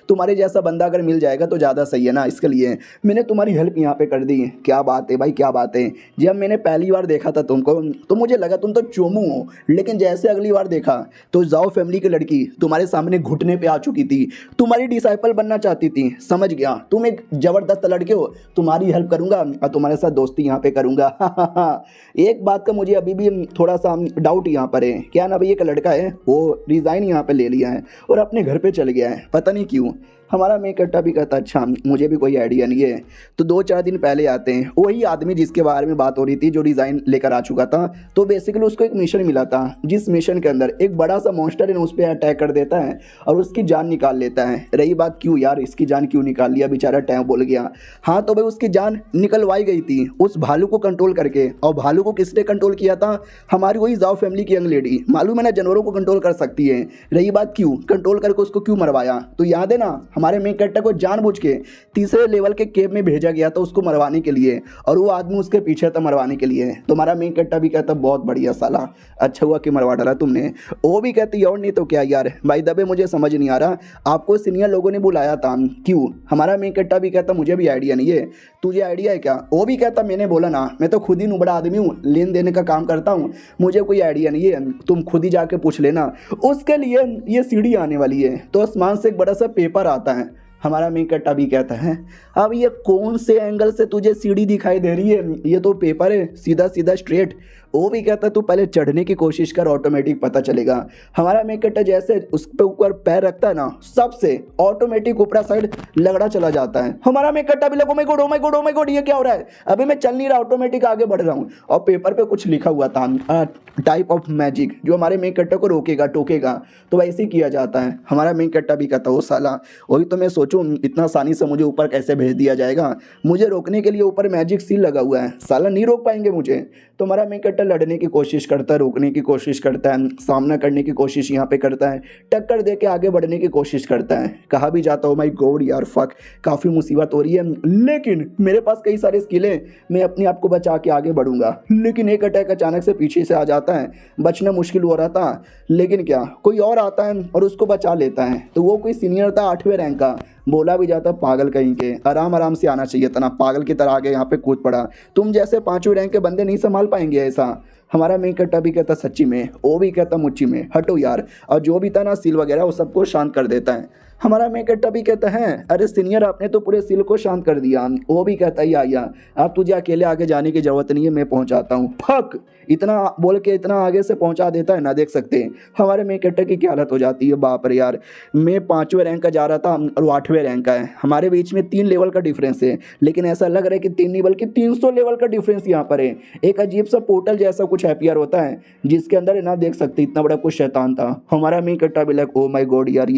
तुम्हारे जैसा बंदा अगर मिल जाएगा तो ज़्यादा सही है ना, इसके लिए मैंने तुम्हारी हेल्प यहाँ पे कर दी। क्या बात है भाई क्या बात है। जब मैंने पहली बार देखा था तुमको तो मुझे लगा तुम तो चोमू हो, लेकिन जैसे अगली बार देखा तो जाओ फैमिली की लड़की तुम्हारे सामने घुटने पे आ चुकी थी, तुम्हारी डिसाइपल बनना चाहती थी। समझ गया तुम एक ज़बरदस्त लड़के हो, तुम्हारी हेल्प करूँगा और तुम्हारे साथ दोस्ती यहाँ पे करूँगा एक बात का मुझे अभी भी थोड़ा सा डाउट यहाँ पर है, क्या ना भाई एक लड़का है वो रिज़ाइन यहाँ पे ले लिया है और अपने घर पे चल गया है, पता नहीं क्यों। हमारा मेन कट्टा भी कहता अच्छा मुझे भी कोई आइडिया नहीं है। तो 2-4 दिन पहले आते हैं वही आदमी जिसके बारे में बात हो रही थी, जो डिज़ाइन लेकर आ चुका था। तो बेसिकली उसको एक मिशन मिला था, जिस मिशन के अंदर एक बड़ा सा मॉन्स्टर है उस पर अटैक कर देता है और उसकी जान निकाल लेता है। रही बात क्यों यार इसकी जान क्यों निकाल लिया, बेचारा टैम बोल गया। हाँ तो भाई उसकी जान निकलवाई गई थी उस भालू को कंट्रोल करके, और भालू को किसने कंट्रोल किया था, हमारी वही जाओ फैमिली की यंग लेडी। मालूम है ना जानवरों को कंट्रोल कर सकती है। रही बात क्यों कंट्रोल करके उसको क्यों मरवाया, तो याद है ना हमारे मेन कैरेक्टर को जानबूझ के तीसरे लेवल के केव में भेजा गया था उसको मरवाने के लिए, और वो आदमी उसके पीछे था मरवाने के लिए। तो हमारा मेन कैरेक्टर भी कहता बहुत बढ़िया साला, अच्छा हुआ कि मरवा डाला तुमने। वो भी कहती और नहीं तो क्या यार भाई दबे मुझे समझ नहीं आ रहा आपको सीनियर लोगों ने बुलाया था क्यों। हमारा मेन कैरेक्टर भी कहता मुझे भी आइडिया नहीं है, तुझे आइडिया है क्या। वो भी कहता मैंने बोला ना मैं तो खुद ही नुबड़ा आदमी हूँ, लेन देने का काम करता हूँ, मुझे कोई आइडिया नहीं है, तुम खुद ही जाके पूछ लेना। उसके लिए ये सीढ़ी आने वाली है तो आसमान से एक बड़ा सा पेपर आता है। हमारा मेन कैरेक्टर भी कहता है अब ये कौन से एंगल से तुझे सीढ़ी दिखाई दे रही है, ये तो पेपर है सीधा सीधा स्ट्रेट। वो भी कहता तू पहले चढ़ने की कोशिश कर ऑटोमेटिक पता चलेगा। हमारा मेन कैरेक्टर जैसे उस पे ऊपर पैर रखता है ना सबसे ऑटोमेटिक ऊपरा साइड लगड़ा चला जाता है। हमारा मेन कैरेक्टर भी लगो my God oh my God oh my God ये क्या हो रहा है, अभी मैं चल नहीं रहा ऑटोमेटिक आगे बढ़ रहा हूँ। और पेपर पे कुछ लिखा हुआ था टाइप ऑफ मैजिक जो हमारे मेन कैरेक्टर को रोकेगा टोकेगा, तो वैसे ही किया जाता है। हमारा मेन कैरेक्टर भी कहता वो साला वही तो मैं सोचूं इतना आसानी से मुझे ऊपर कैसे भेज दिया जाएगा, मुझे रोकने के लिए ऊपर मैजिक सील लगा हुआ है, साला नहीं रोक पाएंगे मुझे। तो हमारा मेन कैरेक्टर लड़ने की कोशिश करता है, रोकने की कोशिश करता है, सामना करने की कोशिश यहाँ पे करता है, टक्कर दे के आगे बढ़ने की कोशिश करता है। कहा भी जाता हो माय गॉड यार फक काफ़ी मुसीबत हो रही है, लेकिन मेरे पास कई सारे स्किल हैं, मैं अपने आप को बचा के आगे बढ़ूंगा। लेकिन एक अटैक अचानक से पीछे से आ जाता है, बचना मुश्किल हो रहा था, लेकिन क्या कोई और आता है और उसको बचा लेता है। तो वो कोई सीनियर था 8वें रैंक का, बोला भी जाता पागल कहीं के, आराम आराम से आना चाहिए था ना, पागल की तरह आगे यहाँ पे कूद पड़ा, तुम जैसे 5वें रैंक के बंदे नहीं संभाल पाएंगे ऐसा। हमारा मेन कैरेक्टर भी कहता सच्ची में, वो भी कहता मुच्ची में, हटो यार। और जो भी था ना सील वगैरह वो सबको शांत कर देता है। हमारा मेन कैरेक्टर भी कहता है अरे सीनियर आपने तो पूरे सील को शांत कर दिया। वो भी कहता है या अब तुझे अकेले आगे जाने की जरूरत नहीं है, मैं पहुंचाता हूँ। फक इतना बोल के इतना आगे से पहुंचा देता है ना, देख सकते हैं हमारे मेन कैरेक्टर की क्या हालत हो जाती है। बाप रे यार मैं 5वें रैंक का जा रहा था और वो 8वें रैंक का है, हमारे बीच में 3 लेवल का डिफरेंस है, लेकिन ऐसा लग रहा है कि 3 नहीं बल्कि 300 लेवल का डिफरेंस यहाँ पर है। एक अजीब सा पोर्टल जैसा कुछ हैपियर होता है जिसके अंदर है ना, देख सकते इतना बड़ा कुछ शैतान था। हमारा मेन कैरेक्टर भी लाइक ओ माय गॉड यार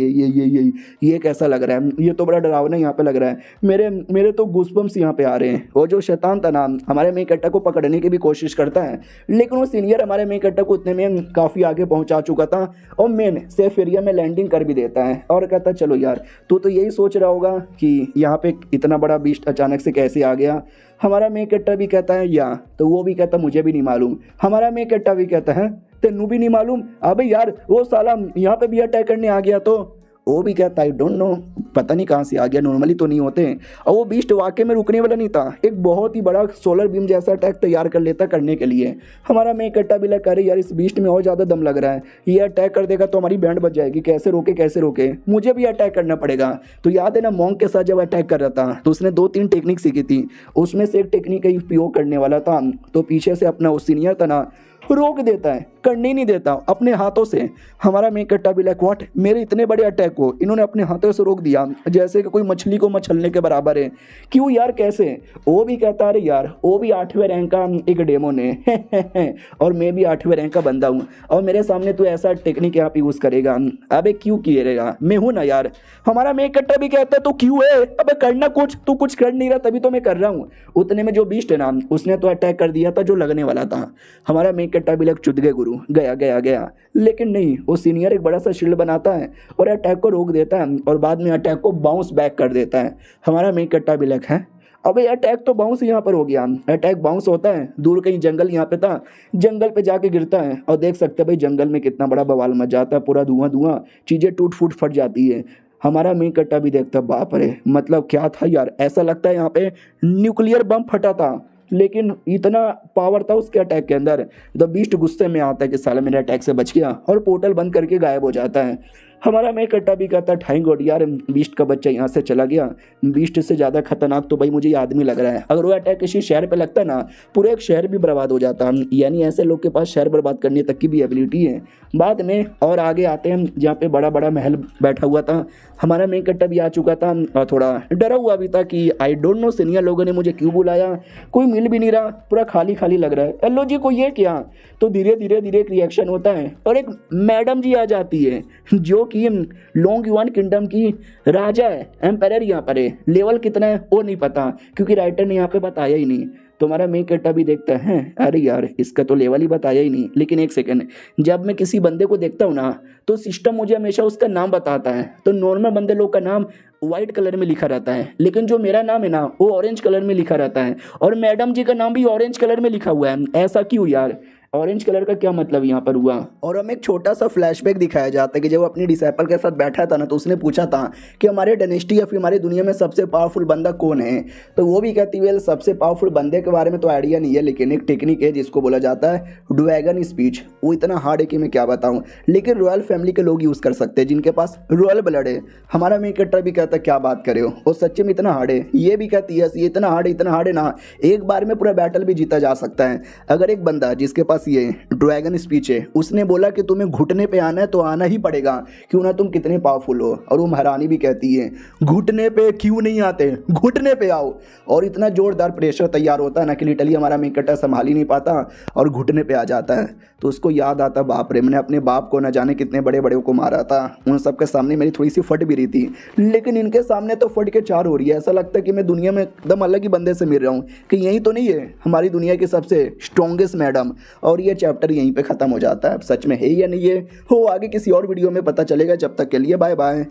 ये कैसा लग रहा है, ये तो बड़ा डरावना यहाँ पे लग रहा है, मेरे तो गूज़बम्स यहाँ पे आ रहे हैं। वो जो शैतान था ना हमारे मेन कैरेक्टर को पकड़ने की भी कोशिश करता है, लेकिन वो सीनियर हमारे मेन कैरेक्टर को उतने में काफ़ी आगे पहुँचा चुका था और मेन सेफ एरिया में लैंडिंग कर भी देता है और कहता है चलो यार तू तो यही सोच रहा होगा कि यहाँ पे इतना बड़ा बीस्ट अचानक से कैसे आ गया। हमारा मेन कैरेक्टर भी कहता है या, तो वो भी कहता मुझे भी नहीं मालूम। हमारा मेन कैरेक्टर भी कहता है तेनू भी नहीं मालूम, अबे यार वो साला यहाँ पे भी अटैक करने आ गया। तो वो भी कहता, आई डोंट नो, पता नहीं कहाँ से आ गया, नॉर्मली तो नहीं होते। और वो बीस्ट वाकई में रुकने वाला नहीं था, एक बहुत ही बड़ा सोलर बीम जैसा अटैक तैयार कर लेता करने के लिए। हमारा मेन कट्टा भी लगा, अरे यार इस बीस्ट में और ज़्यादा दम लग रहा है, ये अटैक कर देगा तो हमारी बैंड बच जाएगी, कैसे रोके कैसे रोके, मुझे भी अटैक करना पड़ेगा। तो याद है ना मॉन्क के साथ जब अटैक कर रहा था तो उसने 2-3 टेक्निक सीखी थी, उसमें से एक टेक्निक का उपयोग करने वाला था। तो पीछे से अपना वो सीनियर था ना, रोक देता है, करने ही नहीं देता अपने हाथों से। हमारा मेन कट्टा भी लाइक व्हाट, मेरे इतने बड़े अटैक को इन्होंने अपने हाथों से रोक दिया, जैसे कि कोई मछली को मछलने के बराबर है। क्यों यार, कैसे? वो भी कहता अरे यार वो भी 8वें रैंक का एक डेमोन है और मैं भी 8वें रैंक का बंदा हूँ, और मेरे सामने तू ऐसा टेक्निक यहाँ पे यूज़ करेगा, अबे क्यों किएगा, मैं हूँ ना यार। हमारा मेन कट्टा भी कहता है तो क्यों है, अबे करना कुछ, तू कुछ कर नहीं रहा तभी तो मैं कर रहा हूँ। उतने में जो बीस्ट है ना, उसने तो अटैक कर दिया था जो लगने वाला था। हमारा मेन कट्टा भी लग चुद गए गुरु, गया गया गया, लेकिन नहीं, वो सीनियर एक बड़ा सा शील्ड बनाता है और अटैक को रोक देता है और बाद में अटैक को बाउंस बैक कर देता है। हमारा मेन कट्टा भी लग है, अबे अटैक तो बाउंस यहाँ पर हो गया, अटैक बाउंस होता है, दूर कहीं जंगल यहाँ पे था, जंगल पे जाके गिरता है और देख सकते हैं भाई जंगल में कितना बड़ा बवाल मच जाता है, पूरा धुआं धुआं, चीज़ें टूट फूट फट जाती है। हमारा मेन कट्टा भी देखता, बाप रे, मतलब क्या था यार, ऐसा लगता है यहाँ पे न्यूक्लियर बम फटा था, लेकिन इतना पावर था उसके अटैक के अंदर। द बीस्ट गुस्से में आता है कि साला मेरे अटैक से बच गया, और पोर्टल बंद करके गायब हो जाता है। हमारा मेन कट्टा भी कहता है थैंक गॉड यार, बीस्ट का बच्चा यहाँ से चला गया। बीस्ट से ज़्यादा खतरनाक तो भाई मुझे ये आदमी लग रहा है, अगर वो अटैक किसी शहर पे लगता ना, पूरा एक शहर भी बर्बाद हो जाता। यानी ऐसे लोग के पास शहर बर्बाद करने तक की भी एबिलिटी है। बाद में और आगे आते हैं जहाँ पे बड़ा बड़ा महल बैठा हुआ था। हमारा मेन कट्टा भी आ चुका था और थोड़ा डरा हुआ भी था कि आई डोंट नो सीनियर लोगों ने मुझे क्यों बुलाया, कोई मिल भी नहीं रहा, पूरा खाली खाली लग रहा है, हेलो जी को ये क्या। तो धीरे धीरे धीरे एक रिएक्शन होता है और एक मैडम जी आ जाती है जो कि लॉन्ग युआन किंगडम की राजा है, एम्पायर यहाँ पर है। लेवल कितना है वो नहीं पता क्योंकि राइटर ने यहाँ पे बताया ही नहीं। तुम्हारा मेन कट्टा भी देखता है, अरे यार इसका तो लेवल ही बताया ही नहीं। लेकिन एक सेकंड, जब मैं किसी बंदे को देखता हूँ ना तो सिस्टम मुझे हमेशा उसका नाम बताता है। तो नॉर्मल बंदे लोग का नाम व्हाइट कलर में लिखा रहता है, लेकिन जो मेरा नाम है ना वो ऑरेंज कलर में लिखा रहता है, और मैडम जी का नाम भी ऑरेंज कलर में लिखा हुआ है। ऐसा क्यों यार, ऑरेंज कलर का क्या मतलब यहाँ पर हुआ। और हमें एक छोटा सा फ्लैशबैक दिखाया जाता है कि जब वो अपनी डिसाइपल के साथ बैठा था ना तो उसने पूछा था कि हमारे डायनेस्टी या फिर हमारी दुनिया में सबसे पावरफुल बंदा कौन है। तो वो भी कहती है सबसे पावरफुल बंदे के बारे में तो आइडिया नहीं है, लेकिन एक टेक्निक है जिसको बोला जाता है ड्रैगन स्पीच। वो इतना हार्ड है कि मैं क्या बताऊँ, लेकिन रॉयल फैमिली के लोग यूज़ कर सकते हैं जिनके पास रॉयल ब्लड है। हमारा मेन कैरेक्टर भी कहता है क्या बात करे हो, और सच्चे में इतना हार्ड है। ये भी कहती है ये इतना हार्ड है ना, एक बार में पूरा बैटल भी जीता जा सकता है। अगर एक बंदा जिसके पास ये ड्रैगन स्पीच है उसने बोला कि तुम्हें घुटने पे आना है तो आना ही पड़ेगा, क्यों ना तुम कितने पावरफुल हो। और वो महारानी भी कहती है घुटने पे क्यों नहीं आते, घुटने पे आओ। और इतना जोरदार प्रेशर तैयार होता है ना कि लिटरली हमारा मेन कैरेक्टर संभाल ही नहीं पाता और घुटने पे आ जाता है। तो उसको याद आता बाप रे, मैंने अपने बाप को न जाने कितने बड़े बड़े को मारा था, उन सब के सामने मेरी थोड़ी सी फट भी रही थी, लेकिन इनके सामने तो फट के चार हो रही है। ऐसा लगता है कि मैं दुनिया में एकदम अलग ही बंदे से मिल रहा हूँ कि यही तो नहीं है हमारी दुनिया की सबसे स्ट्रॉन्गेस्ट मैडम। और ये चैप्टर यहीं पे ख़त्म हो जाता है। सच में है या नहीं है वो आगे किसी और वीडियो में पता चलेगा। जब तक के लिए बाय बाय।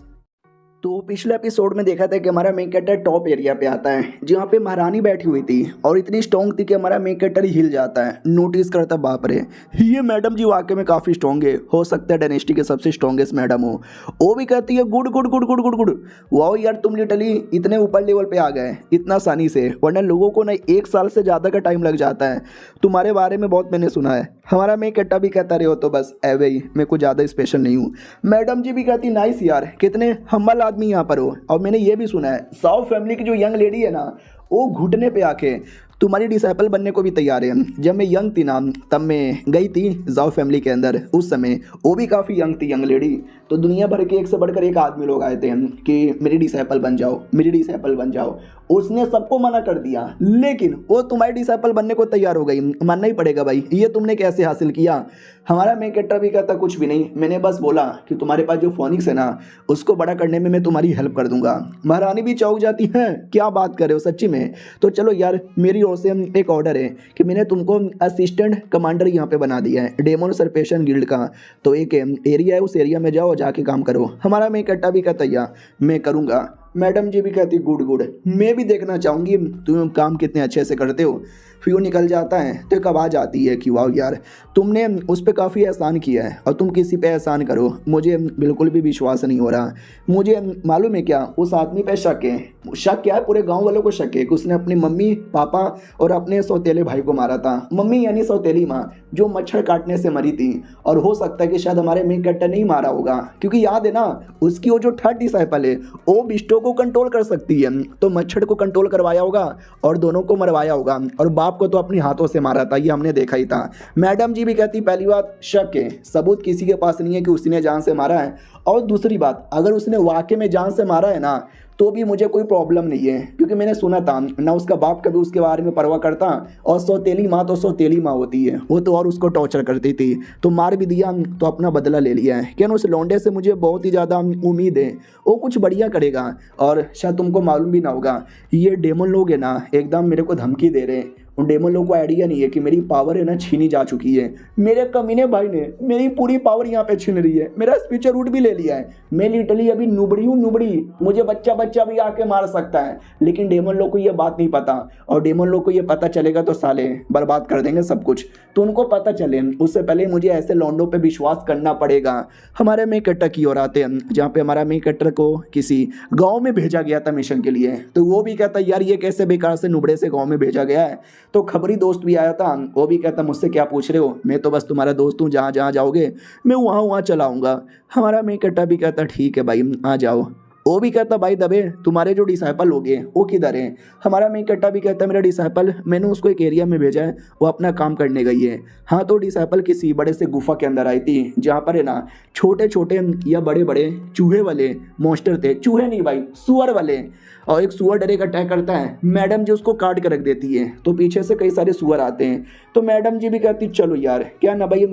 तो पिछले एपिसोड में देखा था कि हमारा मेन कैरेक्टर टॉप एरिया पे आता है जहाँ पे महारानी बैठी हुई थी और इतनी स्ट्रॉन्ग थी कि हमारा मेन कैरेक्टर हिल जाता है। नोटिस करता बाप रे ये मैडम जी वाकई में काफ़ी स्ट्रॉन्ग है, हो सकता है डायनेस्टी के सबसे स्ट्रॉन्गेस्ट मैडम हो। वो भी कहती है good good good good good good, wow यार तुम लिटरली इतने ऊपर लेवल पे आ गए इतना आसानी से, वरना लोगों को ना 1 साल से ज़्यादा का टाइम लग जाता है। तुम्हारे बारे में बहुत मैंने सुना है। हमारा मेन कैरेक्टर भी कहता रहे हो तो बस एवे ही, मैं कुछ ज़्यादा स्पेशल नहीं हूँ। मैडम जी भी कहती नाइस यार कितने हम्बल आदमी यहाँ पर हो। और मैंने ये भी सुना है साउ फैमिली की जो यंग लेडी है ना वो घुटने पे आके तुम्हारी डिसाइपल बनने को भी तैयार है। जब मैं यंग थी ना तब मैं गई थी जाओ फैमिली के अंदर, उस समय वो भी काफ़ी यंग थी यंग लेडी। तो दुनिया भर के एक से बढ़कर एक आदमी लोग आए थे कि मेरी डिसाइपल बन जाओ, मेरी डिसाइपल बन जाओ। उसने सबको मना कर दिया, लेकिन वो तुम्हारी डिसाइपल बनने को तैयार हो गई। मानना ही पड़ेगा भाई, ये तुमने कैसे हासिल किया। हमारा मेन कैरेक्टर भी कहता कुछ भी नहीं, मैंने बस बोला कि तुम्हारे पास जो फोनिक्स है ना उसको बड़ा करने में मैं तुम्हारी हेल्प कर दूंगा। महारानी भी चौंक जाती है, क्या बात कर रहे हो सच्ची में। तो चलो यार मेरी ओर से एक ऑर्डर है कि मैंने तुमको असिस्टेंट कमांडर यहाँ पे बना दिया है डेमन सरपेशन गिल्ड का। तो एक एरिया है, उस एरिया में जाओ जाके काम करो। हमारा मेन कैरेक्टर भी कहता है मैं करूँगा। मैडम जी भी कहती गुड गुड, मैं भी देखना चाहूँगी तुम काम कितने अच्छे से करते हो। फ्यू निकल जाता है तो एक आवाज़ आती है कि वाह यार, तुमने उस पर काफ़ी एहसान किया है और तुम किसी पे एहसान करो, मुझे बिल्कुल भी विश्वास नहीं हो रहा। मुझे मालूम है क्या, उस आदमी पे शक है। शक क्या है, पूरे गांव वालों को शक है कि उसने अपनी मम्मी पापा और अपने सौतेले भाई को मारा था। मम्मी यानी सौतेली माँ जो मच्छर काटने से मरी थी, और हो सकता है कि शायद हमारे मेन कैरेक्टर नहीं मारा होगा, क्योंकि याद है ना उसकी वो जो थर्ड डिसाइपल है वो बिस्टो को कंट्रोल कर सकती है, तो मच्छर को कंट्रोल करवाया होगा और दोनों को मरवाया होगा, और बाप को तो अपने हाथों से मारा था, ये हमने देखा ही था। मैडम जी भी कहती पहली बात शक है, सबूत किसी के पास नहीं है कि उसने जान से मारा है, और दूसरी बात अगर उसने वाकई में जान से मारा है ना तो भी मुझे कोई प्रॉब्लम नहीं है, क्योंकि मैंने सुना था ना उसका बाप कभी उसके बारे में परवाह करता, और सौतेली माँ तो सौतेली माँ होती है, वो तो और उसको टॉर्चर करती थी, तो मार भी दिया तो अपना बदला ले लिया है। क्या उस लौंडे से मुझे बहुत ही ज़्यादा उम्मीद है, वो कुछ बढ़िया करेगा। और शायद तुमको मालूम भी ना होगा, ये डेमन लोग है ना एकदम मेरे को धमकी दे रहे हैं। उन डेमन लोगों को आइडिया नहीं है कि मेरी पावर है ना छीनी जा चुकी है, मेरे कमीने भाई ने मेरी पूरी पावर यहाँ पे छीन रही है, मेरा स्पीचर रूट भी ले लिया है, मैं लिटरली अभी नुबड़ी हूँ नुबड़ी, मुझे बच्चा बच्चा भी आके मार सकता है। लेकिन डेमन लोग को ये बात नहीं पता, और डेमन लोग को ये पता चलेगा तो साले बर्बाद कर देंगे सब कुछ, तो उनको पता चले उससे पहले मुझे ऐसे लौंडों पे विश्वास करना पड़ेगा। हमारे मेन कैरेक्टर की ओर आते हैं, जहाँ पे हमारा मेन कैरेक्टर को किसी गाँव में भेजा गया था मिशन के लिए, तो वो भी कहता यार ये कैसे बेकार से नुबड़े से गाँव में भेजा गया है, तो खबरी दोस्त भी आया था, वो भी कहता मुझसे क्या पूछ रहे हो, मैं तो बस तुम्हारा दोस्त हूँ, जहाँ जहाँ जाओगे मैं वहाँ वहाँ चलाऊँगा। हमारा मेन कैरेक्टर भी कहता ठीक है भाई आ जाओ। वो भी कहता भाई दबे तुम्हारे जो डिसाइपल लोगे वो किधर हैं। हमारा मेन कैरेक्टर भी कहता मेरा डिसाइपल मैंने उसको एक एरिया में भेजा है, वो अपना काम करने गई है। हाँ तो डिसाइपल किसी बड़े से गुफा के अंदर आई थी, जहाँ पर है ना छोटे छोटे या बड़े बड़े चूहे वाले मॉन्स्टर थे, चूहे नहीं भाई सुअर वाले, और एक सुअर डायरेक्ट अटैक करता है, मैडम जी उसको काट कर रख देती है, तो पीछे से कई सारे सुअर आते हैं, तो मैडम जी भी कहती चलो यार क्या ना भाई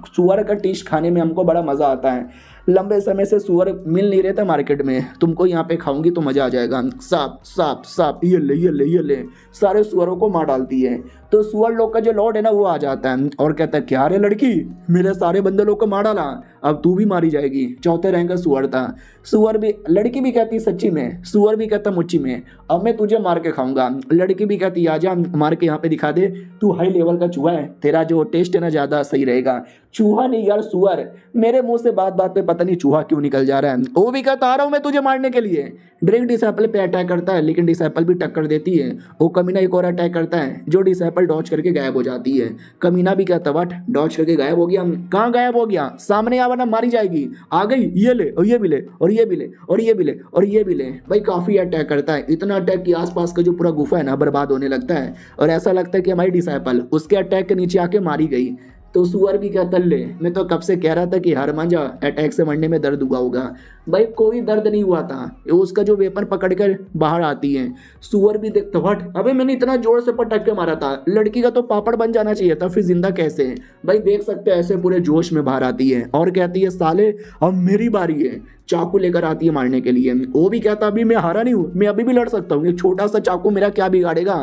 सुअर का टिश खाने में हमको बड़ा मज़ा आता है, लंबे समय से सुअर मिल नहीं रहे थे मार्केट में, तुमको यहाँ पे खाऊंगी तो मज़ा आ जाएगा, सांप सांप सांप ये ले ये ले ये ले, सारे सुअरों को मार डालती है। तो सुअर लोग का जो लॉर्ड है ना वो आ जाता है और कहता है क्या रे लड़की मेरे सारे बंदे लोग को मार डाला, अब तू भी मारी जाएगी। चौथे रैंक का सुअर था। सुअर भी लड़की भी कहती सच्ची में, सुअर भी कहता मुच्ची में, अब मैं तुझे मार के खाऊंगा। लड़की भी कहती आजा मार के यहाँ पे दिखा दे, तू हाई लेवल का चूहा है, तेरा जो टेस्ट है ना ज़्यादा सही रहेगा। चूहा नहीं यार सुअर, मेरे मुंह से बात बात पे पता नहीं चूहा क्यों निकल जा रहा है। वो भी कहता आ रहा हूँ मैं तुझे मारने के लिए। डायरेक्ट डिसाइपल पे अटैक करता है, लेकिन डिसाइपल भी टक्कर देती है। वो कमीना एक और अटैक करता है, जो डिसाइपल डॉज करके गायब हो जाती है। कमीना भी कहता वट डॉज करके गायब हो गया, कहाँ गायब हो गया, सामने आ वरना मारी जाएगी, आ गई ये ले और ये भी ले और ये भी ले और ये भी ले और ये भी ले। भाई काफ़ी अटैक करता है, इतना अटैक कि आसपास का जो पूरा गुफा है ना बर्बाद होने लगता है, और ऐसा लगता है कि हमारी डिसाइपल उसके अटैक के नीचे आके मारी गई। तो सुअर भी कहता ले मैं तो कब से कह रहा था कि हर मांझा अटैक से मरने में दर्द हुआ होगा। भाई कोई दर्द नहीं हुआ था, उसका जो वेपन पकड़ कर बाहर आती है। सुअर भी देखता हट अबे मैंने इतना जोर से पटक के मारा था, लड़की का तो पापड़ बन जाना चाहिए था, फिर जिंदा कैसे। भाई देख सकते हैं ऐसे पूरे जोश में बाहर आती है और कहती है साले अब मेरी बारी है। चाकू लेकर आती है मारने के लिए। वो भी कहता अभी मैं हारा नहीं हूँ, मैं अभी भी लड़ सकता हूँ, एक छोटा सा चाकू मेरा क्या बिगाड़ेगा।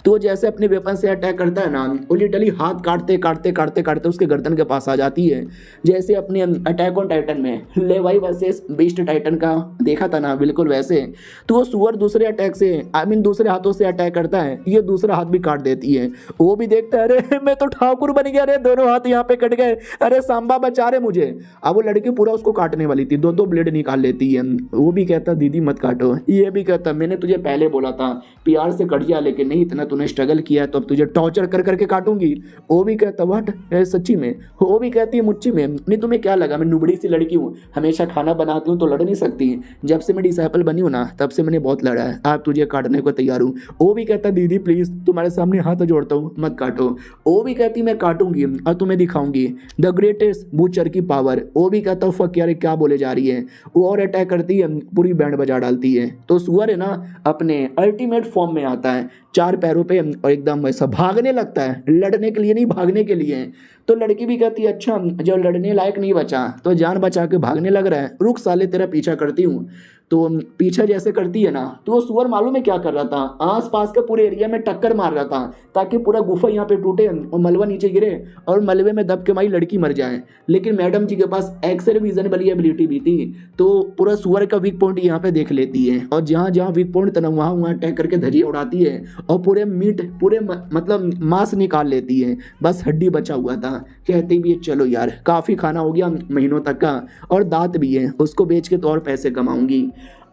तो जैसे अपने वेपन से अटैक करता है ना, वो लिटरली हाथ काटते काटते काटते काटते उसके गर्दन के पास आ जाती है। जैसे अपने अटैक ऑन टाइटन में लेवाई वर्सेस बीस्ट टाइटन का देखा था ना, बिल्कुल वैसे। तो वो सुअर दूसरे अटैक से दूसरे हाथों से अटैक करता है, ये दूसरा हाथ भी काट देती है। वो भी देखता है अरे मैं तो ठाकुर बन गया, अरे दोनों हाथ यहाँ पे कट गए, अरे सांबा बचा रहे मुझे। अब वो लड़की पूरा उसको काटने वाली थी, दो दो ब्लेड निकाल लेती है। वो भी कहता दीदी मत काटो, ये भी कहता मैंने तुझे पहले बोला था प्यार से कट जा, लेकिन नहीं इतना तूने स्ट्रगल किया तो अब तुझे टॉर्चर कर करके काटूंगी। वो भी कहता व्हाट सच्ची में। वो भी कहती है मुच्ची में, नहीं तुम्हें क्या लगा मैं नुबड़ी सी लड़की हूँ, हमेशा खाना बनाती हूँ तो लड़ नहीं सकती, जब से मैं डिसाइपल बनी हूँ ना तब से मैंने बहुत लड़ा है, आप तुझे काटने को तैयार हूँ। वो भी कहता दीदी प्लीज तुम्हारे सामने हाथ जोड़ता हूँ मत काटो। वो भी कहती मैं काटूंगी और तुम्हें दिखाऊंगी द ग्रेटेस्ट बूचर की पावर। वो भी कहता फक यार क्या बोले जा रही है। वो और अटैक करती है, पूरी बैंड बजा डालती है। तो सुअर है ना अपने अल्टीमेट फॉर्म में आता है, चार पैरों पे और एकदम ऐसा भागने लगता है, लड़ने के लिए नहीं भागने के लिए। तो लड़की भी कहती है अच्छा जब लड़ने लायक नहीं बचा तो जान बचा के भागने लग रहा है, रुक साले तेरा पीछा करती हूँ। तो पीछे जैसे करती है ना, तो वो सुअर मालूम है क्या कर रहा था, आसपास के पूरे एरिया में टक्कर मार रहा था ताकि पूरा गुफा यहाँ पे टूटे और मलबा नीचे गिरे और मलबे में दब के हमारी लड़की मर जाए। लेकिन मैडम जी के पास एक्सरे विजन वाली एबिलिटी भी थी, तो पूरा सुअर का वीक पॉइंट यहाँ पे देख लेती है और जहाँ जहाँ वीक पॉइंट था वहाँ अटैक करके धजिया उड़ाती है और पूरे मीट पूरे मतलब मांस निकाल लेती है, बस हड्डी बचा हुआ था। कहती भी है चलो यार काफ़ी खाना हो गया महीनों तक का और दांत भी है, उसको बेच के तो और पैसे कमाऊंगी।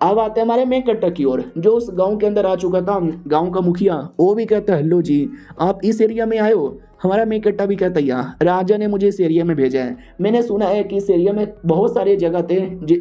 अब आते हैं हमारे मेन कट्टा की ओर, जो उस गांव के अंदर आ चुका था। गांव का मुखिया वो भी कहता है हेलो जी, आप इस एरिया में आए हो। हमारा मेन कट्टा भी कहता है यार राजा ने मुझे इस एरिया में भेजा है, मैंने सुना है कि इस एरिया में बहुत सारे जगह थे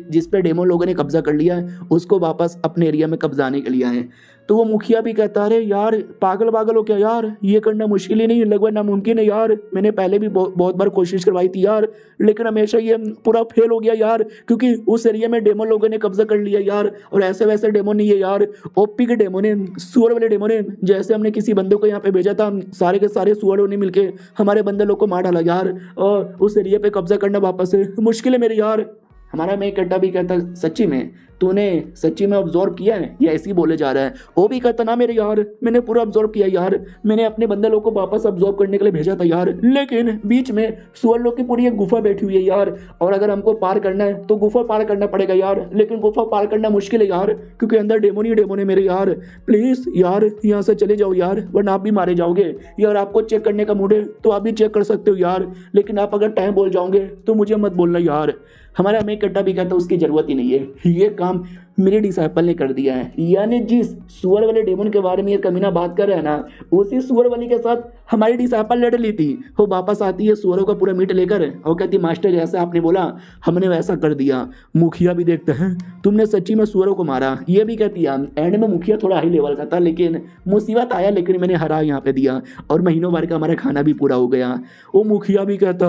जिस पे डेमो लोगों ने कब्जा कर लिया है, उसको वापस अपने एरिया में कब्जाने के लिए आए। तो वो मुखिया भी कहता है अरे यार पागल पागल हो क्या यार, ये करना मुश्किल ही नहीं, लगभग नामुमकिन है यार, मैंने पहले भी बहुत बार कोशिश करवाई थी यार, लेकिन हमेशा ये पूरा फेल हो गया यार, क्योंकि उस एरिया में डेमो लोगों ने कब्जा कर लिया यार, और ऐसे वैसे डेमो नहीं है यार, ओपी के डेमो ने, सुअर वाले डेमो ने, जैसे हमने किसी बंदे को यहाँ पे भेजा था सारे के सारे सुअरों ने मिलके हमारे बंदे लोग को मार डाला यार, और उस एरिया पे कब्जा करना वापस से मुश्किल है मेरे यार। हमारा मेन कट्टा भी कहता सच्ची में तूने सच्ची में ऑब्जर्व किया है या ऐसे ही बोले जा रहा है। वो भी कहता ना मेरे यार मैंने पूरा ऑब्जर्व किया यार, मैंने अपने बंदे लोग को वापस ऑब्जर्व करने के लिए भेजा था यार, लेकिन बीच में सुअर लोग की पूरी एक गुफा बैठी हुई है यार, और अगर हमको पार करना है तो गुफा पार करना पड़ेगा यार, लेकिन गुफा पार करना मुश्किल है यार क्योंकि अंदर डेमो ने मेरे यार, प्लीज यार यहाँ से चले जाओ यार वरना आप भी मारे जाओगे यार, आपको चेक करने का मूड है तो आप भी चेक कर सकते हो यार, लेकिन आप अगर टाइम बोल जाओगे तो मुझे मत बोलना यार। हमारा मेन कट्टा भी कहता उसकी जरूरत ही नहीं है, ये काम मेरे डिसाइपल ने कर दिया है। यानी जिस सुअर वाले डेमन के बारे में ये कमीना बात कर रहा है ना, उसी सुअर वाली के साथ हमारी डिसाइपल लड़ ली थी। वो वापस आती है सुअरों का पूरा मीट लेकर और कहती मास्टर जैसा आपने बोला हमने वैसा कर दिया। मुखिया भी देखते हैं तुमने सच्ची में सुअरों को मारा, ये भी कहती है। एंड में मुखिया थोड़ा हाई लेवल का था लेकिन मुसीबत आया, लेकिन मैंने हरा यहाँ पे दिया और महीनों भर का हमारा खाना भी पूरा हो गया। वो मुखिया भी कहता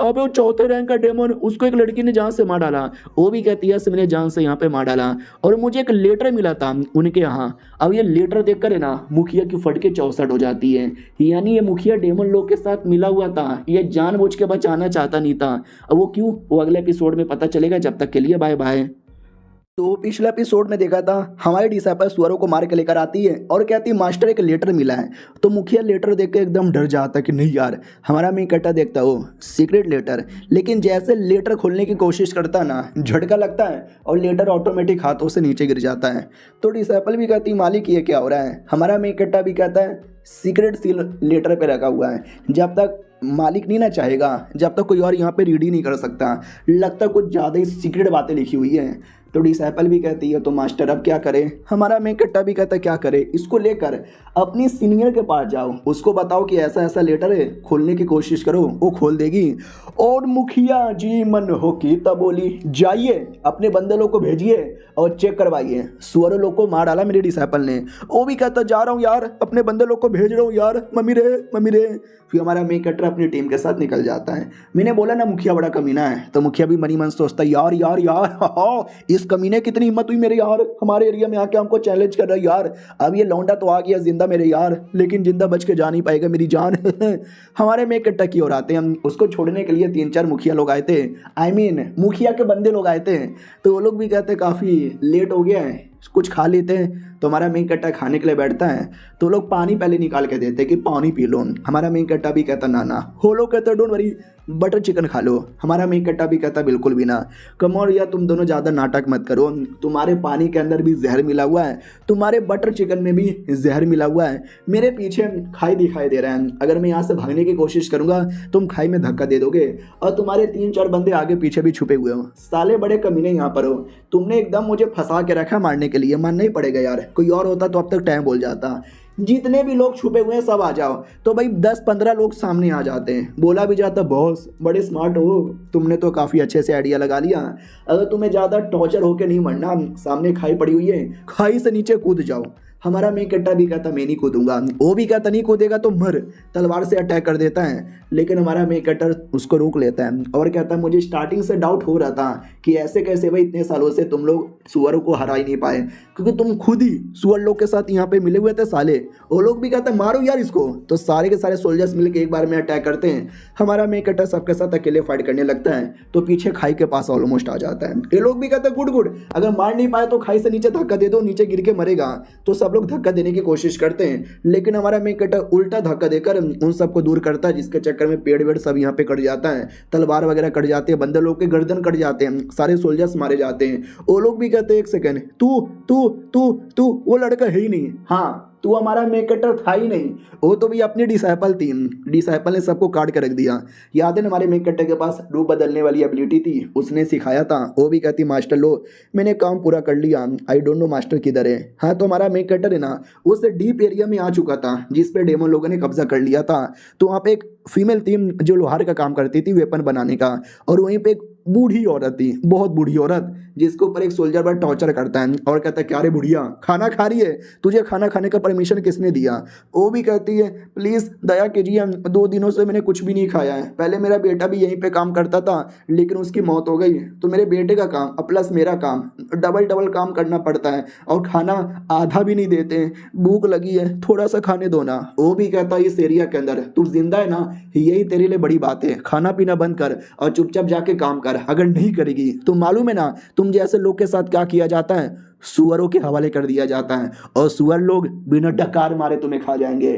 अब वो चौथे रैंक का डेमन, उसको एक लड़की ने जान से मार डाला। वो भी कहती है मैंने जान से यहाँ पे मार डाला और मुझे एक लेटर मिला था उनके यहाँ। अब ये लेटर देखकर है ना मुखिया की फट के 64 हो जाती है, यानी ये मुखिया डेमन लोग के साथ मिला हुआ था, ये जानबूझ के बचाना चाहता नहीं था। अब वो क्यों, वो अगले एपिसोड में पता चलेगा। जब तक के लिए बाय बाय। तो पिछले एपिसोड में देखा था हमारी डिसाइपल सुअरों को मार के लेकर आती है और कहती है मास्टर एक लेटर मिला है। तो मुखिया लेटर देख के एकदम डर जाता है कि नहीं यार, हमारा मेन कट्टा देखता हो सीक्रेट लेटर, लेकिन जैसे लेटर खोलने की कोशिश करता है ना झटका लगता है और लेटर ऑटोमेटिक हाथों से नीचे गिर जाता है। तो डिसाइपल भी कहती मालिक ये क्या हो रहा है। हमारा मेन कट्टा भी कहता है सीक्रेट सील लेटर पे रखा हुआ है, जब तक मालिक नहीं ना चाहेगा जब तक कोई और यहाँ पे रीड ही नहीं कर सकता, लगता कुछ ज़्यादा ही सीक्रेट बातें लिखी हुई है। तो डिसाइपल भी कहती है तो मास्टर अब क्या करे। हमारा मेन कट्टा भी कहता है क्या करे, इसको लेकर अपनी सीनियर के पास जाओ, उसको बताओ कि ऐसा ऐसा लेटर है, खोलने की कोशिश करो, वो खोल देगी। और मुखिया जी मन हो की तब बोली जाइए अपने बंदे लोग को भेजिए और चेक करवाइए, सुअर लोग को मार डाला मेरे डिसाइपल ने। वो भी कहता जा रहा हूँ यार, अपने बंदे लोग को भेज रहा हूँ यार, मम्मी रे। फिर हमारा मेन कट्टा अपनी टीम के साथ निकल जाता है। मैंने बोला ना मुखिया बड़ा कमीना है, तो मुखिया भी मनी मन सोचता यार यार यार इस कमीने कितनी हिम्मत हुई मेरे यार, हमारे एरिया में आके हमको चैलेंज कर रहा है यार। अब ये लौंडा तो आ गया जिंदा मेरे यार, लेकिन जिंदा बच के जा नहीं पाएगा मेरी जान। हमारे मेन कट्टा की ओर आते हैं, हम उसको छोड़ने के लिए 3-4 मुखिया लोग आए थे, मुखिया के बंदे लोग आए थे। तो वो लोग भी कहते काफ़ी लेट हो गया है, कुछ खा लेते हैं। तो हमारा मेन कट्टा खाने के लिए बैठता है तो लोग पानी पहले निकाल के देते कि पानी पी लो। हमारा मेन कट्टा भी कहता ना। वो लोग कहते डोंट वरी बटर चिकन खा लो। हमारा मेन कट्टा भी कहता बिल्कुल भी ना, कम और या तुम दोनों ज़्यादा नाटक मत करो, तुम्हारे पानी के अंदर भी जहर मिला हुआ है, तुम्हारे बटर चिकन में भी जहर मिला हुआ है, मेरे पीछे खाई दिखाई दे रहा है, अगर मैं यहाँ से भागने की कोशिश करूँगा तुम खाई में धक्का दे दोगे और तुम्हारे 3-4 बंदे आगे पीछे भी छुपे हुए हो, साले बड़े कमीने यहाँ पर हो, तुमने एकदम मुझे फंसा के रखा मारने के लिए, मानना ही पड़ेगा यार, कोई और होता तो अब तक टाइम बोल जाता। जितने भी लोग छुपे हुए हैं सब आ जाओ। तो भाई 10-15 लोग सामने आ जाते हैं, बोला भी जाता बॉस बड़े स्मार्ट हो, तुमने तो काफ़ी अच्छे से आइडिया लगा लिया, अगर तुम्हें ज़्यादा टॉर्चर होके नहीं मरना, सामने खाई पड़ी हुई है, खाई से नीचे कूद जाओ। हमारा मेन कट्टा भी कहता मैं नहीं कूदूंगा, वो भी कहता नहीं कूदेगा तो मर, तलवार से अटैक कर देता है। लेकिन हमारा मेन कटर उसको रोक लेता है और कहता है मुझे स्टार्टिंग से डाउट हो रहा था कि ऐसे कैसे भाई इतने सालों से तुम लोग सुअरों को हरा ही नहीं पाए, क्योंकि तुम खुद ही सुअर लोग के साथ यहाँ पे मिले हुए थे साले। वो लोग भी कहते हैं मारो यार इसको, तो सारे के सारे सोल्जर्स मिलकर एक बार में अटैक करते हैं। हमारा मेन कटर सबके साथ अकेले फाइट करने लगता है तो पीछे खाई के पास ऑलमोस्ट आ जाता है। ये लोग भी कहते हैं गुड गुड, अगर मार नहीं पाए तो खाई से नीचे धक्का दे दो, नीचे गिर के मरेगा। तो सब लोग धक्का देने की कोशिश करते हैं, लेकिन हमारा मेन कटर उल्टा धक्का देकर उन सबको दूर करता है, जिसके चक्कर में पेड़ वेड़ सब यहाँ पे कट जाता है, तलवार वगैरह कट जाते हैं, बंदे लोग के गर्दन कट जाते हैं, सारे सोल्जर्स मारे जाते हैं। वो लोग भी कहते हैं एक सेकंड, तू तू तू तू वो लड़का है ही नहीं, हाँ तू हमारा मेन कटर था ही नहीं, वो तो भी अपनी डिसाइपल थी, डिसाइपल ने सबको काट कर रख दिया। याद है हमारे मेन कटर के पास रूप बदलने वाली एबिलिटी थी, उसने सिखाया था। वो भी कहती मास्टर लो मैंने काम पूरा कर लिया, आई डोंट नो मास्टर किधर है। हाँ तो हमारा मेन कटर है ना उस डीप एरिया में आ चुका था जिस पे डेमन लोगों ने कब्जा कर लिया था। तो वहाँ पे एक फीमेल थी जो लोहार का काम करती थी वेपन बनाने का, और वहीं पे एक बूढ़ी औरत थी, बहुत बूढ़ी औरत, जिसके ऊपर एक सोल्जर बड़ा टॉर्चर करता है और कहता है क्या रे बुढ़िया खाना खा रही है, तुझे खाना खाने का परमिशन किसने दिया। वो भी कहती है प्लीज़ दया कीजिए, 2 दिनों से मैंने कुछ भी नहीं खाया है, पहले मेरा बेटा भी यहीं पे काम करता था लेकिन उसकी मौत हो गई, तो मेरे बेटे का काम प्लस मेरा काम डबल काम करना पड़ता है और खाना आधा भी नहीं देते हैं, भूख लगी है थोड़ा सा खाने दो ना। वो भी कहता है इस एरिया के अंदर तू जिंदा है ना यही तेरे लिए बड़ी बात है, खाना पीना बंद कर और चुपचाप जाके काम कर, अगर नहीं करेगी तो मालूम है ना तुम जैसे लोग के साथ क्या किया जाता है, सुअरों के हवाले कर दिया जाता है और सुअर लोग बिना डकार मारे तुम्हें खा जाएंगे।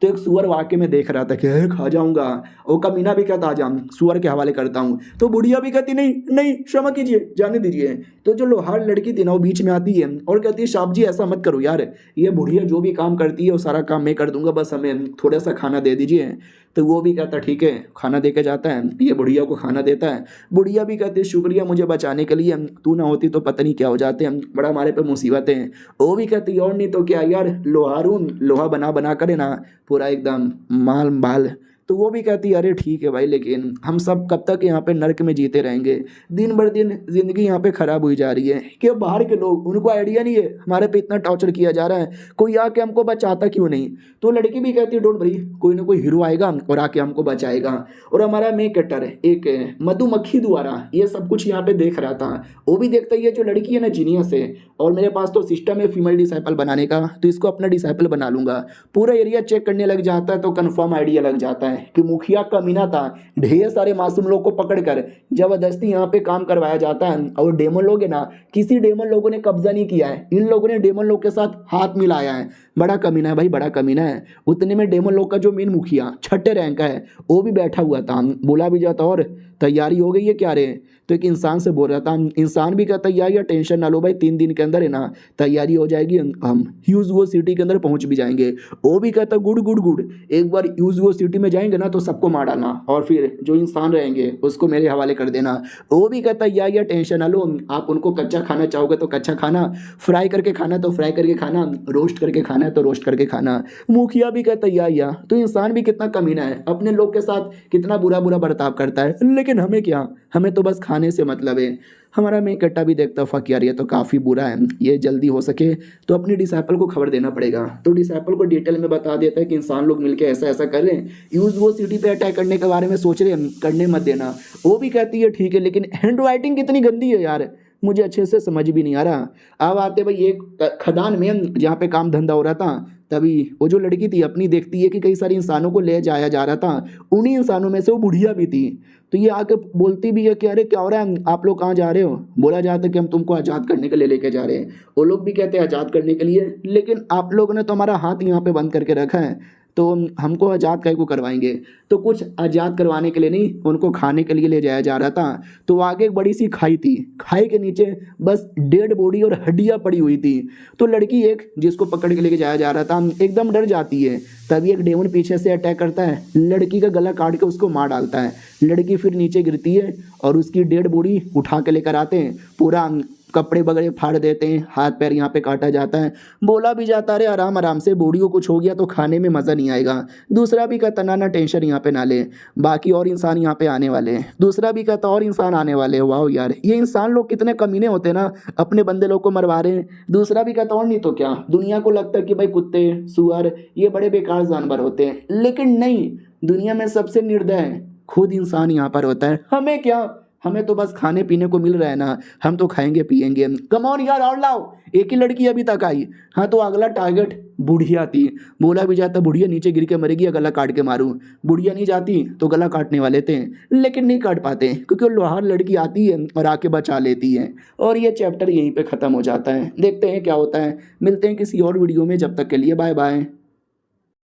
तो एक सुअर वाकई में देख रहा था कि खा जाऊंगा, वो कमीना भी कहता आजा सुअर के हवाले करता हूँ। तो बुढ़िया भी कहती नहीं नहीं क्षमा कीजिए जाने दीजिए। तो जो लोहार लड़की थी ना वो बीच में आती है और कहती है साहब जी ऐसा मत करो यार, ये बुढ़िया जो भी काम करती है वो सारा काम मैं कर दूंगा, बस हमें थोड़ा सा खाना दे दीजिए। तो वो भी कहता ठीक है, खाना दे के जाता है, ये बुढ़िया को खाना देता है। बुढ़िया भी कहती है शुक्रिया मुझे बचाने के लिए, तू ना होती तो पता नहीं क्या हो जाते हम, बड़ा हमारे पे मुसीबत है। वो भी कहती और नहीं तो क्या यार, लोहा बना बना करे ना पूरा एकदम माल बाल। तो वो भी कहती है अरे ठीक है भाई, लेकिन हम सब कब तक यहाँ पे नर्क में जीते रहेंगे, दिन भर दिन ज़िंदगी यहाँ पे ख़राब हुई जा रही है। कि बाहर के लोग उनको आइडिया नहीं है हमारे पे इतना टॉर्चर किया जा रहा है, कोई आके हमको बचाता क्यों नहीं। तो लड़की भी कहती है डोंट वरी, कोई ना कोई हीरो आएगा और आके हमको बचाएगा। और हमारा मेन कटर एक मधुमक्खी द्वारा ये सब कुछ यहाँ पे देख रहा था, वो भी देखता ही है जो लड़की है ना जीनियस है, और मेरे पास तो सिस्टम है फीमेल डिसाइपल बनाने का, तो इसको अपना डिसाइपल बना लूंगा। पूरा एरिया चेक करने लग जाता है तो कंफर्म आइडिया लग जाता है कि मुखिया कमीना था, ढेर सारे मासूम लोग को पकड़कर जबरदस्ती यहाँ पे काम करवाया जाता है। और डेमन लोग है ना, किसी डेमन लोगों ने कब्जा नहीं किया है, इन लोगों ने डेमन लोग के साथ हाथ मिलाया है। बड़ा कमीना है भाई, बड़ा कमीना है। उतने में डेमन लोग का जो मेन मुखिया 6ठे रैंक का है वो भी बैठा हुआ था, बोला भी जाता और तैयारी हो गई है क्या रे। तो एक इंसान से बोल रहा था, इंसान भी कहता यार या टेंशन ना लो भाई, 3 दिन के अंदर है ना तैयारी हो जाएगी, हम ह्यूज़गो सिटी के अंदर पहुंच भी जाएंगे। वो भी कहता गुड गुड गुड, एक बार ह्यूज़गो सिटी में जाएंगे ना तो सबको मार डालना और फिर जो इंसान रहेंगे उसको मेरे हवाले कर देना। वो भी कहता यार या टेंशन ना लो, आप उनको कच्चा खाना चाहोगे तो कच्चा खाना, फ्राई करके खाना तो फ्राई करके खाना, रोस्ट करके खाना है तो रोस्ट करके खाना। मुखिया भी कहता या तो इंसान भी कितना कमीना है, अपने लोग के साथ कितना बुरा बुरा बर्ताव करता है, लेकिन हमें क्या, हमें तो बस खाने से मतलब है। हमारा मेन कट्टा भी देखता फक यार ये तो काफ़ी बुरा है, ये जल्दी हो सके तो अपनी डिसाइपल को खबर देना पड़ेगा। तो डिसाइपल को डिटेल में बता देता है कि इंसान लोग मिलके ऐसा ऐसा कर रहे हैं, ह्यूज़गो सिटी पे अटैक करने के बारे में सोच रहे हैं, करने मत देना। वो भी कहती है ठीक है, लेकिन हैंड राइटिंग कितनी गंदी है यार, मुझे अच्छे से समझ भी नहीं आ रहा। अब आते भाई एक खदान में जहाँ पे काम धंधा हो रहा था, तभी वो जो लड़की थी अपनी देखती है कि कई सारे इंसानों को ले जाया जा रहा था, उन्हीं इंसानों में से वो बुढ़िया भी थी। तो ये आके बोलती भी है कि अरे क्या हो रहा है, आप लोग कहाँ जा रहे हो। बोला जाता है कि हम तुमको आज़ाद करने के लिए लेके जा रहे हैं। वो लोग भी कहते हैं आज़ाद करने के लिए, लेकिन आप लोगों ने तो हमारा हाथ यहाँ पे बंद करके रखा है, तो हमको आज़ाद काहे को करवाएंगे। तो कुछ आज़ाद करवाने के लिए नहीं, उनको खाने के लिए ले जाया जा रहा था। तो आगे एक बड़ी सी खाई थी, खाई के नीचे बस डेड बॉडी और हड्डियाँ पड़ी हुई थी। तो लड़की एक जिसको पकड़ के लेके जाया जा रहा था एकदम डर जाती है, तभी एक डेमन पीछे से अटैक करता है, लड़की का गला काट के उसको मार डालता है। लड़की फिर नीचे गिरती है और उसकी डेड बॉडी उठा के लेकर आते हैं, पूरा कपड़े वगैरह फाड़ देते हैं, हाथ पैर यहाँ पे काटा जाता है। बोला भी जाता है आराम आराम से, बॉडी को कुछ हो गया तो खाने में मज़ा नहीं आएगा। दूसरा भी कहता ना टेंशन यहाँ पे ना ले, बाकी और इंसान यहाँ पे आने वाले हैं। दूसरा भी कहता और इंसान आने वाले हैं। वाह यार, ये इंसान लोग कितने कमीने होते हैं ना, अपने बंदे लोग को मरवा रहे हैं। दूसरा भी कहता और नहीं तो क्या, दुनिया को लगता है कि भाई कुत्ते सुअर ये बड़े बेकार जानवर होते हैं, लेकिन नहीं, दुनिया में सबसे निर्दय खुद इंसान यहाँ पर होता है। हमें क्या, हमें तो बस खाने पीने को मिल रहा है ना, हम तो खाएंगे पिएंगे। कम ऑन यार और लाओ, एक ही लड़की अभी तक आई। हाँ तो अगला टारगेट बुढ़िया थी। बोला भी जाता बुढ़िया नीचे गिर के मरेगी या गला काट के मारूं। बुढ़िया नहीं जाती तो गला काटने वाले थे, लेकिन नहीं काट पाते क्योंकि वो लोहार लड़की आती है और आके बचा लेती है। और ये चैप्टर यहीं पे ख़त्म हो जाता है। देखते हैं क्या होता है, मिलते हैं किसी और वीडियो में, जब तक के लिए बाय बाय।